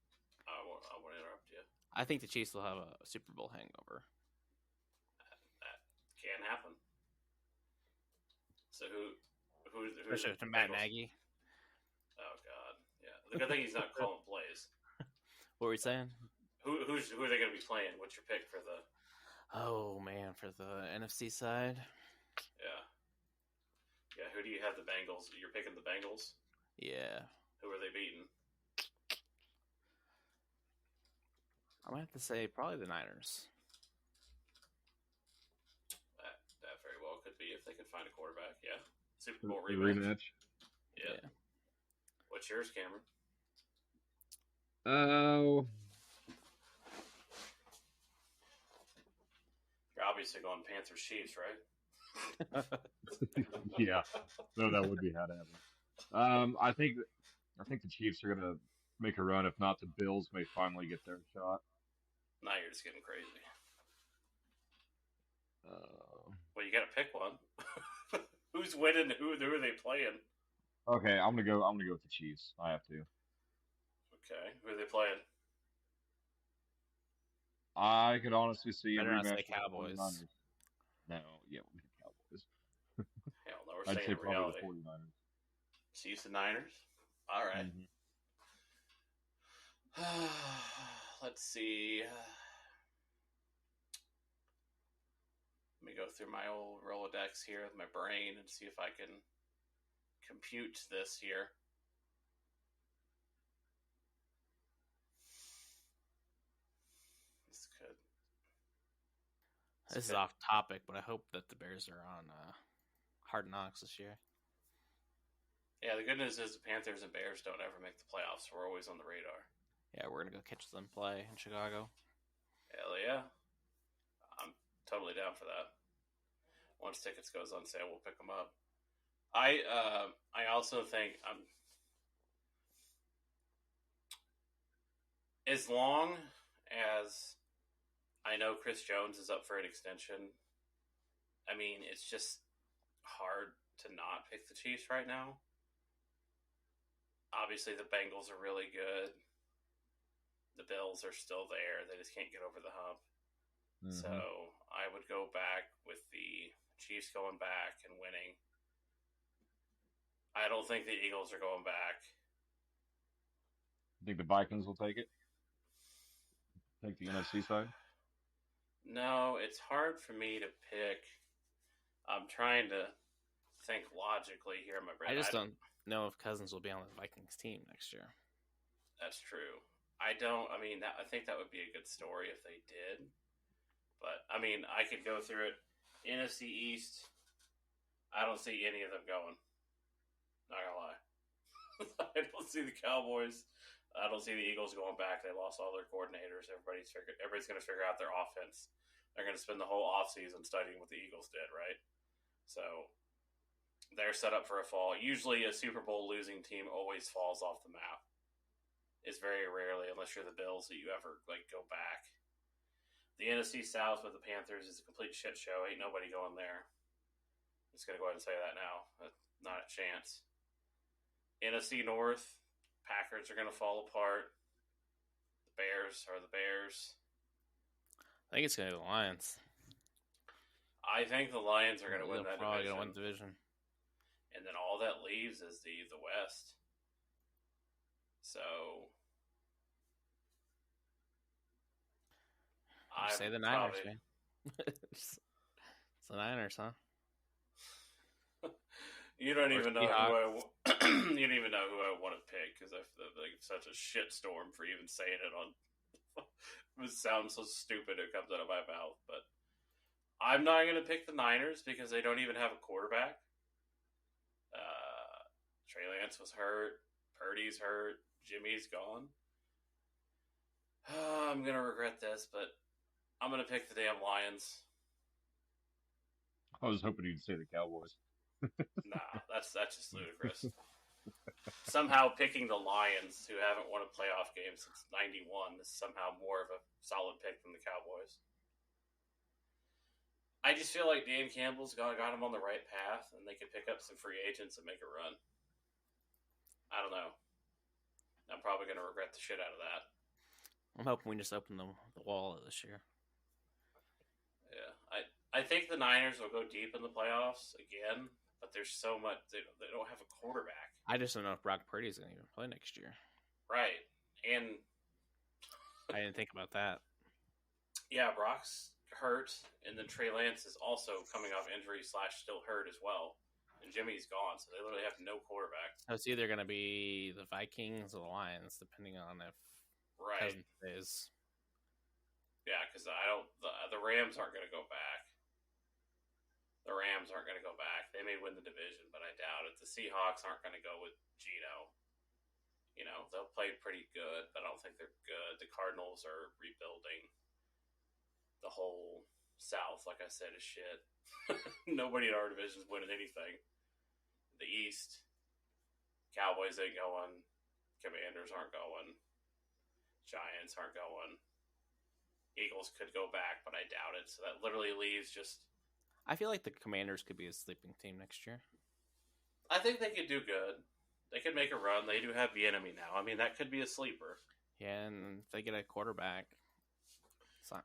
I won't interrupt you. I think the Chiefs will have a Super Bowl hangover. That can happen. So who's to Matt Nagy? Oh God, yeah. The good thing he's not calling plays. What were you saying? Who are they going to be playing? What's your pick for the? Oh man, for the NFC side. Yeah. Yeah. Who do you have the Bengals? You're picking the Bengals. Yeah. Who are they beating? I might have to say probably the Niners. That very well could be if they can find a quarterback. Yeah. Super Bowl rematch. Yeah. What's yours, Cameron? Oh. You're obviously going Panthers Chiefs, right? Yeah. No, that would be how to happen. I think the Chiefs are gonna make a run. If not, the Bills may finally get their shot. Now you're just getting crazy. Well, you got to pick one. Who's winning? Who are they playing? Okay, I'm gonna go with the Chiefs. I have to. Okay, who are they playing? I could honestly see a rematch with Cowboys. The 49ers. No, yeah, we'll get Cowboys. Hell no, we're I'd saying say probably reality. the 49ers. Chiefs and Niners. All right. Mm-hmm. Let's see. Let me go through my old Rolodex here with my brain and see if I can compute this here. This is off topic, but I hope that the Bears are on Hard Knocks this year. Yeah, the good news is the Panthers and Bears don't ever make the playoffs. We're always on the radar. Yeah, we're going to go catch them play in Chicago. Hell yeah. I'm totally down for that. Once tickets goes on sale, we'll pick them up. I also think as long as I know Chris Jones is up for an extension. I mean, it's just hard to not pick the Chiefs right now. Obviously, the Bengals are really good. The Bills are still there. They just can't get over the hump. Mhm. So I would go back with the Chiefs going back and winning. I don't think the Eagles are going back. I think the Vikings will take it. Take the NFC side. No, it's hard for me to pick. I'm trying to think logically here in my brain. I just don't know if Cousins will be on the Vikings team next year. That's true. I don't. I mean, I think that would be a good story if they did. But I mean, I could go through it. NFC East. I don't see any of them going. Not gonna lie. I don't see the Cowboys. I don't see the Eagles going back. They lost all their coordinators. Everybody's going to figure out their offense. They're going to spend the whole offseason studying what the Eagles did, right? So they're set up for a fall. Usually, a Super Bowl losing team always falls off the map. It's very rarely, unless you're the Bills, that you ever go back. The NFC South with the Panthers is a complete shit show. Ain't nobody going there. I'm just going to go ahead and say that now. Not a chance. NFC North, Packers are going to fall apart. The Bears are the Bears. I think it's going to be the Lions. I think the Lions are going to win They're that probably division. going to win the division. And then all that leaves is the West. So I Say the Niners, man. It's the Niners, huh? You don't even know Seahawks. you don't even know who I want to pick because I feel like it's such a shit storm for even saying it on. It sounds so stupid it comes out of my mouth, but I'm not going to pick the Niners because they don't even have a quarterback. Trey Lance was hurt. Purdy's hurt. Jimmy's gone. I'm going to regret this, but I'm going to pick the damn Lions. I was hoping you'd say the Cowboys. Nah, that's just ludicrous. Somehow picking the Lions, who haven't won a playoff game since '91, is somehow more of a solid pick than the Cowboys. I just feel like Dan Campbell's got him on the right path, and they could pick up some free agents and make a run. I don't know. I'm probably going to regret the shit out of that. I'm hoping we just open the wallet this year. Yeah, I think the Niners will go deep in the playoffs again, but there's so much they don't have a quarterback. I just don't know if Brock Purdy's going to even play next year. Right, and I didn't think about that. Yeah, Brock's hurt, and then Trey Lance is also coming off injury / still hurt as well, and Jimmy's gone, so they literally have no quarterback. So it's either going to be the Vikings or the Lions, depending on if Cousins is. Yeah, because the Rams aren't going to go back. The Rams aren't going to go back. They may win the division, but I doubt it. The Seahawks aren't going to go with Geno. You know, they'll play pretty good, but I don't think they're good. The Cardinals are rebuilding. The whole South, like I said, is shit. Nobody in our division is winning anything. The East, Cowboys ain't going. Commanders aren't going. Giants aren't going. Eagles could go back, but I doubt it. So that literally leaves just... I feel like the Commanders could be a sleeping team next year. I think they could do good. They could make a run. They do have the enemy now. I mean, that could be a sleeper. Yeah, and if they get a quarterback...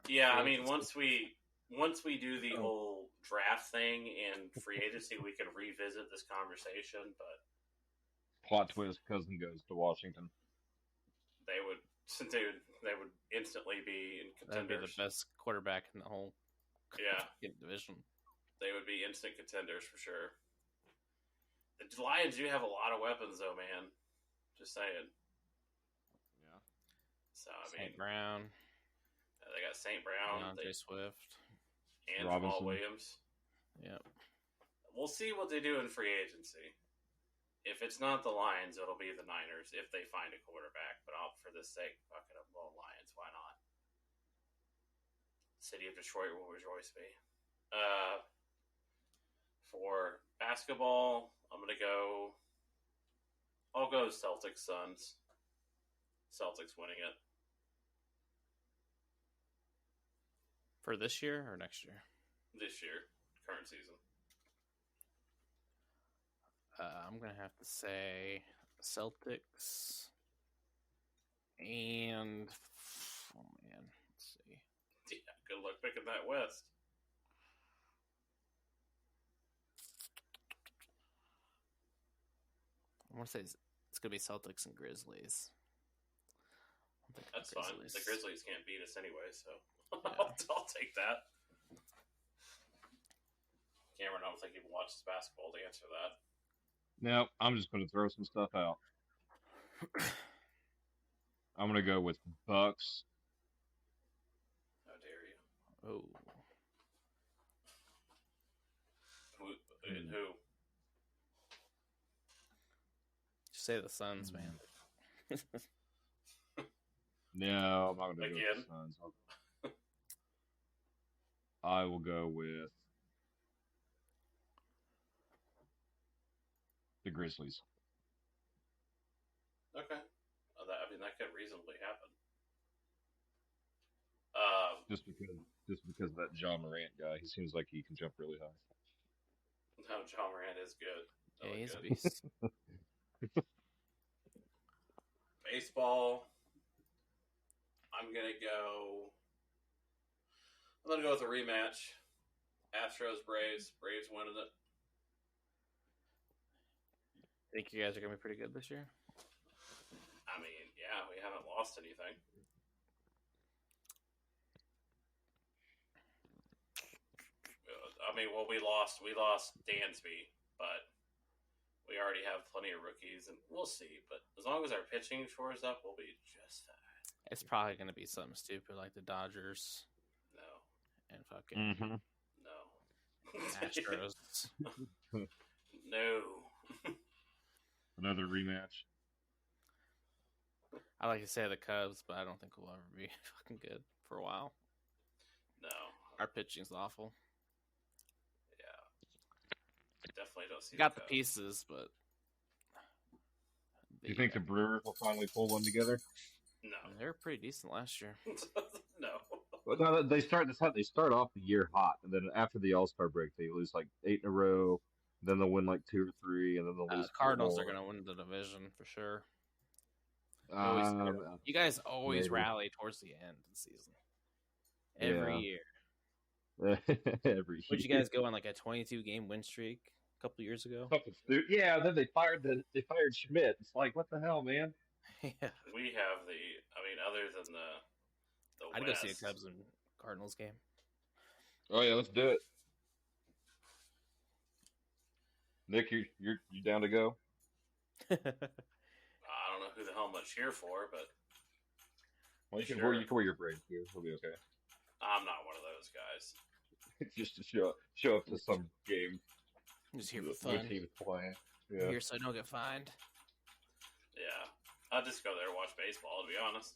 Yeah, I mean, once we do the whole draft thing and free agency, we can revisit this conversation, but... Plot twist, Cousin goes to Washington. They would instantly be in contenders. That'd be the best quarterback in the whole division. They would be instant contenders for sure. The Lions do have a lot of weapons, though, man. Just saying. Yeah. So I mean, St. Brown. They got St. Brown, DeAndre Swift, and Jamal Williams. Yep. We'll see what they do in free agency. If it's not the Lions, it'll be the Niners if they find a quarterback. But for this sake, fuck it up, well, Lions. Why not? City of Detroit will rejoice me. For basketball, I'll go Celtics Suns. Celtics winning it. For this year or next year? this year, current season? I'm going to have to say Celtics. And, oh man, let's see. Yeah, good luck picking that West. I want to say it's going to be Celtics and Grizzlies. That's fine. The Grizzlies can't beat us anyway, so Yeah. I'll take that. Cameron, I don't think he watches basketball to answer that. No, I'm just going to throw some stuff out. I'm going to go with Bucks. How dare you? Oh. Who? Just say the Suns, man. No, I'm not going to go with Again? the Suns. I will go with the Grizzlies. Okay. I mean, that could reasonably happen. Just because of that John Morant guy, he seems like he can jump really high. No, John Morant is good. Yeah, he's a good. beast. Baseball. I'm gonna go with a rematch. Astros Braves. Braves winning it. Think you guys are going to be pretty good this year? I mean, yeah, we haven't lost anything. I mean, well, we lost Dansby, but we already have plenty of rookies, and we'll see. But as long as our pitching shores up, we'll be just fine. It's probably going to be something stupid like the Dodgers No, and fucking no, Astros. no. Another rematch. I like to say the Cubs, but I don't think we'll ever be fucking good for a while. No. Our pitching's awful. Yeah. Definitely don't see. Got the pieces, but Do you think the Brewers will finally pull one together? No. They were pretty decent last year. No. Well, no, they start off the year hot, and then after the All-Star break, they lose like 8 in a row. Then they'll win like 2 or 3, and then they'll lose. Cardinals are going to win the division for sure. You guys always rally towards the end of the season. Every year. Every Would you year. guys go on like a 22-game win streak a couple years ago? Yeah, then they fired Schmidt. It's like, what the hell, man? Yeah. We have other than the I'd West. go see a Cubs and Cardinals game. Oh yeah, let's do it. Nick, you down to go? I don't know who the hell I'm gonna cheer for, but Well, you can Sure. wear your braid too. It'll be okay. I'm not one of those guys. Just to show up to some game. Just here for The fun. team's playing. Yeah. Here so I don't get fined. Yeah, I'll just go there and watch baseball. To be honest,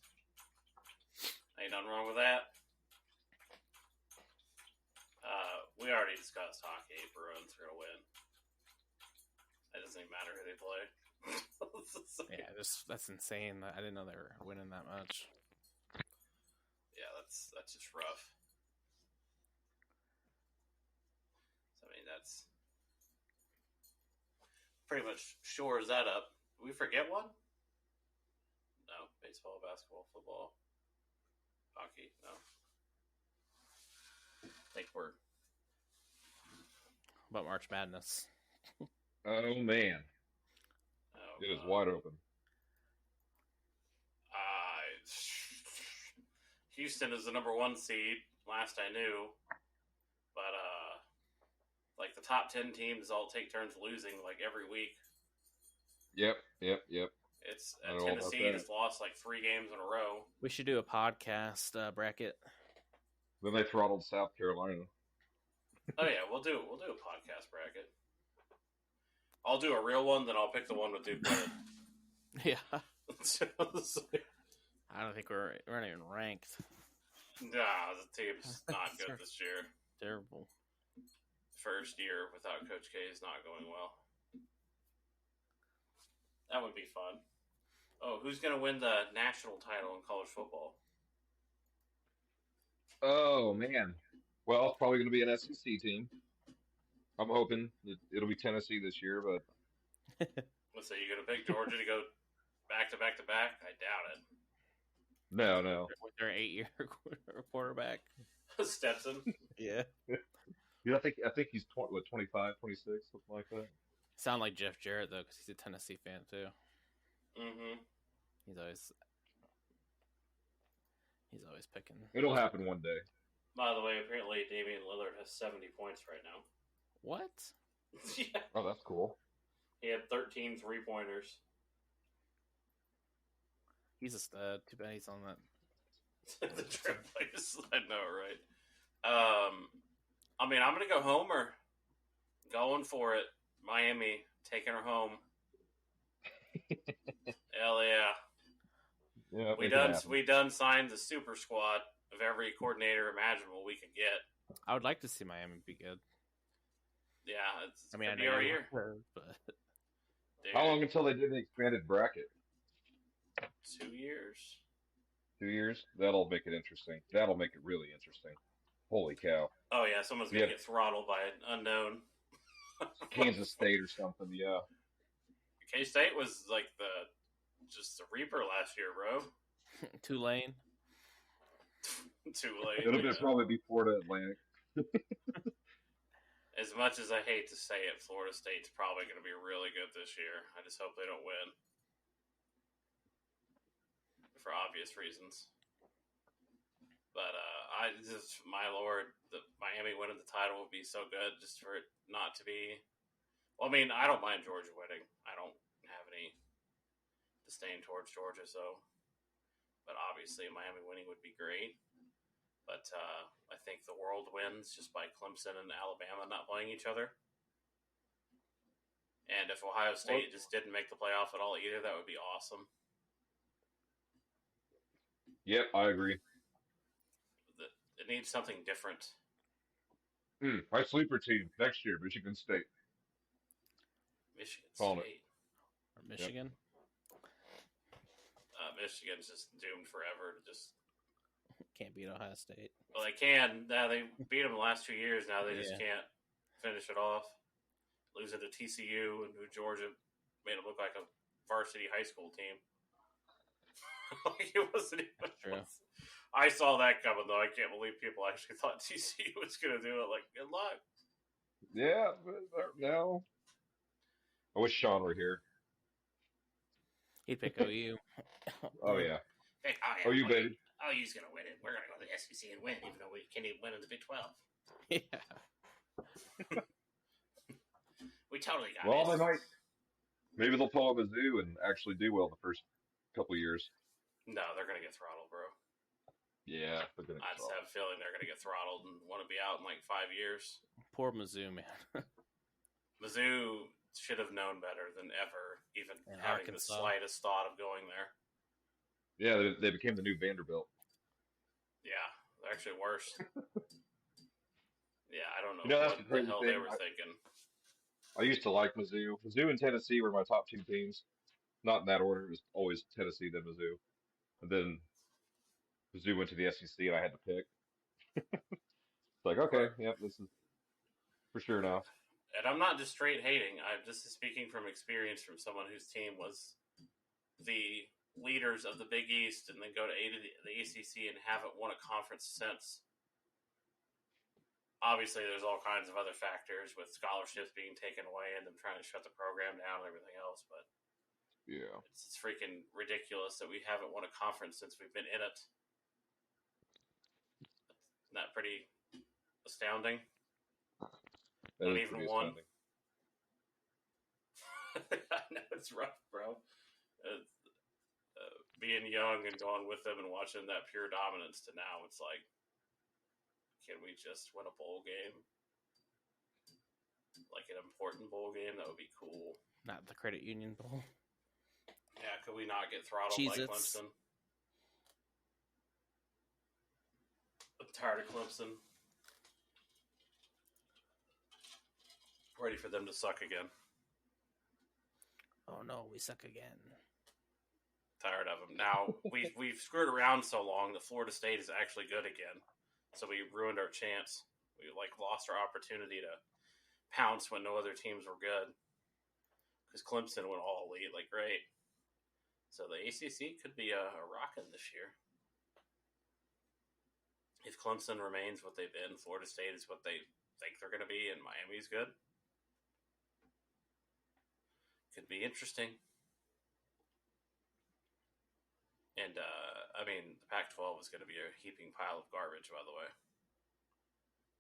ain't nothing wrong with that. We already discussed hockey. Bruins are gonna win. It doesn't even matter who they play. Yeah, that's insane. I didn't know they were winning that much. Yeah, that's just rough. So, I mean, that's pretty much shores that up. Did we forget one? No. Baseball, basketball, football, hockey. No. I think we're. About March Madness. Oh man, Oh, it is wide open. Houston is the number 1 seed. Last I knew, but like the top 10 teams all take turns losing like every week. Yep. It's I know all about Tennessee that. has lost like 3 games in a row. We should do a podcast bracket. Then they throttled South Carolina. Oh yeah, we'll do a podcast bracket. I'll do a real one, then I'll pick the one with Duke winning. Yeah. Nah, I don't think we're not even ranked. the team's not good this year. Terrible. First year without Coach K is not going well. That would be fun. Oh, who's going to win the national title in college football? Oh man. Well, it's probably going to be an SEC team. I'm hoping it'll be Tennessee this year, but Let's say you're gonna pick Georgia to go back to back to back. I doubt no. With their 8-year quarterback. it. Stetson. Yeah. Yeah, I think he's 25, 26, something like that. Sound like Jeff Jarrett though, because he's a Tennessee fan too. Mm-hmm. He's always picking. It'll happen one day. By the way, apparently Damian Lillard has 70 points right now. What? Yeah. Oh, that's cool. He had 13 3-pointers. He's a stud. Too bad he's on that. The trip place. I know, right? I mean, I'm gonna go Homer. Going for it. Miami taking her home. Hell yeah. Yeah, We done signed the super squad of every coordinator imaginable we could get. I would like to see Miami be good. Yeah, it's I mean, I gonna know be our you year. were, but Dude, How long until they do the expanded bracket? 2 years. 2 years? That'll make it interesting. That'll make it really interesting. Holy cow. Oh yeah, someone's gonna Yeah. get throttled by an unknown. Kansas State or something, yeah. K-State was like just the reaper last year, bro. Tulane. Too late. It'll yeah. just probably be Florida Atlantic. As much as I hate to say it, Florida State's probably going to be really good this year. I just hope they don't win. For obvious reasons. But my lord, the Miami winning the title would be so good just for it not to be. Well, I mean, I don't mind Georgia winning. I don't have any disdain towards Georgia, so. But obviously, Miami winning would be great. But I think the world wins just by Clemson and Alabama not playing each other. And if Ohio State just didn't make the playoff at all either, that would be awesome. Yep, I agree. It needs something different. My sleeper team next year, Michigan State. Michigan Calling State. Or Michigan. Michigan's just doomed forever to just. Can't beat Ohio State. Well, they can. Now they beat them the last 2 years. Now they just Yeah. can't finish it off. Losing to TCU and who Georgia made it look like a varsity high school team. Like it wasn't even. True. I saw that coming though. I can't believe people actually thought TCU was going to do it. Like, good luck. Yeah, but no. I wish Sean were here. He'd pick OU. Oh, yeah. Hey, Oh, you baby. OU's going to win it. We're going to go to the SEC and win, even though we can't even win in the Big 12. Yeah. We totally got Well, it. they might. Maybe they'll pull up a zoo and actually do well the first couple of years. No, they're going to get throttled, bro. Yeah, they're gonna. I just have a feeling they're going to get throttled and want to be out in like 5 years. Poor Mizzou, man. Mizzou should have known better than ever, even And having Arkansas. the slightest thought of going there. Yeah, they became the new Vanderbilt. Yeah, they're actually worse. Yeah, I don't know, That's what the crazy the hell they thing. were thinking. I used to like Mizzou. Mizzou and Tennessee were my top two teams. Not in that order. It was always Tennessee, then Mizzou. And then Mizzou went to the SEC, and I had to pick. It's like, okay, yep, this is for sure now. And I'm not just straight hating. I'm just speaking from experience from someone whose team was the leaders of the Big East and then go to the ACC and haven't won a conference since. Obviously, there's all kinds of other factors with scholarships being taken away and them trying to shut the program down and everything else, but Yeah. it's freaking ridiculous that we haven't won a conference since we've been in it. Isn't that pretty astounding? That Not is even pretty one. astounding. I know it's rough, bro. Being young and going with them and watching that pure dominance to now, it's like, can we just win a bowl game? Like an important bowl game? That would be cool. Not the Credit Union Bowl. Yeah, could we not get throttled Cheez-Its. like Clemson? I'm tired of Clemson. Ready for them to suck again. Oh no, we suck again. Tired of them. Now, we've screwed around so long that Florida State is actually good again. So we ruined our chance. We lost our opportunity to pounce when no other teams were good. Because Clemson went all elite, great. So the ACC could be a rockin' this year. If Clemson remains what they've been, Florida State is what they think they're going to be, and Miami's good. Could be interesting. And, the Pac-12 is going to be a heaping pile of garbage, by the way,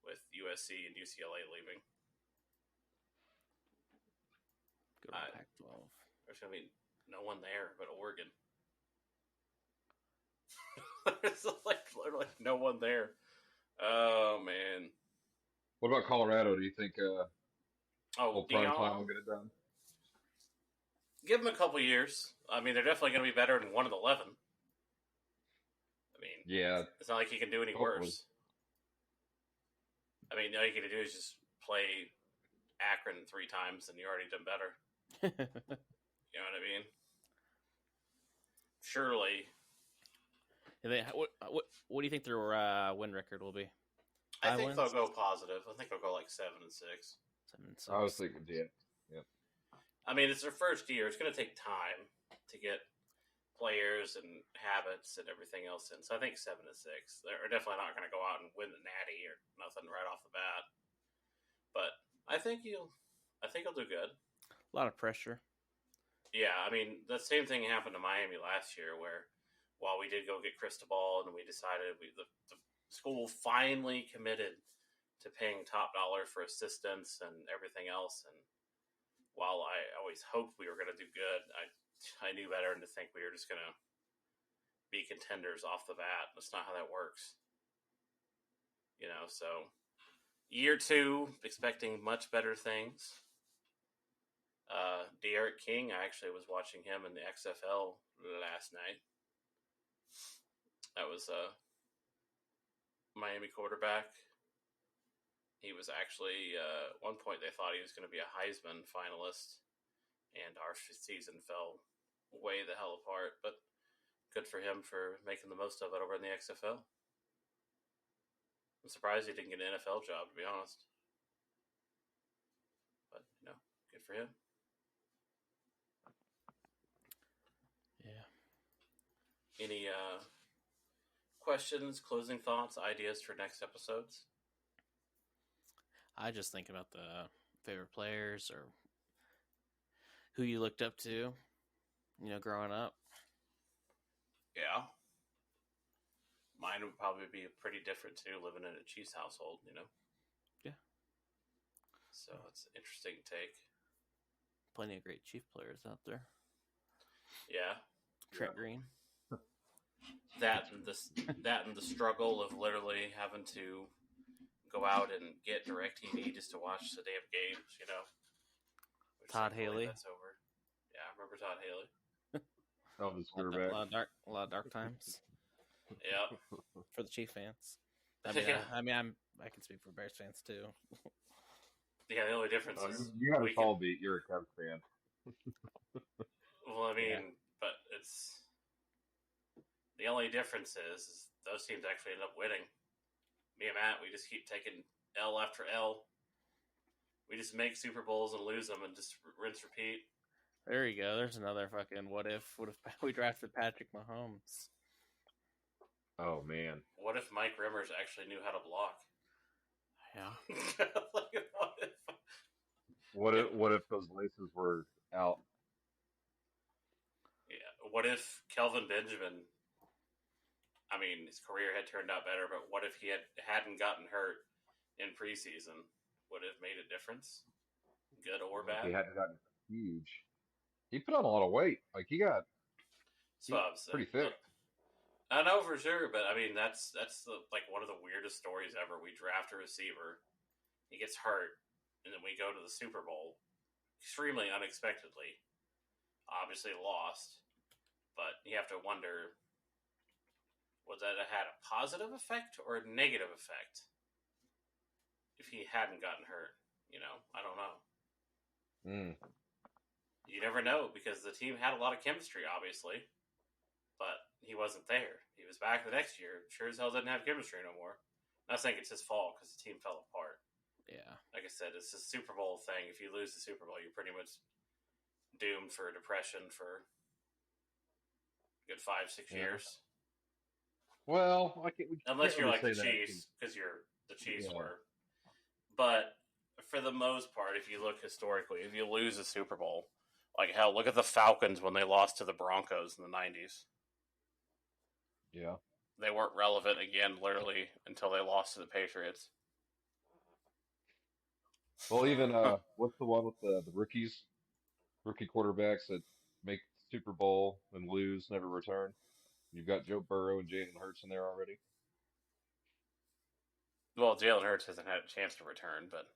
with USC and UCLA leaving. Good old Pac-12. There's going to be no one there but Oregon. There's literally no one there. Oh, man. What about Colorado? Do you think Deion, prime time will get it done? Give them a couple years. They're definitely going to be better than 1-11. Yeah. It's not like you can do any worse. All you can do is just play Akron 3 times and you're already done better. You know what I mean? Surely. What do you think their win record will be? I think they'll go positive. I think they'll go 7-6. 7-6. I was thinking, yeah. It's their first year. It's going to take time to get players and habits and everything else in. So I think 7-6. They're definitely not going to go out and win the Natty or nothing right off the bat. But I think he'll do good. A lot of pressure. Yeah, the same thing happened to Miami last year, where while we did go get Cristobal and we decided the school finally committed to paying top dollar for assistants and everything else. And while I always hoped we were going to do good, I knew better than to think we were just going to be contenders off the bat. That's not how that works. So year 2, expecting much better things. De'Aaron King, I actually was watching him in the XFL last night. That was a Miami quarterback. He was actually, at one point they thought he was going to be a Heisman finalist, and our season fell way the hell apart, but good for him for making the most of it over in the XFL. I'm surprised he didn't get an NFL job, to be honest. But, good for him. Yeah. Any questions, closing thoughts, ideas for next episodes? I just think about the favorite players or who you looked up to, growing up. Yeah. Mine would probably be pretty different too, living in a Chiefs household, Yeah. So it's an interesting take. Plenty of great Chief players out there. Yeah. Trent Green. That and the struggle of literally having to go out and get DirecTV just to watch the damn games, Todd Haley. That's over. Yeah, I remember Todd Haley. Oh, the quarterback. A lot of dark times. Yeah. For the Chief fans. I can speak for Bears fans too. Yeah, the only difference is you got a tall beat. You're a Cubs fan. Well, but it's the only difference is those teams actually end up winning. Me and Matt, we just keep taking L after L. We just make Super Bowls and lose them and just rinse repeat. There you go. There's another fucking what if we drafted Patrick Mahomes? Oh man. What if Mike Rimmers actually knew how to block? Yeah. What if those laces were out? Yeah. What if Kelvin Benjamin? His career had turned out better, but what if he hadn't gotten hurt in preseason? Would it have made a difference? Good or bad? He hadn't gotten huge. He put on a lot of weight. He got pretty thick. I know for sure, but that's one of the weirdest stories ever. We draft a receiver, he gets hurt, and then we go to the Super Bowl extremely unexpectedly. Obviously lost, but you have to wonder, would that have had a positive effect or a negative effect if he hadn't gotten hurt? I don't know. You never know, because the team had a lot of chemistry, obviously, but he wasn't there. He was back the next year. Sure as hell didn't have chemistry no more. I think it's his fault because the team fell apart. Yeah. Like I said, it's a Super Bowl thing. If you lose the Super Bowl, you're pretty much doomed for depression for a good 5-6 Yeah. years. Well, we Unless can't you're really like the say that. Chiefs, because the Chiefs Yeah. were. But for the most part, if you look historically, if you lose a Super Bowl, like hell, look at the Falcons when they lost to the Broncos in the 90s. Yeah. They weren't relevant again, literally, until they lost to the Patriots. Well, even what's the one with the rookie quarterbacks that make Super Bowl and lose, never return? You've got Joe Burrow and Jalen Hurts in there already. Well, Jalen Hurts hasn't had a chance to return, but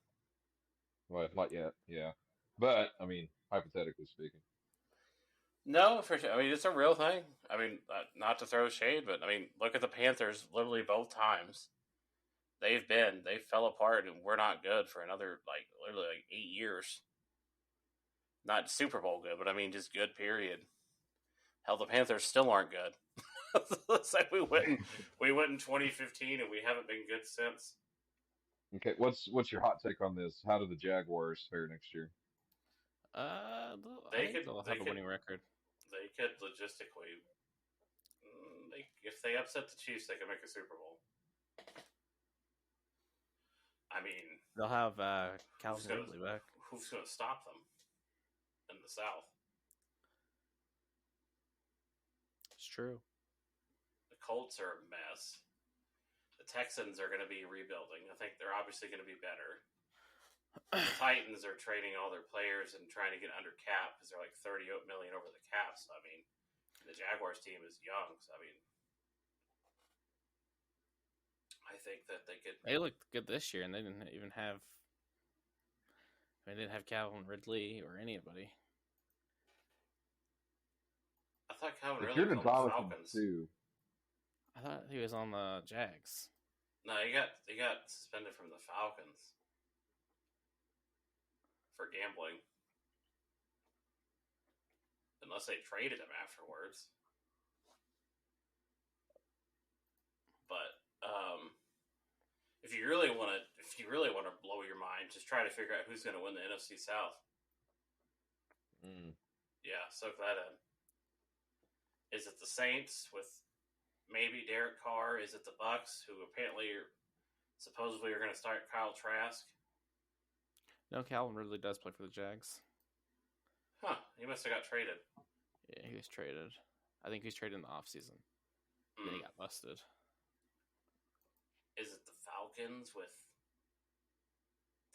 Well, not yet. Yeah, but I mean, hypothetically speaking. no, for sure. I mean, it's a real thing. I mean, not to throw shade, but I mean, look at the Panthers. Literally, both times they fell apart, and we're not good for another literally 8 years. Not Super Bowl good, but I mean, just good. Period. Hell, the Panthers still aren't good. It's like we went in 2015, and we haven't been good since. Okay, what's your hot take on this? How do the Jaguars fare next year? I They think could- they'll they have a could- winning record. They could logistically, if they upset the Chiefs, they could make a Super Bowl. I mean, They'll have who's Calvin gonna, Ridley back. who's going to stop them in the South? It's true. The Colts are a mess. The Texans are going to be rebuilding. I think they're obviously going to be better. The Titans are trading all their players and trying to get under cap because they're like $38 million over the cap. So I mean, the Jaguars team is young. So I mean, I think that they could. They looked good this year, and they didn't even have. They didn't have Calvin Ridley or anybody. I thought Calvin If Ridley you're was the on the Dolphins Falcons. too, I thought he was on the Jags. No, he got suspended from the Falcons for gambling, unless they traded him afterwards. But if you really want to blow your mind, just try to figure out who's going to win the NFC South. Yeah, soak that in. Is it the Saints with maybe Derek Carr? Is it the Bucks, who supposedly are going to start Kyle Trask? No, Calvin Ridley does play for the Jags. Huh, he must have got traded. Yeah, he was traded. I think he was traded in the offseason. Then he got busted. Is it the Falcons with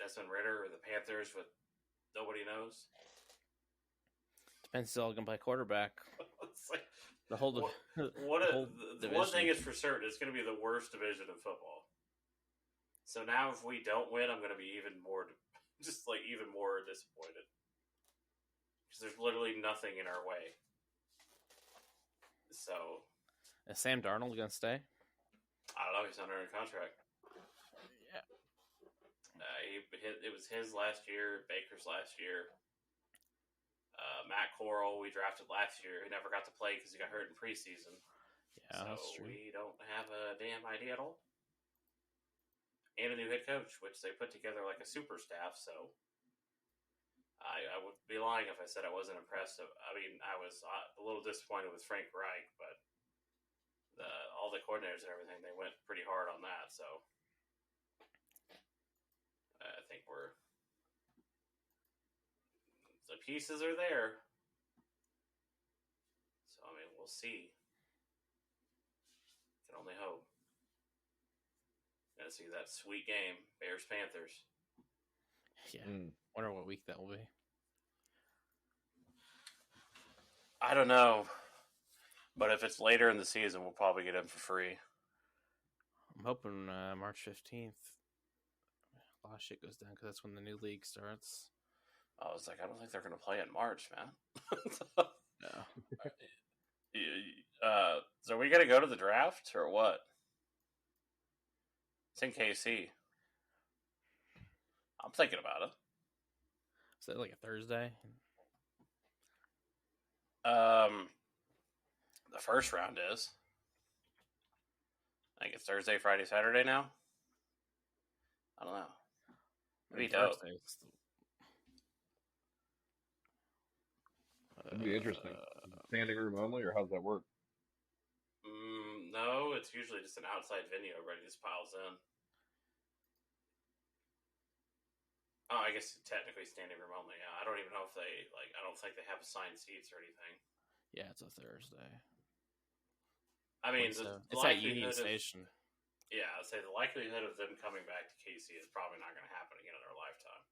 Desmond Ritter or the Panthers with nobody knows? Depends still going to play quarterback. It's like, The whole the division. one thing is for certain, it's going to be the worst division in football. So now if we don't win, I'm going to be even more disappointed. Because there's literally nothing in our way. So Is Sam Darnold going to stay? I don't know. He's under a contract. Yeah. It was his last year, Baker's last year. Matt Corral, we drafted last year. He never got to play because he got hurt in preseason. Yeah, so that's true. we don't have a damn idea at all. And a new head coach, which they put together like a super staff. So I would be lying if I said I wasn't impressed. I mean, I was a little disappointed with Frank Reich, but all the coordinators and everything, they went pretty hard on that. So I think the pieces are there. So, I mean, we'll see. Can only hope. Gotta see that sweet game, Bears-Panthers. Yeah. Wonder what week that will be. I don't know. But if it's later in the season, we'll probably get him for free. I'm hoping March 15th. A lot of shit goes down because that's when the new league starts. I was like, I don't think they're going to play in March, man. No. So are we going to go to the draft or what? It's in KC. I'm thinking about it. Is that like a Thursday? The first round is. I think it's Thursday, Friday, Saturday now. I don't know. I mean, It'd be dope. That'd be interesting. Standing room only, or how's that work? No, it's usually just an outside venue. Everybody just piles in. Oh, I guess technically standing room only. Yeah, I don't even know if they like. I don't think they have assigned seats or anything. Yeah, it's a Thursday. I mean, So the it's at likelihood Union of, Station. yeah, I'd say the likelihood of them coming back to KC is probably not going to happen again in their lifetime.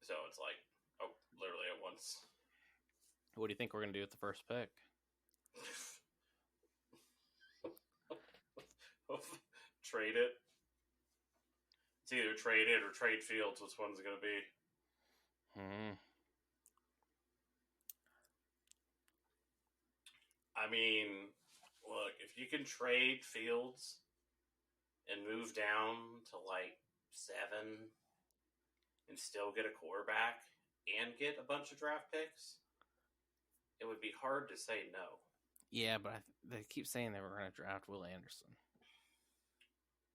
So it's like, oh, literally at once. What do you think we're gonna do with the first pick? Trade it. It's either trade it or trade Fields. Which one's it going to be? I mean, look, if you can trade Fields and move down to like 7 and still get a quarterback and get a bunch of draft picks, it would be hard to say no. Yeah, but they keep saying they were going to draft Will Anderson.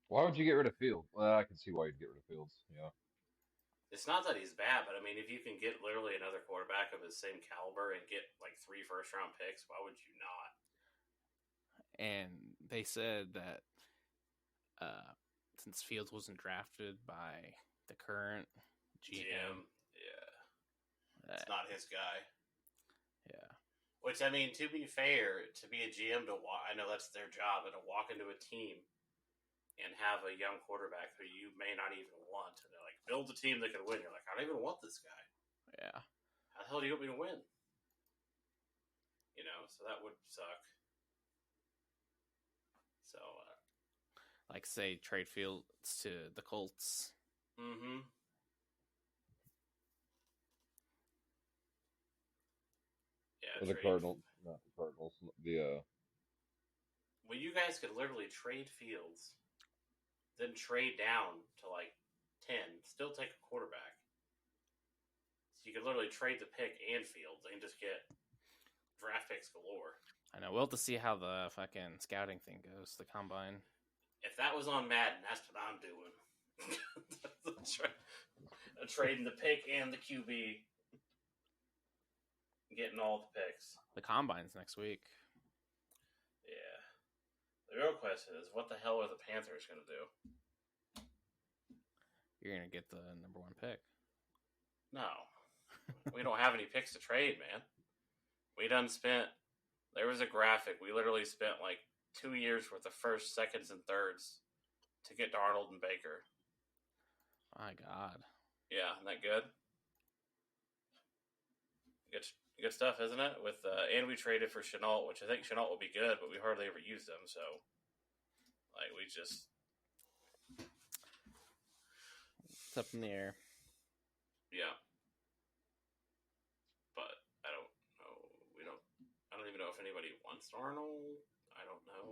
Why would you get rid of Fields? Well, I can see why you'd get rid of Fields. Yeah. It's not that he's bad, but I mean, if you can get literally another quarterback of his same caliber and get like 3 first-round picks, why would you not? And they said that since Fields wasn't drafted by the current GM, yeah, it's not his guy. Yeah. Which, I mean, to be fair, to be a GM, I know that's their job, and to walk into a team and have a young quarterback who you may not even want, and they're like, build a team that can win. You're like, I don't even want this guy. Yeah. How the hell do you want me to win? You know, so that would suck. So, like, say, trade Fields to the Colts. Mm-hmm. Yeah, or the Cardinals, not the Cardinals. Well, you guys could literally trade Fields, then trade down to like 10, still take a quarterback. So you could literally trade the pick and Fields and just get draft picks galore. I know. We'll have to see how the fucking scouting thing goes, the combine. If that was on Madden, that's what I'm doing. Trading the pick and the QB. Getting all the picks. The combine's next week. Yeah. The real question is, what the hell are the Panthers going to do? You're going to get the number 1 pick. No. We don't have any picks to trade, man. We done spent... There was a graphic. We literally spent like 2 years worth of first, seconds, and thirds to get Darnold and Baker. My God. Yeah, isn't that good? Good stuff, isn't it? With and we traded for Chenault, which I think Chenault will be good, but we hardly ever use them. So, like, we just it's up in the air. Yeah, but I don't know. I don't even know if anybody wants Darnold. I don't know.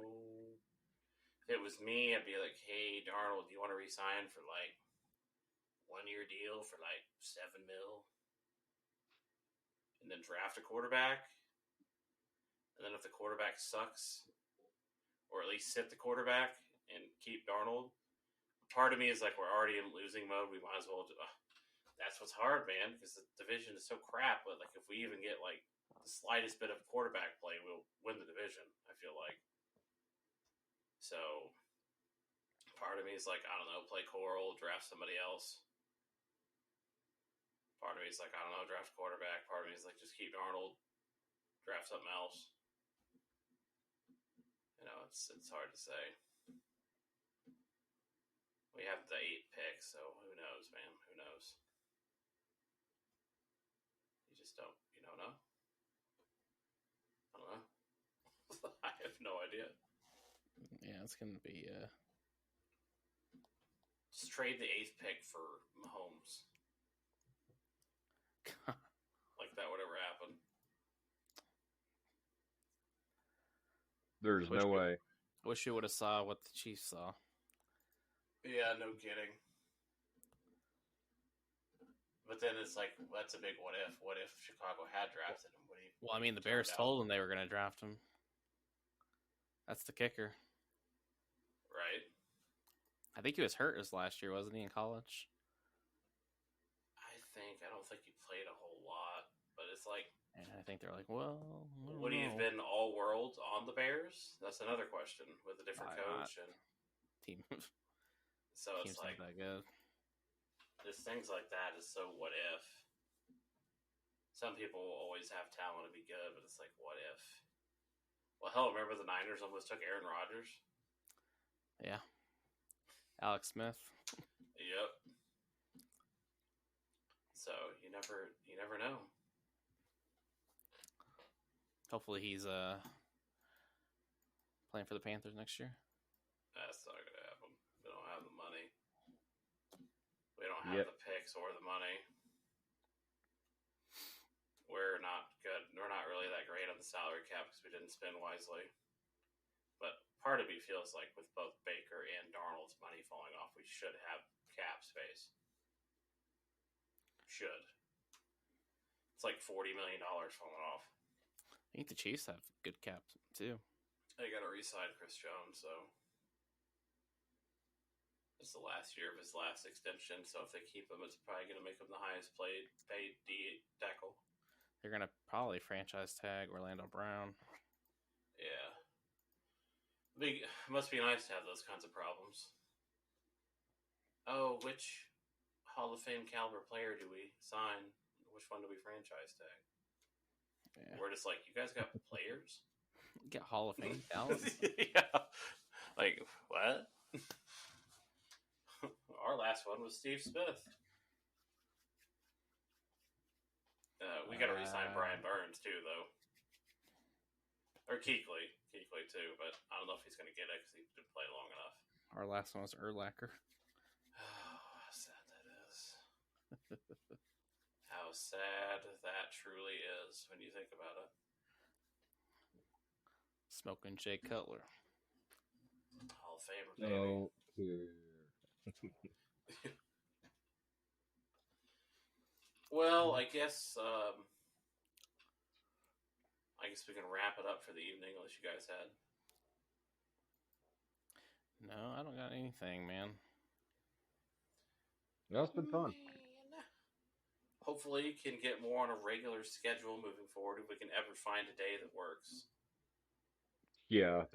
If it was me, I'd be like, "Hey, Darnold, do you want to resign for like 1-year deal for like $7 million?" And then draft a quarterback. And then if the quarterback sucks, or at least sit the quarterback and keep Darnold. Part of me is like, we're already in losing mode. We might as well. That's what's hard, man, because the division is so crap. But like, if we even get like the slightest bit of quarterback play, we'll win the division. I feel like. So, part of me is like, I don't know, play Coral, draft somebody else. Part of me is like, I don't know, draft quarterback. Part of me is like, just keep Darnold, draft something else. You know, it's hard to say. We have the 8 picks, so who knows, man? Who knows? You just don't know? I don't know. I have no idea. Yeah, it's going to be... Just trade the 8th pick for Mahomes. Like that would ever happen. There's no way. I wish you would have saw what the Chiefs saw. Yeah, no kidding. But then it's like, that's a big what if. What if Chicago had drafted him? Well, I mean, the Bears told them they were going to draft him. That's the kicker. Right. I think he was hurt his last year, wasn't he, in college? I don't think he played a whole lot, but it's like, And I think they're like, well, I don't would he have know. been all world on the Bears? That's another question with a different Probably coach, and Team so it's team's like not that good. there's things like that. Is so what if? Some people always have talent to be good, but it's like, what if? Well, hell, remember the Niners almost took Aaron Rodgers? Yeah. Alex Smith. Yep. So you never know. Hopefully he's playing for the Panthers next year. That's not gonna happen. We don't have the money. We don't have the picks or the money. We're not good. We're not really that great on the salary cap because we didn't spend wisely. But part of me feels like with both Baker and Darnold's money falling off, we should have cap space. Should. It's like $40 million falling off. I think the Chiefs have good cap too. They got to re-sign Chris Jones, so it's the last year of his last extension. So if they keep him, it's probably going to make him the highest paid D tackle. They're gonna probably franchise tag Orlando Brown. Yeah. Must be nice to have those kinds of problems. Oh, which Hall of Fame caliber player do we sign? Which one do we franchise tag? Yeah. We're just like, you guys got players? Get Hall of Fame talent. Yeah. Like, what? Our last one was Steve Smith. We got to re-sign Brian Burns, too, though. Or Kuechly too, but I don't know if he's going to get it because he didn't play long enough. Our last one was Urlacher. Oh, how sad that is. How sad that truly is when you think about it. Smoking Jay Cutler. Hall of Famer, baby. Well, I guess we can wrap it up for the evening, unless you guys had. No, I don't got anything, man. No, it's been fun. Hopefully, can get more on a regular schedule moving forward if we can ever find a day that works. Yeah,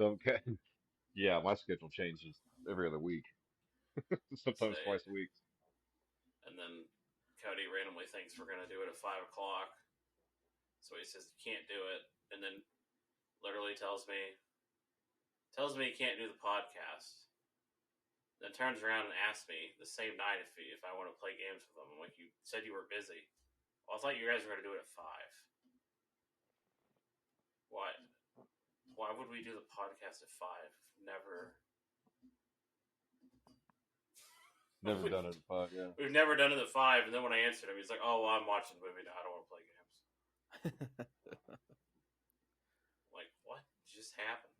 yeah, my schedule changes every other week. Sometimes twice a week. And then Cody randomly thinks we're going to do it at 5 o'clock. So he says he can't do it. And then literally tells me he can't do the podcast. Then turns around and asks me the same night if I want to play games with him. I'm like, you said you were busy. Well, I thought you guys were going to do it at 5. Why? Why would we do the podcast at 5? Never done it at 5, yeah. We've never done it at 5, and then when I answered him, he's like, oh, well, I'm watching the movie now. I don't want to play games. Like, what just happened?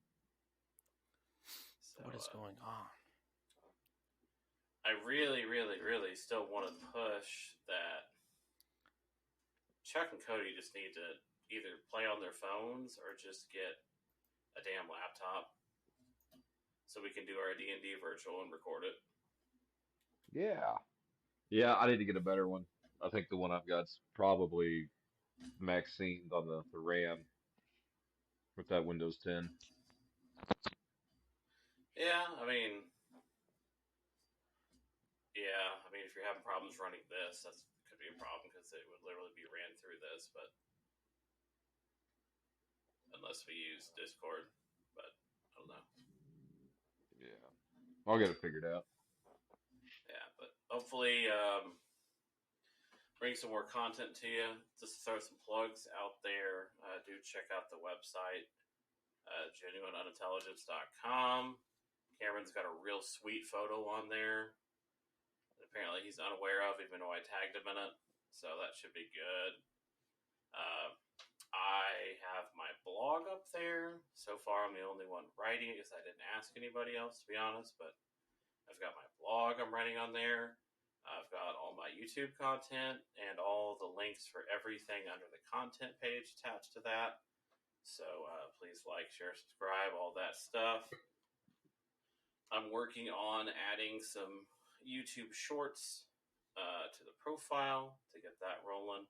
So, What is going on? I really, really, really still want to push that Chuck and Cody just need to either play on their phones or just get a damn laptop so we can do our D&D virtual and record it. Yeah. Yeah, I need to get a better one. I think the one I've got's probably maxed on the RAM with that Windows 10. Yeah, I mean, if you're having problems running this, that could be a problem because it would literally be ran through this, but unless we use Discord, but I don't know. Yeah. I'll get it figured out. Yeah, but hopefully bring some more content to you. Just throw some plugs out there. Do check out the website, genuineunintelligence.com. Cameron's got a real sweet photo on there that apparently he's unaware of, even though I tagged him in it. So that should be good. I have my blog up there. So far, I'm the only one writing it because I didn't ask anybody else, to be honest. But I've got my blog I'm writing on there. I've got all my YouTube content and all the links for everything under the content page attached to that. So please like, share, subscribe, all that stuff. I'm working on adding some YouTube shorts to the profile to get that rolling,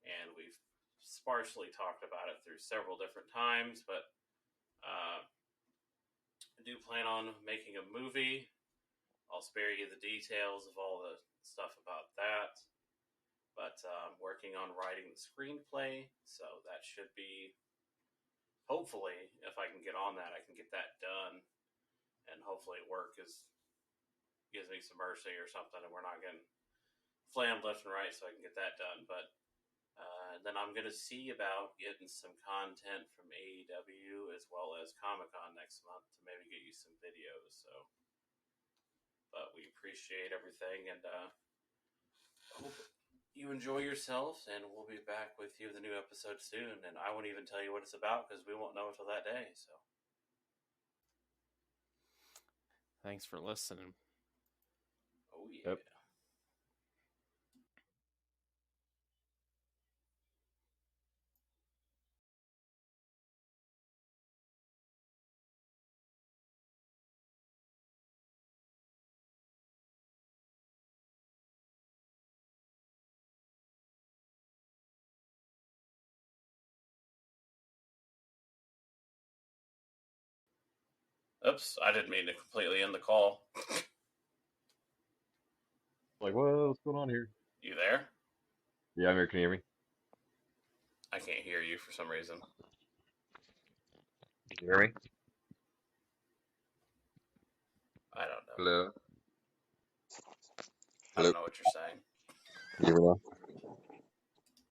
and we've sparsely talked about it through several different times, but I do plan on making a movie. I'll spare you the details of all the stuff about that, but I'm working on writing the screenplay, so that should be, hopefully, if I can get on that, I can get that done, and hopefully work gives me some mercy or something, and we're not getting flammed left and right, so I can get that done. But then I'm going to see about getting some content from AEW as well as Comic-Con next month to maybe get you some videos. So, but we appreciate everything, and hope you enjoy yourself, and we'll be back with you with a new episode soon. And I won't even tell you what it's about because we won't know until that day. So, Thanks for listening. oh yeah. Yep. Oops, I didn't mean to completely end the call. Like, well, what's going on here? You there? Yeah, I'm here. Can you hear me? I can't hear you for some reason. Can you hear me? I don't know. Hello. I don't know what you're saying. Can you hear me now?